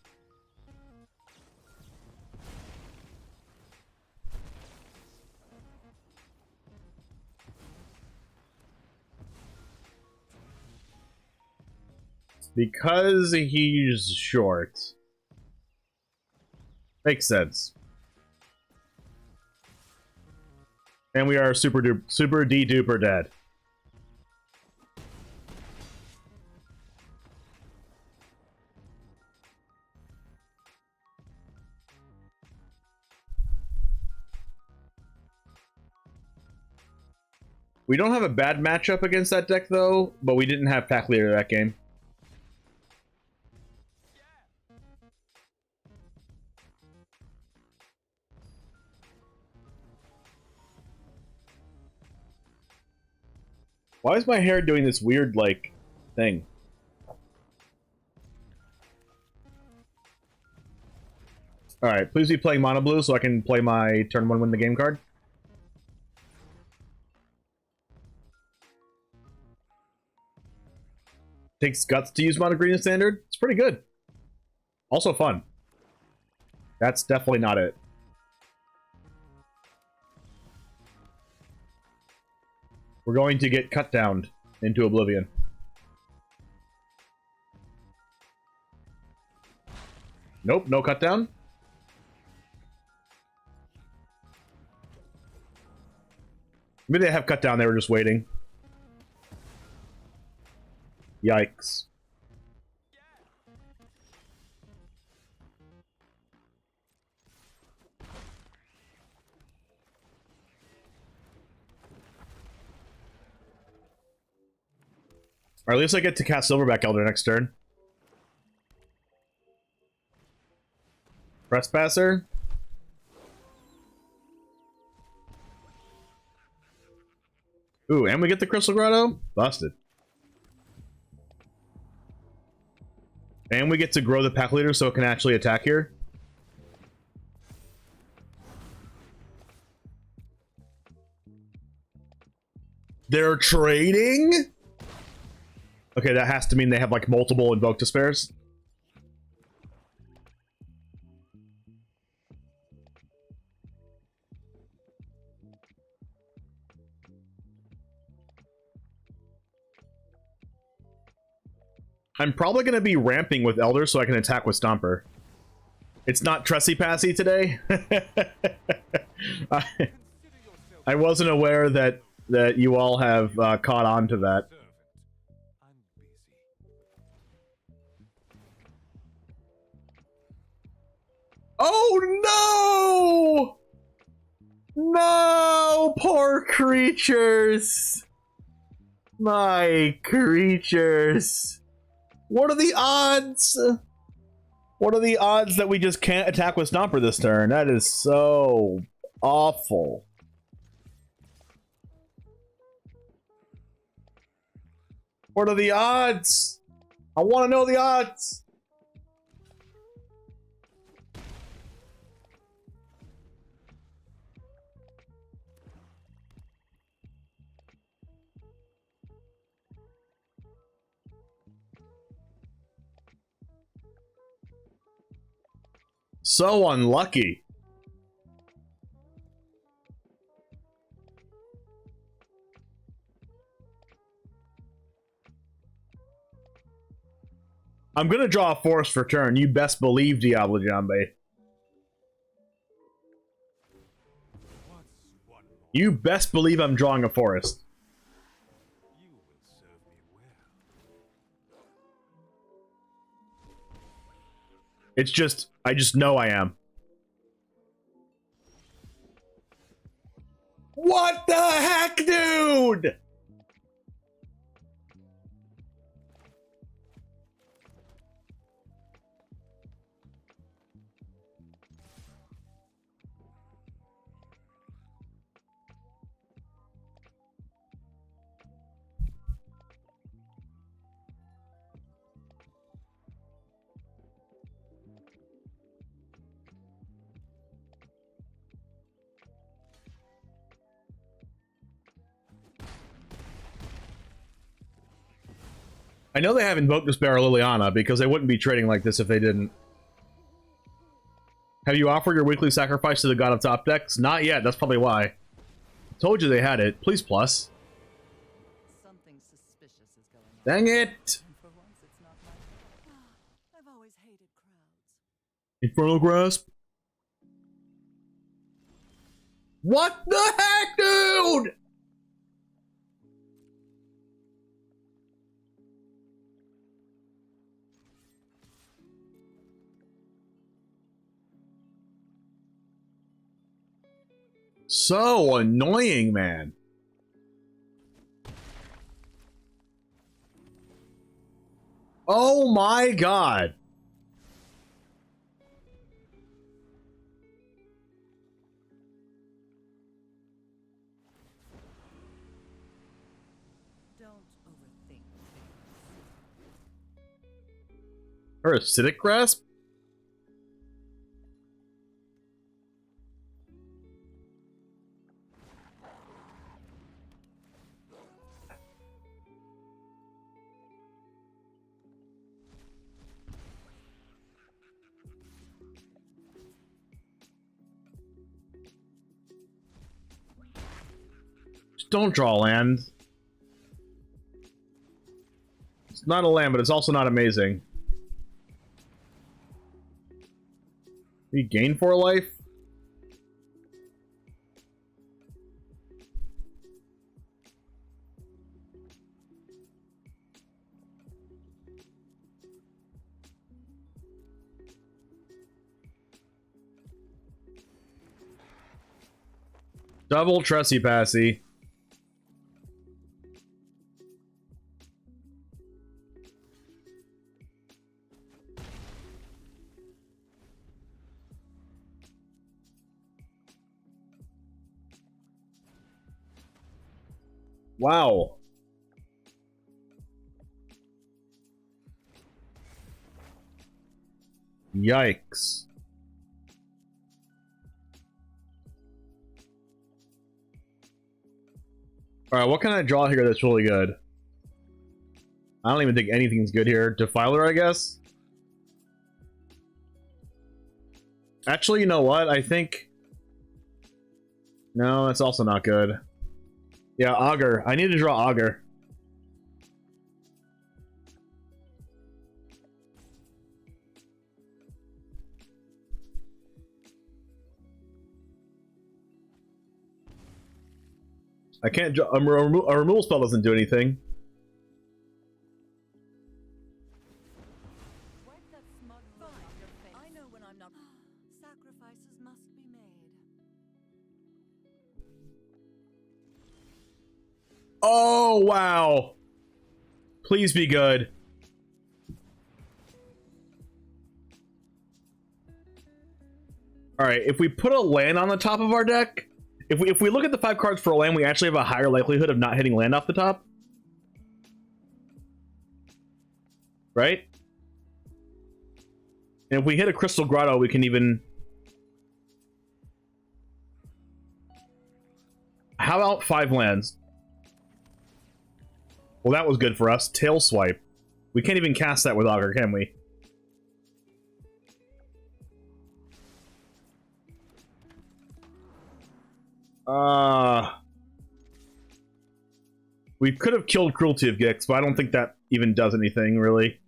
S5: Because he's short. Makes sense. And we are super de-duper dead. We don't have a bad matchup against that deck, though, but we didn't have Pack Leader that game. Why is my hair doing this weird, like, thing? Alright, please be playing Mono Blue so I can play my turn 1 win the game card. Takes guts to use Mono Green in Standard. It's pretty good. Also fun. That's definitely not it. We're going to get cut down into oblivion. Nope, no cut down. Maybe they have cut down, they were just waiting. Yikes. Or at least I get to cast Silverback Elder next turn. Trespasser. Ooh, and we get the Crystal Grotto? Busted. And we get to grow the Pack Leader so it can actually attack here. They're trading? Okay, that has to mean they have, like, multiple Invoke Despairs. I'm probably going to be ramping with Elder so I can attack with Stomper. It's not Tressy-Passy today. I wasn't aware that you all have caught on to that. Oh no! No, poor creatures. My creatures. What are the odds? What are the odds that we just can't attack with Stomper this turn? That is so awful. What are the odds? I want to know the odds. So unlucky. I'm gonna draw a forest for turn. You best believe, Diablo Jambe. You best believe I'm drawing a forest. It's just, I just know I am. What the heck, dude? I know they have Invoke Despair or Liliana, because they wouldn't be trading like this if they didn't. Have you offered your weekly sacrifice to the god of top decks? Not yet, that's probably why. Told you they had it. Please plus.
S7: Something suspicious is going on.
S5: Dang it!
S7: And for once, it's not my. I've always hated crowds.
S5: Infernal Grasp? What the heck, dude?! So annoying, man. Oh my god.
S7: Don't overthink things.
S5: Her acidic grasp? Just don't draw land. It's not a land, but it's also not amazing. We gain 4 life? Double Tressy Passy. Wow. Yikes. Alright, what can I draw here that's really good? I don't even think anything's good here. Defiler, I guess? Actually, you know what? I think... No, that's also not good. Yeah, Augur. I need to draw Augur. I can't draw... A removal spell doesn't do anything.
S7: Wipe that smug look off your face. I know when I'm not. Sacrifices must be made.
S5: Oh, wow. Please be good. Alright, if we put a land on the top of our deck... If we look at the 5 cards for a land, we actually have a higher likelihood of not hitting land off the top. Right? And if we hit a Crystal Grotto, we can even... How about 5 lands? Well, that was good for us. Tail Swipe. We can't even cast that with Augur, can we? We could have killed Cruelty of Gix, but I don't think that even does anything, really.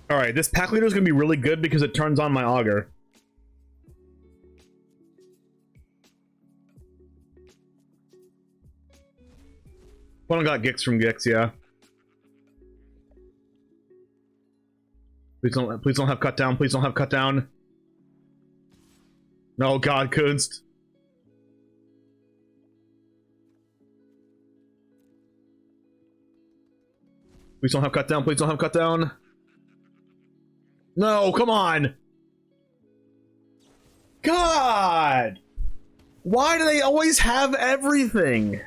S5: Alright, this pack leader is going to be really good because it turns on my Augur. One got Gix from Gix, yeah. Please don't have cut down. Please don't have cut down. No, God, Kunst. Please don't have cut down. Please don't have cut down. No, come on. God! Why do they always have everything?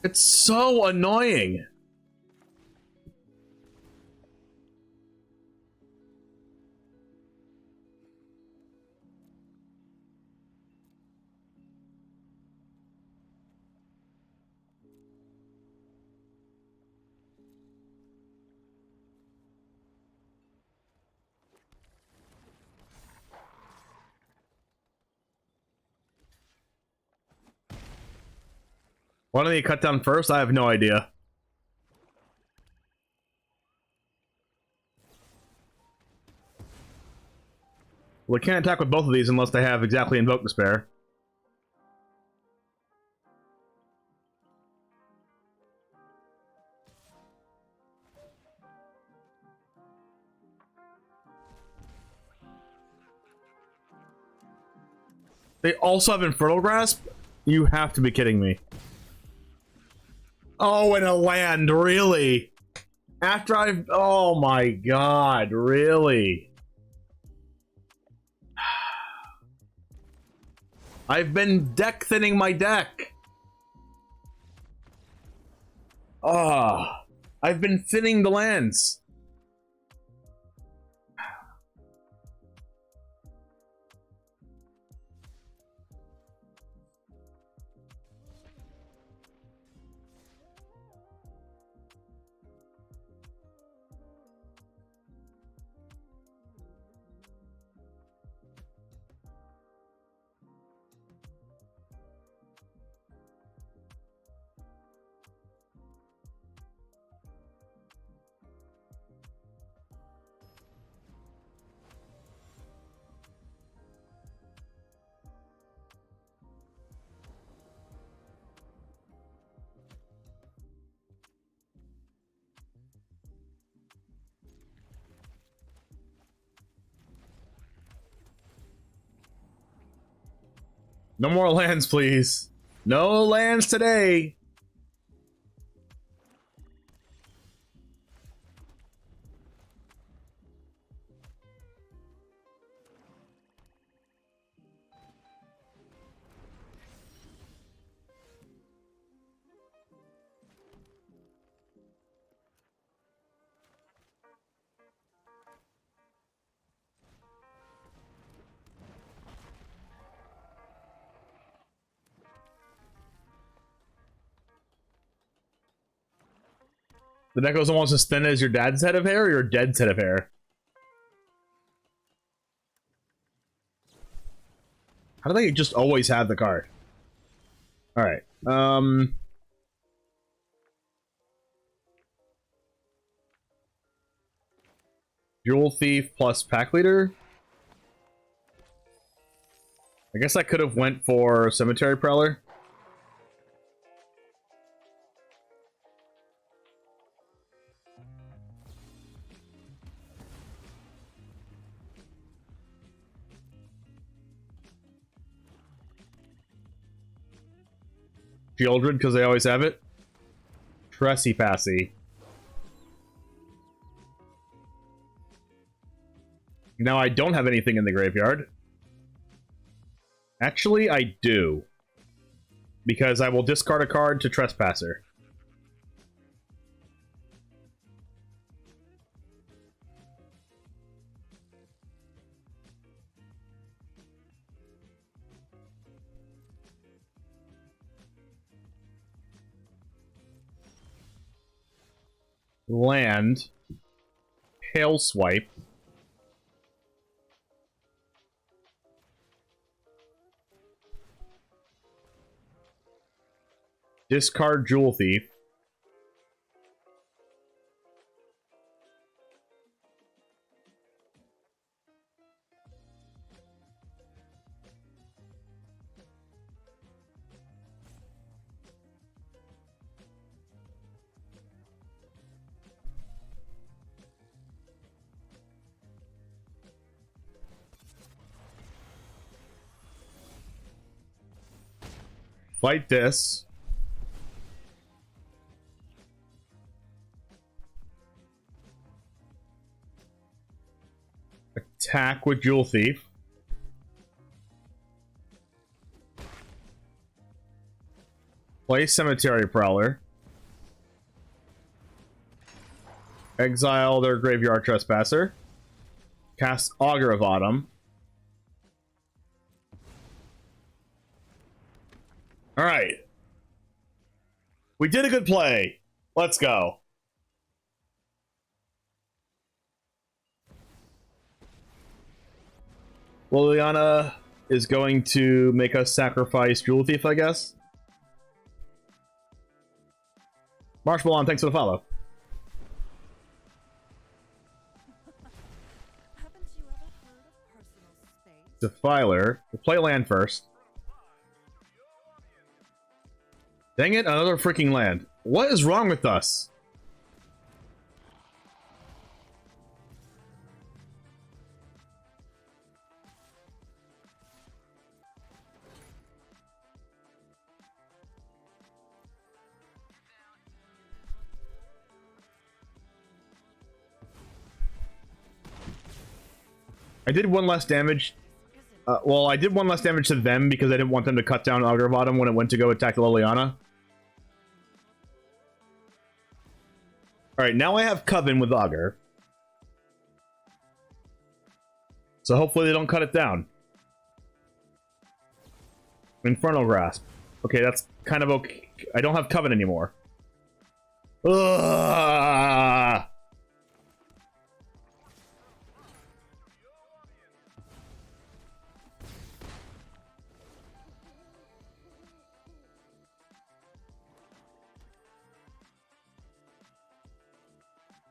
S5: It's so annoying. Why don't they cut down first? I have no idea. Well, they can't attack with both of these unless they have exactly Invoke Despair. They also have Infernal Grasp? You have to be kidding me. Oh, and a land, really? After I've... Oh my god, really? I've been deck thinning my deck. Ah, I've been thinning the lands. No more lands, please. No lands today. The deck goes almost as thin as your dad's head of hair or your dead's head of hair? How do they just always have the card? Alright. Jewel Thief plus Pack Leader? I guess I could have went for Cemetery Prowler. Shieldred, because they always have it. Tressy Passy. Now I don't have anything in the graveyard. Actually, I do. Because I will discard a card to Trespasser. Land. Hail Swipe. Discard Jewel Thief. Fight this. attack with Jewel Thief. Play Cemetery Prowler. Exile their Graveyard Trespasser. Cast Augur of Autumn. Alright. We did a good play. Let's go. Liliana is going to make us sacrifice Jewel Thief, I guess. Marshmallow, thanks for the follow.
S7: Haven't you ever heard of personal space?
S5: Defiler. We'll play land first. Dang it, another freaking land. What is wrong with us? I did one less damage. Well, I did one less damage to them because I didn't want them to cut down Augur of Autumn when it went to go attack Liliana. Alright, now I have Coven with Augur. So hopefully they don't cut it down. Infernal Grasp. Okay, that's kind of okay. I don't have Coven anymore. Ugh!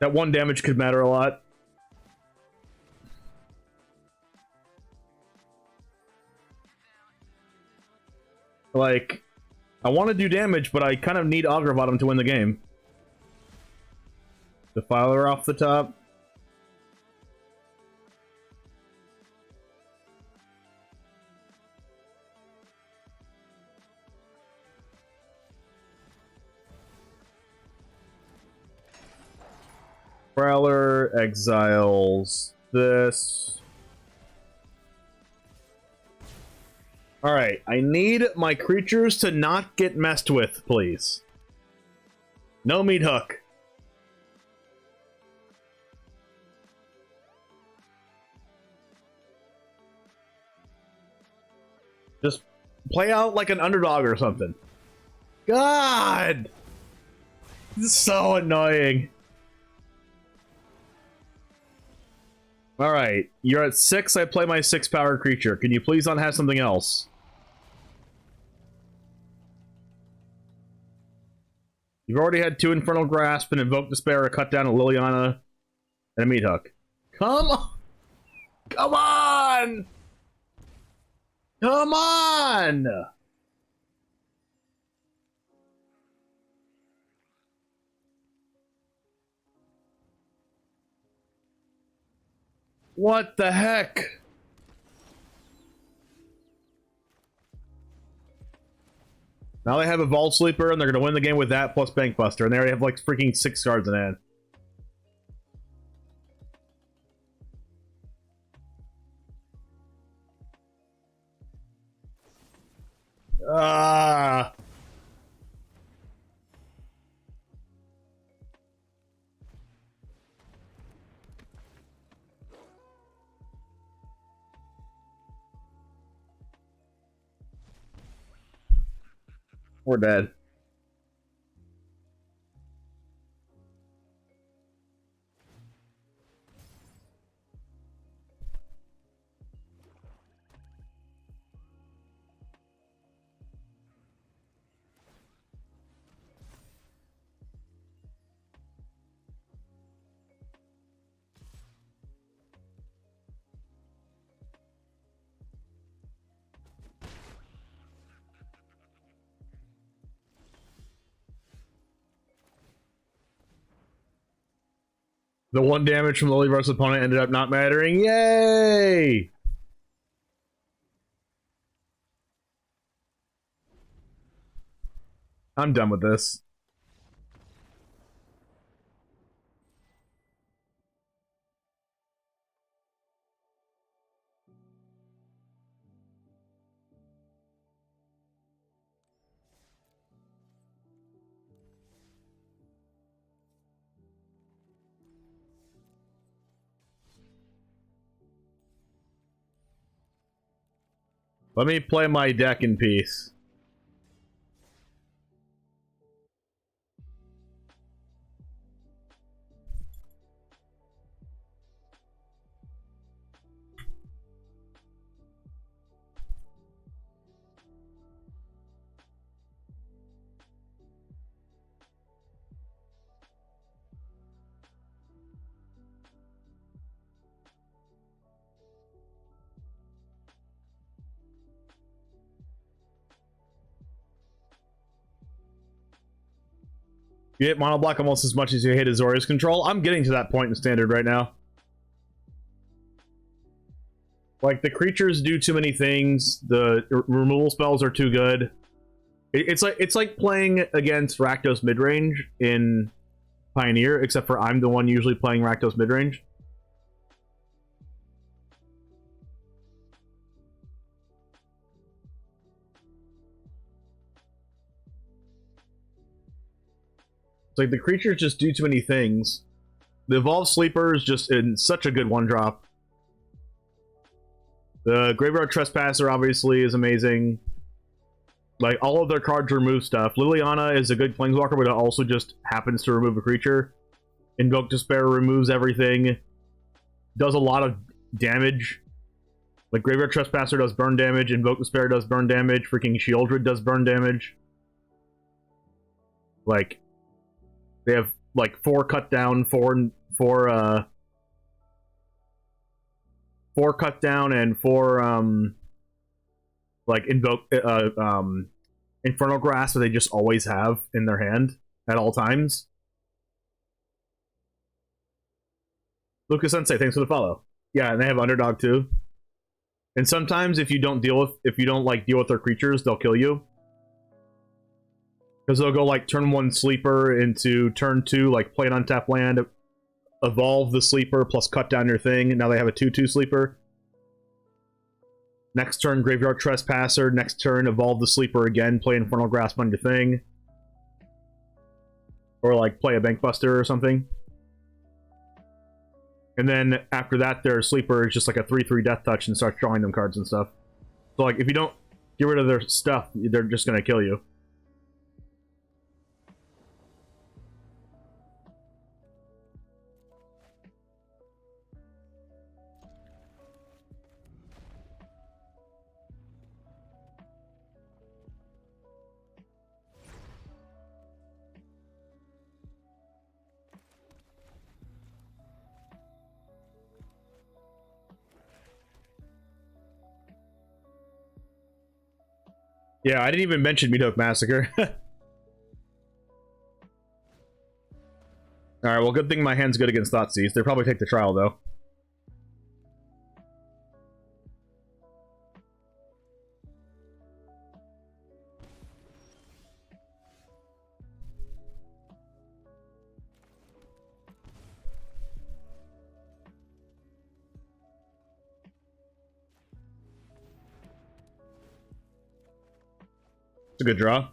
S5: That one damage could matter a lot. Like, I want to do damage, but I kind of need Augur of Autumn to win the game. Defiler off the top. Prowler exiles this. Alright, I need my creatures to not get messed with, please. No meat hook. Just play out like an underdog or something. God! This is so annoying. Alright, you're at 6, I play my 6-power creature. Can you please not have something else? You've already had 2 Infernal Grasp, and Invoke Despair, a cut down, a Liliana, and a Meat Hook. Come on! Come on! Come on! What the heck? Now they have a Vault Sleeper, and they're going to win the game with that plus Bankbuster, and they already have like freaking 6 cards in hand. Ah. We're dead. The 1 damage from Lily versus opponent ended up not mattering. Yay! I'm done with this. Let me play my deck in peace. You hit mono block almost as much as you hit Azorius control. I'm getting to that point in standard right now. Like, the creatures do too many things. The removal spells are too good. It's like playing against Rakdos midrange in Pioneer, except for I'm the one usually playing Rakdos midrange. It's like the creatures just do too many things. The Evolved Sleeper is just in such a good one-drop. The Graveyard Trespasser obviously is amazing. Like, all of their cards remove stuff. Liliana is a good Planeswalker, but it also just happens to remove a creature. Invoke Despair removes everything. Does a lot of damage. Like, Graveyard Trespasser does burn damage, Invoke Despair does burn damage, freaking Shieldred does burn damage. Like, they have, like, 4 cut down, 4 cut down, and 4, like, Infernal Grasp that they just always have in their hand at all times. Lucas Sensei, thanks for the follow. Yeah, and they have Underdog too. And sometimes if you don't deal with their creatures, they'll kill you. Because they'll go like turn 1 Sleeper into turn 2, like play an untapped land, evolve the Sleeper plus cut down your thing. Now they have a 2/2 Sleeper. Next turn, Graveyard Trespasser. Next turn, evolve the Sleeper again, play Infernal Grasp on your thing. Or like play a Bankbuster or something. And then after that, their Sleeper is just like a 3/3 Death Touch and starts drawing them cards and stuff. So like if you don't get rid of their stuff, they're just gonna kill you. Yeah, I didn't even mention MYTHIC Massacre. Alright, well, good thing my hand's good against Thoughtseize. They'll probably take the trial, though. It's a good draw.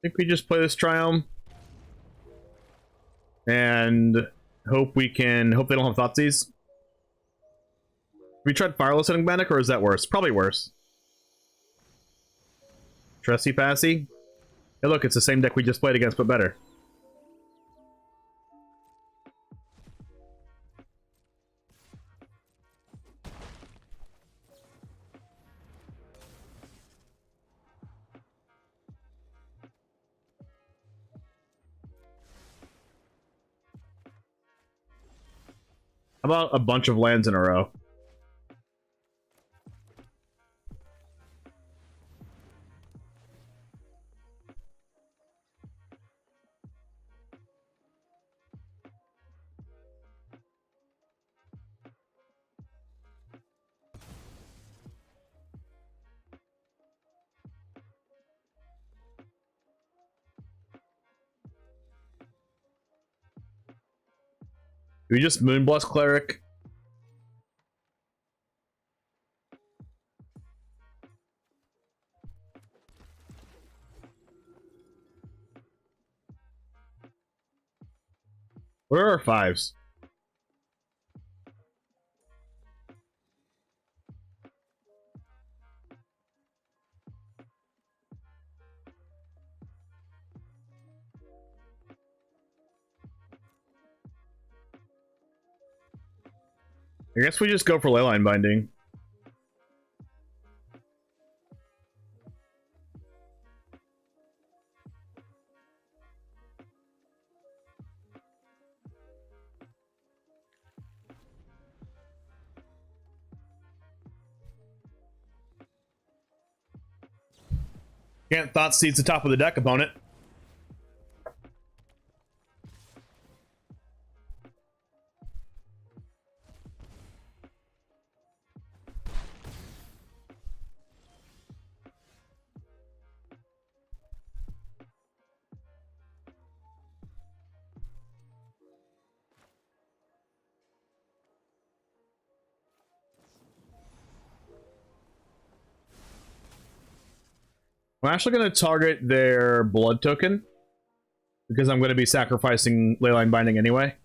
S5: I think we just play this Triumph and hope they don't have Thoughtseize. Have we tried Fireless Enigmatic, or is that worse? Probably worse. Tressy Passy. Hey look, it's the same deck we just played against, but better. How about a bunch of lands in a row? Do we just Moonblast Cleric? Where are our 5s? I guess we just go for Leyline Binding. Can't Thoughtseid's the top of the deck, opponent. I'm actually going to target their blood token because I'm going to be sacrificing Leyline Binding anyway.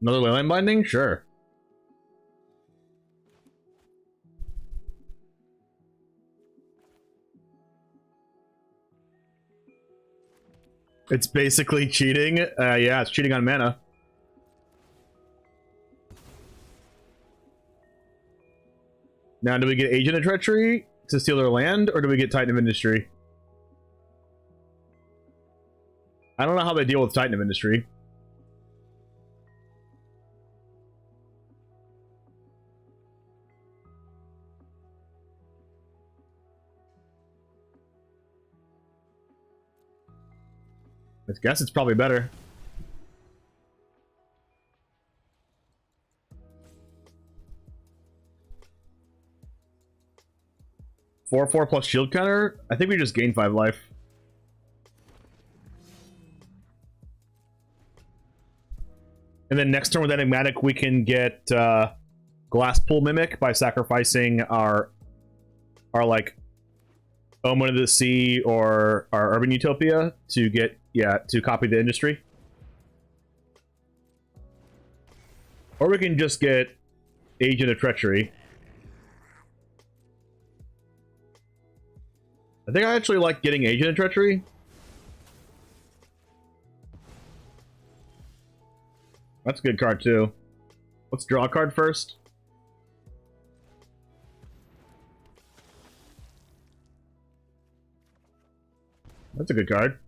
S5: Another Leyline Binding? Sure. It's basically cheating. Yeah, it's cheating on mana. Now, do we get Agent of Treachery to steal their land, or do we get Titan of Industry? I don't know how they deal with Titan of Industry. I guess it's probably better. Four plus shield counter? I think we just gain 5 life. And then next turn with Enigmatic, we can get Glasspool Mimic by sacrificing our like Omen of the Sea or our Urban Utopia to get, to copy the industry. Or we can just get Agent of Treachery. I think I actually like getting Agent of Treachery. That's a good card too. Let's draw a card first. That's a good card.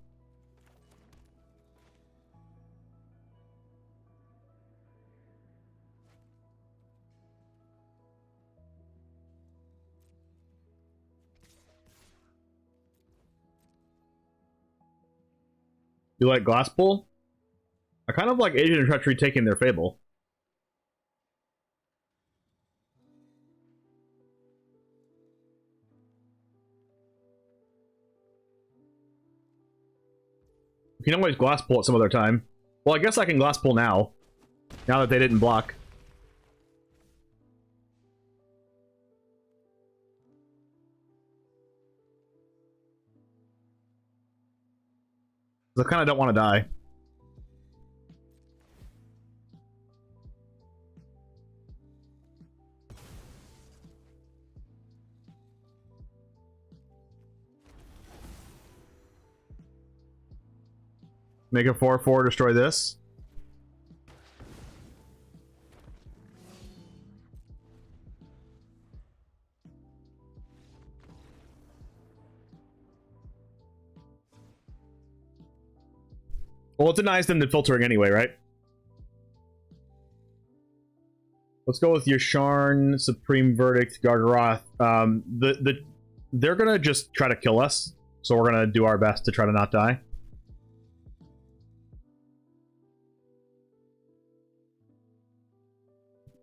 S5: You like Glasspool? I kind of like Agent of Treachery taking their Fable. You can always Glasspool at some other time. Well, I guess I can Glasspool now. Now that they didn't block. I kind of don't want to die. Make a 4/4, destroy this. Well, it denies them the filtering anyway, right? Let's go with Yasharn, Supreme Verdict, Gargaroth. They're gonna just try to kill us, so we're gonna do our best to try to not die.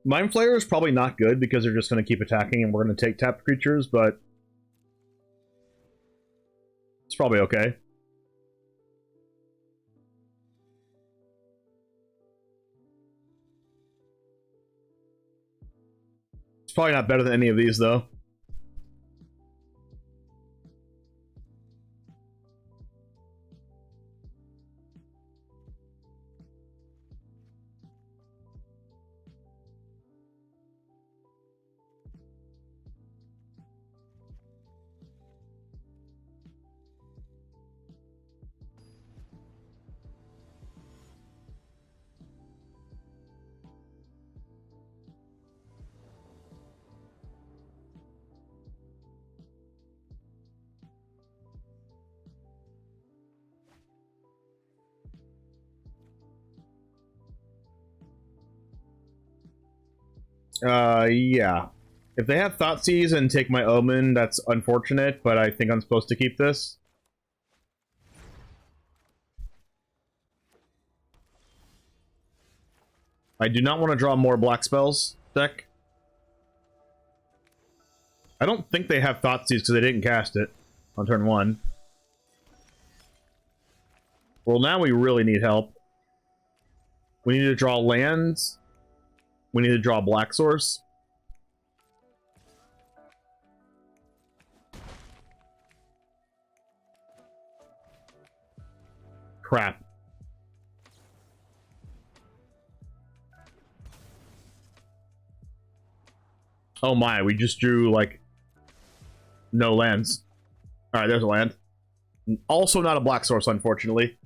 S5: Mind Flayer is probably not good because they're just going to keep attacking and we're going to take tapped creatures, but it's probably okay. It's probably not better than any of these, though. Yeah. If they have Thoughtseize and take my Omen, that's unfortunate, but I think I'm supposed to keep this. I do not want to draw more black spells, deck. I don't think they have Thoughtseize because they didn't cast it on turn 1. Well, now we really need help. We need to draw lands. We need to draw Black Source. Crap. Oh my, we just drew, like, no lands. Alright, there's a land. Also not a Black Source, unfortunately.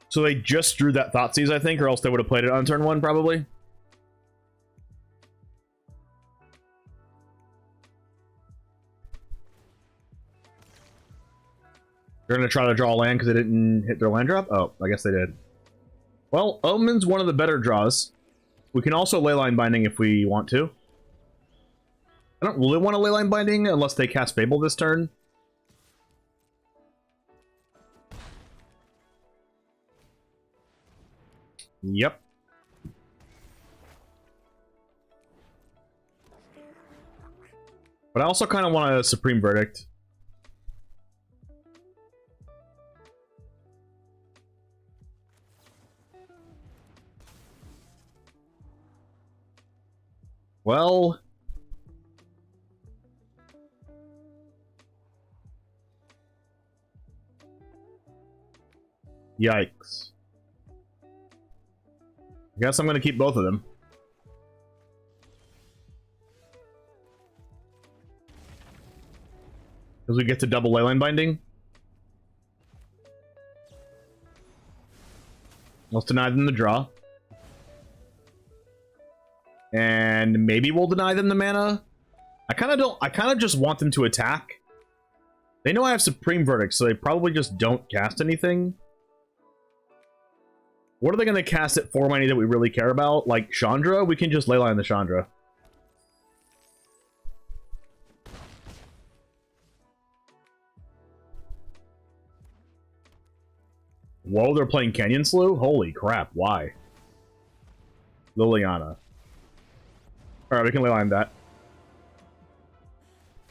S5: So they just drew that Thoughtseize, I think, or else they would have played it on turn 1, probably. They're going to try to draw a land because they didn't hit their land drop? Oh, I guess they did. Well, Omen's one of the better draws. We can also Leyline Binding if we want to. I don't really want to Leyline Binding unless they cast Fable this turn. Yep. But I also kind of want a Supreme Verdict. Well... Yikes. I guess I'm going to keep both of them. Because we get to double Leyline Binding. Let's deny them the draw. And maybe we'll deny them the mana. I kind of just want them to attack. They know I have Supreme Verdict, so they probably just don't cast anything. What are they going to cast at 4 money that we really care about? Like Chandra? We can just Leyline the Chandra. Whoa, they're playing Canyon Slew? Holy crap, why? Liliana. Alright, we can Leyline that.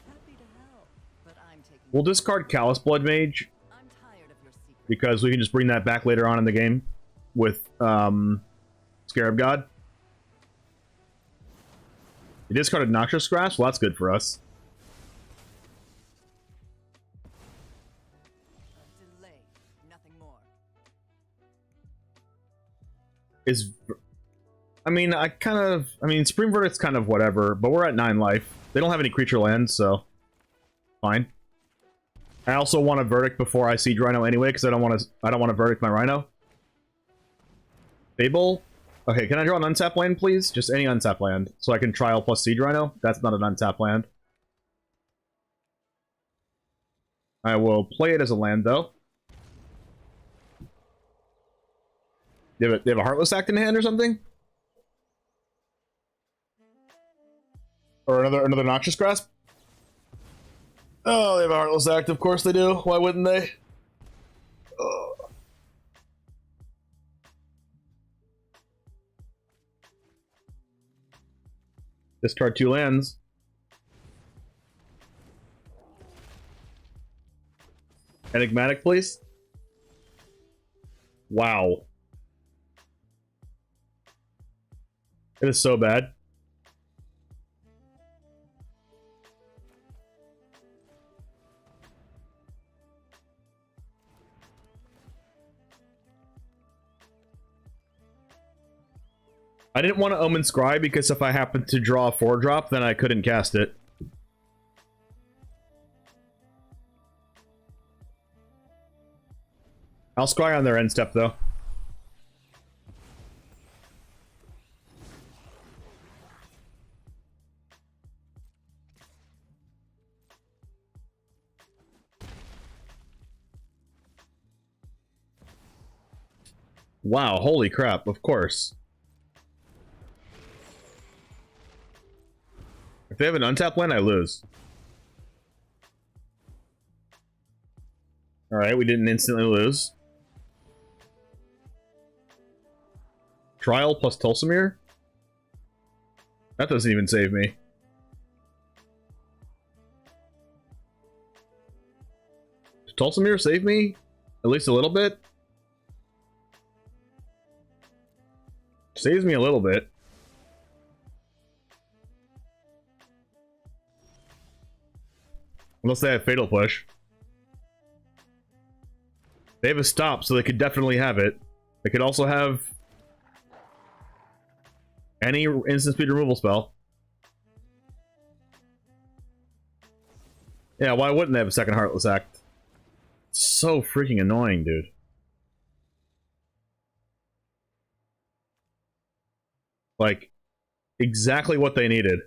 S7: Happy to help, but I'm taking.
S5: We'll discard Callous Blood Mage,
S7: I'm tired of your secret.
S5: because we can just bring that back later on in the game with Scarab God. We discarded Noxious Grasp? Well, that's good for us.
S7: Delay, nothing more.
S5: Is... I mean, Supreme Verdict's kind of whatever, but we're at 9 life. They don't have any creature lands, so... Fine. I also want a Verdict before I Siege Rhino anyway, because I don't want to Verdict my Rhino. Fable? Okay, can I draw an untap land, please? Just any untap land, so I can Trial plus Siege Rhino. That's not an untap land. I will play it as a land, though. They have a Heartless Act in hand or something? Or another Noxious Grasp? Oh, they have a Heartless Act. Of course they do. Why wouldn't they? Discard 2 lands. Enigmatic, please. Wow. It is so bad. I didn't want to Omen Scry because if I happened to draw a 4-drop, then I couldn't cast it. I'll Scry on their end step, though. Wow, holy crap, of course. If they have an untapped land, I lose. Alright, we didn't instantly lose. Trial plus Tulsimir? That doesn't even save me. Does Tulsimir save me? At least a little bit? Saves me a little bit. Unless they have Fatal Push. They have a stop, so they could definitely have it. They could also have any instant speed removal spell. Yeah, why wouldn't they have a second Heartless Act? So freaking annoying, dude. Like, exactly what they needed.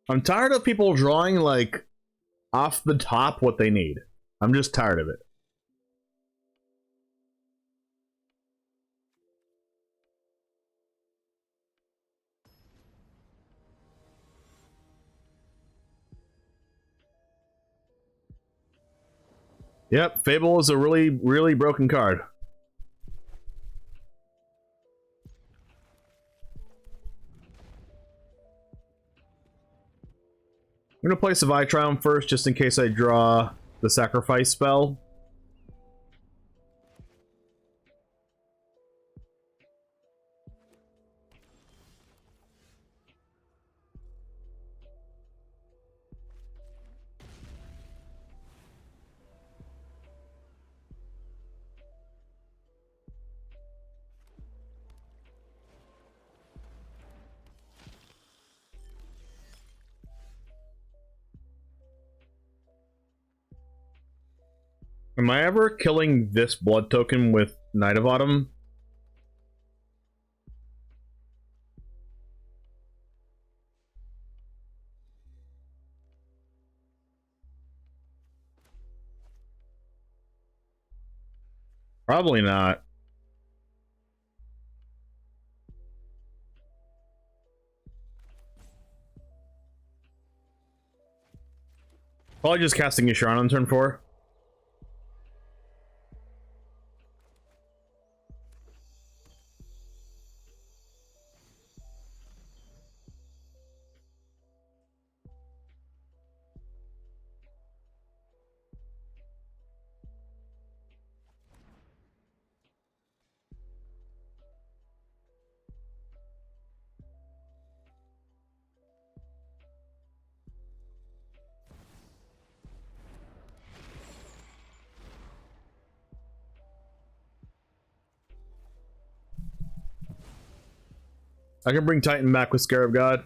S5: I'm tired of people drawing, like, off the top what they need. I'm just tired of it. Yep, Fable is a really, really broken card. I'm gonna play Savai Triumph first, just in case I draw the sacrifice spell. Am I ever killing this blood token with Knight of Autumn? Probably not. Probably just casting Yasharon on turn 4. I can bring Titan back with Scarab God.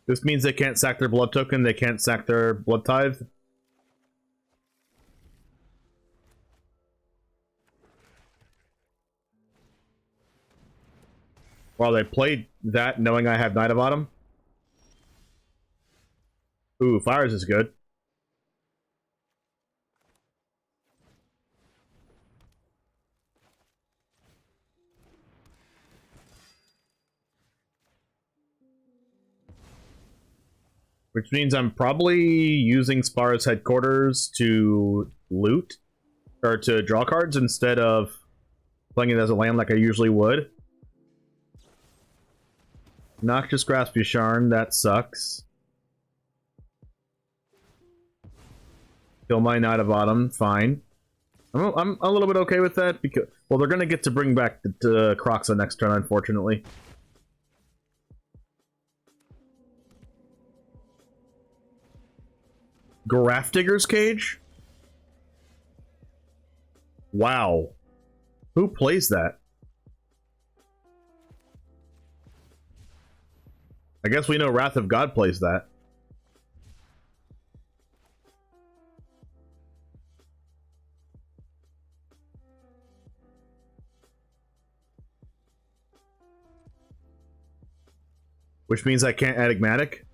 S5: This means they can't sack their blood token, they can't sack their blood tithe. Well, they played that knowing I have Knight of Autumn. Ooh, Fires is good. Which means I'm probably using Spara's headquarters to loot, or to draw cards instead of playing it as a land like I usually would. Noxious Grasp Yasharn, that sucks. Kill my Knight of Autumn, fine. I'm a little bit okay with that because, well, they're gonna get to bring back the Crokeyz next turn, unfortunately. Grafdigger's Cage? Wow. Who plays that? I guess we know Wrath of God plays that. Which means I can't Enigmatic?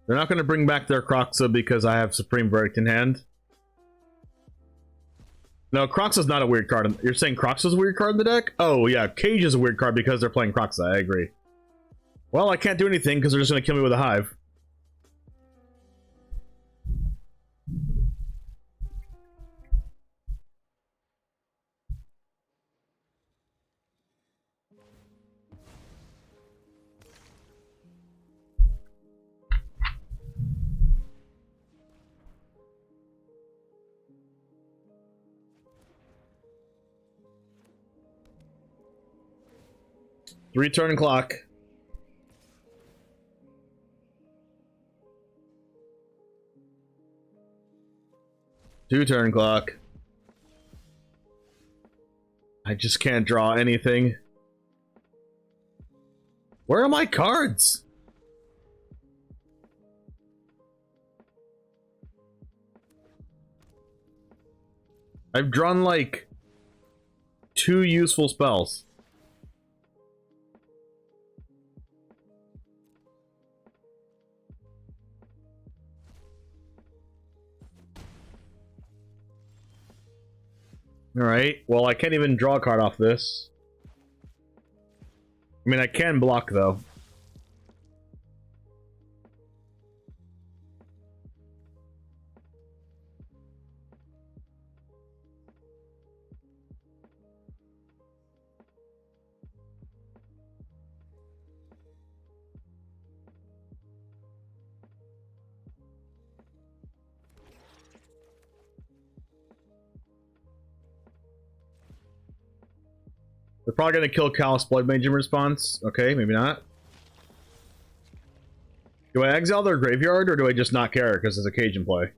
S5: They're not going to bring back their Crokeyz because I have Supreme Verdict in hand. No, Crokeyz is not a weird card. You're saying Crokeyz is a weird card in the deck? Oh, yeah. Cage is a weird card because they're playing Crokeyz. I agree. Well, I can't do anything because they're just going to kill me with a Hive. Three-turn clock. Two-turn clock. I just can't draw anything. Where are my cards? I've drawn like 2 useful spells. Alright, well I can't even draw a card off this. I mean, I can block though. They're probably going to kill Callous Blood Mage in response. Okay, maybe not. Do I exile their graveyard, or do I just not care because there's a Cage in play?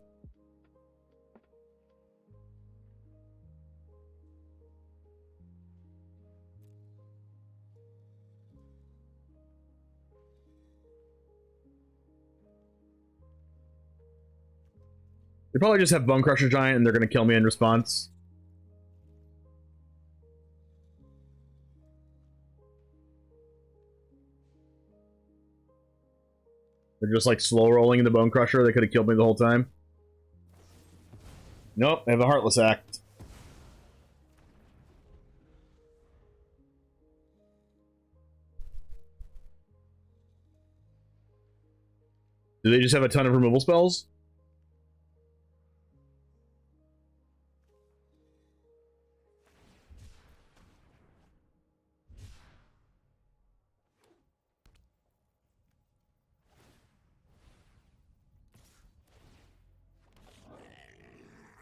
S5: They probably just have Bone Crusher Giant and they're going to kill me in response. They're just like slow rolling in the Bone Crusher. They could have killed me the whole time. Nope, I have a Heartless Act. Do they just have a ton of removal spells?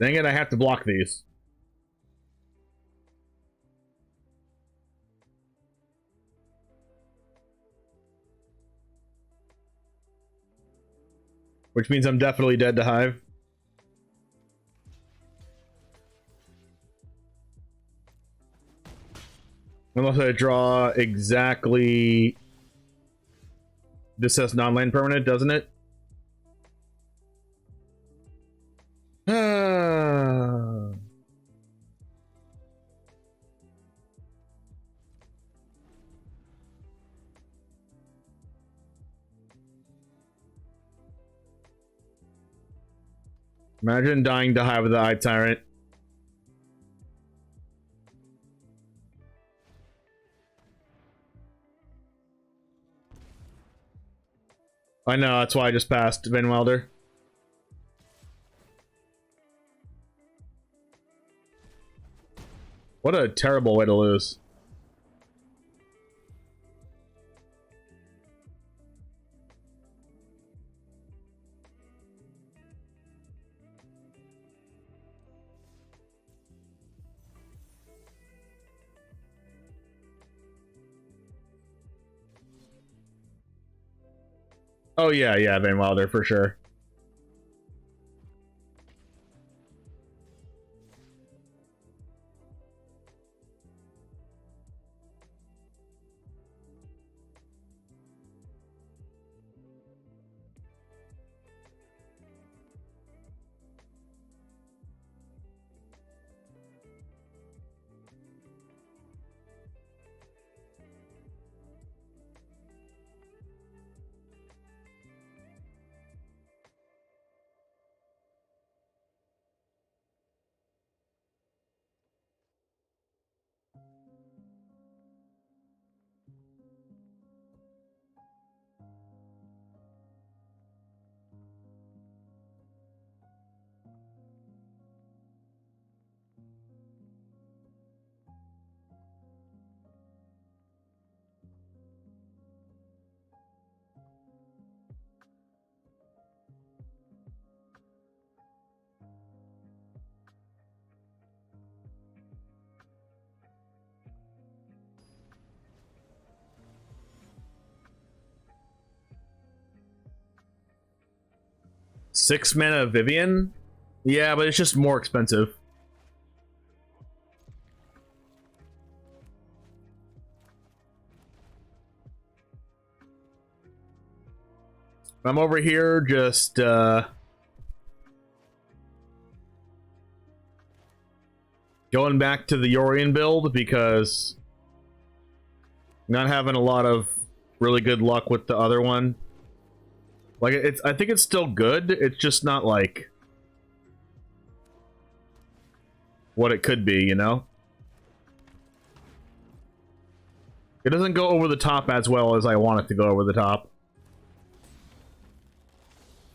S5: Dang it, I have to block these. Which means I'm definitely dead to Hive. Unless I draw exactly... This says non-land permanent, doesn't it? Imagine dying to Hive with the Eye Tyrant. I know, that's why I just passed Van Wilder. What a terrible way to lose. Oh yeah, yeah, Van Wilder for sure. Six mana Vivian? Yeah, but it's just more expensive. I'm over here just going back to the Yorion build because I'm not having a lot of really good luck with the other one. Like, I think it's still good. It's just not like what it could be, you know? It doesn't go over the top as well as I want it to go over the top.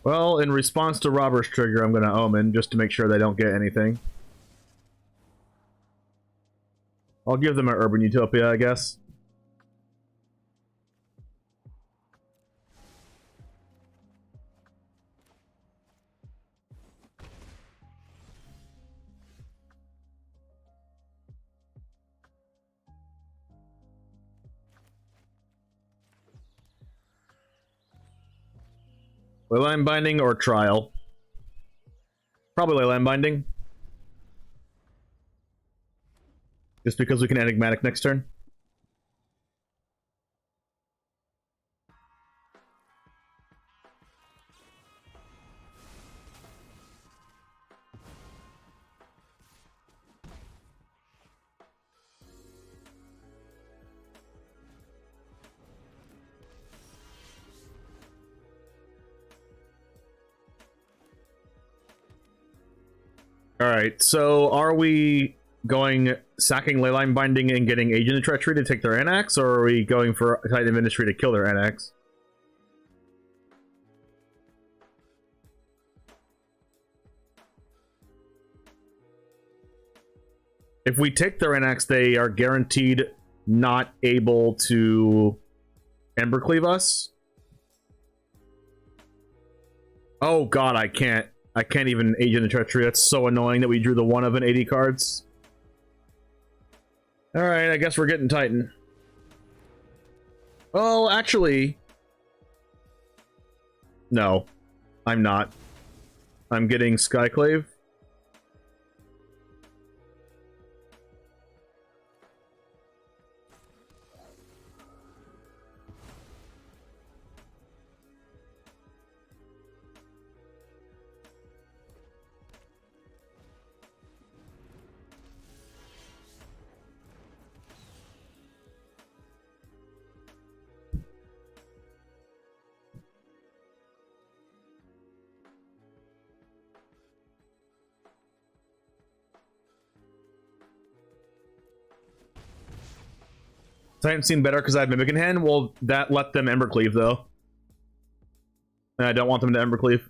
S5: Well, in response to Robber's Trigger, I'm gonna Omen just to make sure they don't get anything. I'll give them an Urban Utopia, I guess. Leyline Binding or Trial? Probably Leyline Binding. Just because we can Enigmatic next turn. Alright, so are we going sacking Leyline Binding and getting Agent of Treachery to take their Anax, or are we going for Titan Ministry to kill their Anax? If we take their Anax, they are guaranteed not able to Embercleave us. Oh god, I can't. I can't even Agent of Treachery. That's so annoying that we drew the 1 of an 80 cards. Alright, I guess we're getting Titan. Oh, actually... No. I'm not. I'm getting Skyclave. Titan seem better because I have Mimic in hand? Well, that let them Embercleave, though. And I don't want them to Embercleave.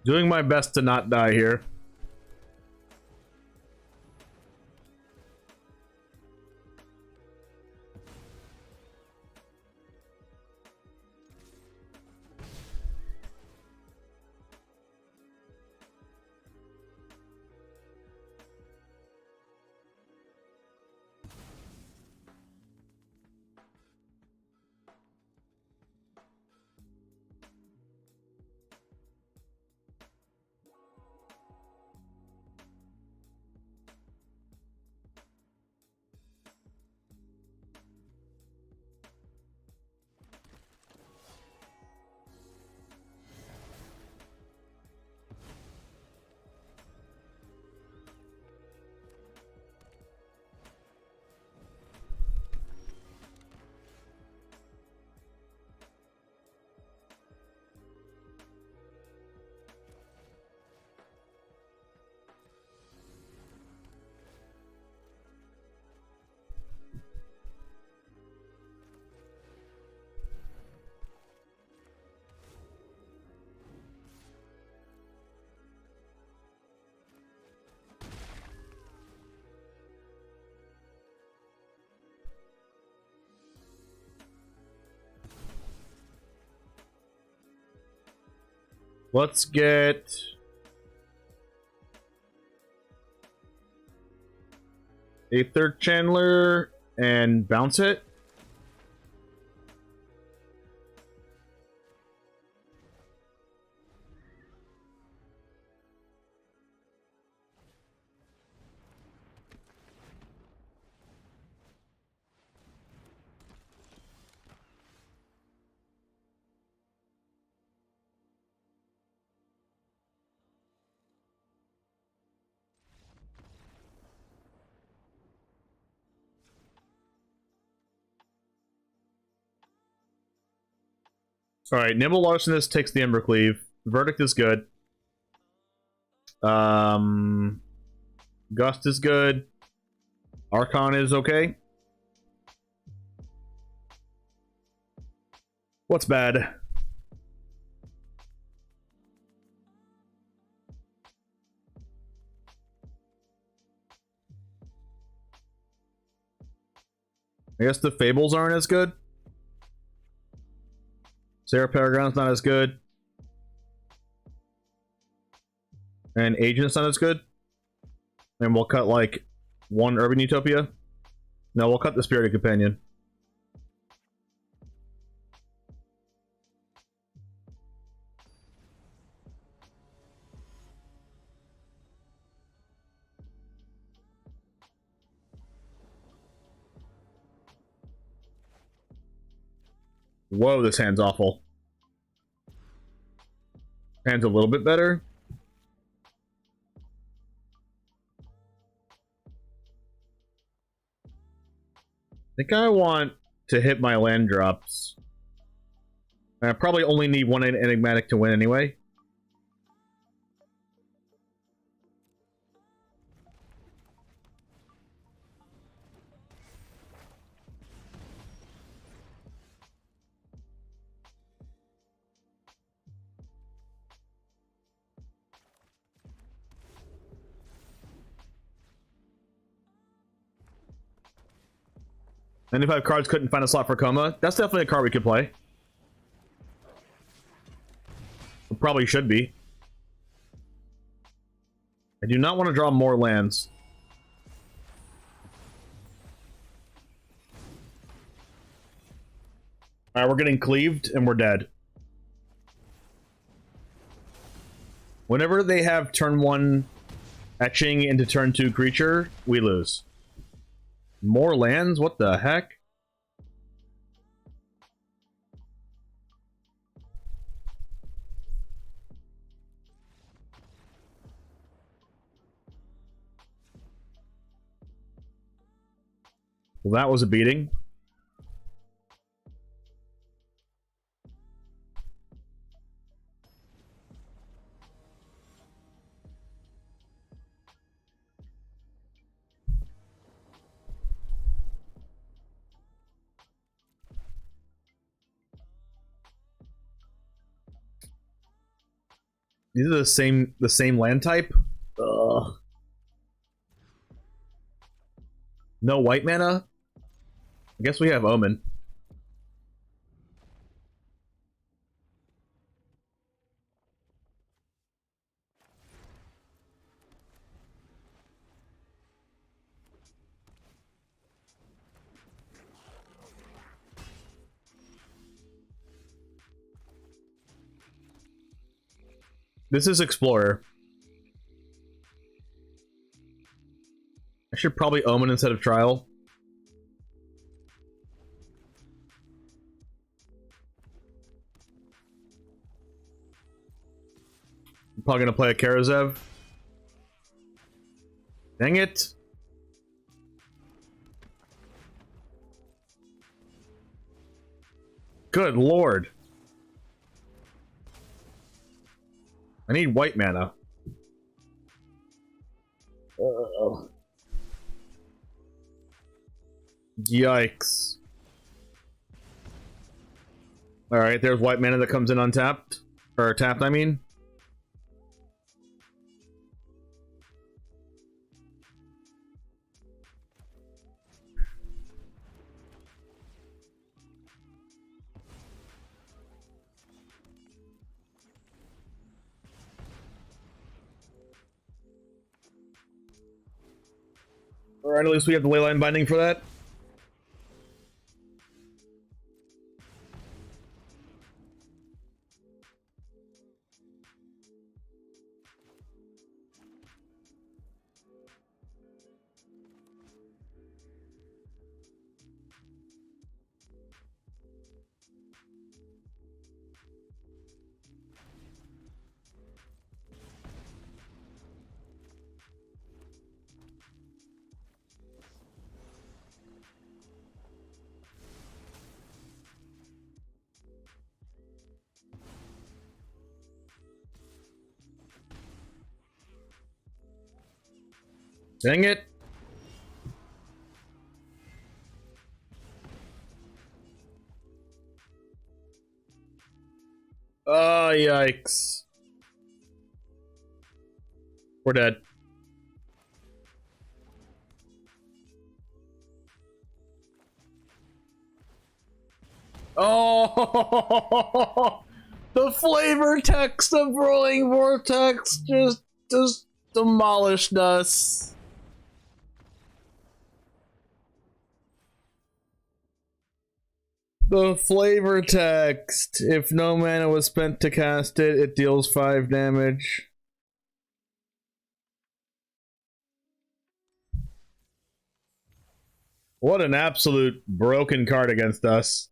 S5: Doing my best to not die here. Let's get... a third Chandler and bounce it. Alright, Nimble Larcenist takes the Embercleave. Verdict is good. Gust is good. Archon is okay. What's bad? I guess the Fables aren't as good. Sarah Peregrine's not as good. And Agent's not as good. And we'll cut like one Urban Utopia. No, we'll cut the Spirited Companion. Whoa, this hand's awful. Hand's a little bit better. I think I want to hit my land drops. I probably only need one enigmatic to win anyway. 95 cards, couldn't find a slot for Coma. That's definitely a card we could play. It probably should be. I do not want to draw more lands. Alright, we're getting cleaved and we're dead. Whenever they have turn 1 etching into turn 2 creature, we lose. More lands? What the heck? Well, that was a beating. These are the same land type. Ugh. No white mana? I guess we have Omen. This is Explorer. I should probably Omen instead of Trial. I'm probably gonna play a Karazev. Dang it. Good lord. I need white mana. Yikes. Alright, there's white mana that comes in untapped. Or tapped, I mean. Alright, at least we have the leyline binding for that. Dang it. Oh, yikes. We're dead. Oh, the flavor text of Rolling Vortex just demolished us. The flavor text. If no mana was spent to cast it, it deals 5 damage. What an absolute broken card against us.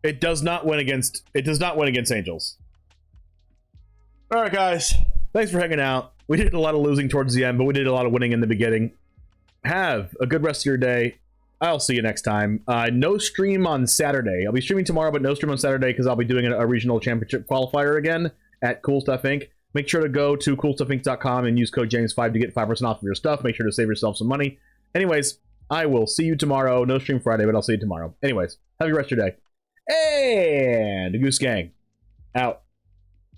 S5: It does not win against Angels. Alright guys, thanks for hanging out. We did a lot of losing towards the end, but we did a lot of winning in the beginning. Have a good rest of your day. I'll see you next time. No stream on Saturday. I'll be streaming tomorrow, but no stream on Saturday because I'll be doing a regional championship qualifier again at Cool Stuff Inc. Make sure to go to coolstuffinc.com and use code James5 to get 5% off of your stuff. Make sure to save yourself some money. Anyways, I will see you tomorrow. No stream Friday, but I'll see you tomorrow. Anyways, have a good rest of your day. And Goose Gang out.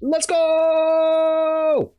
S5: Let's go!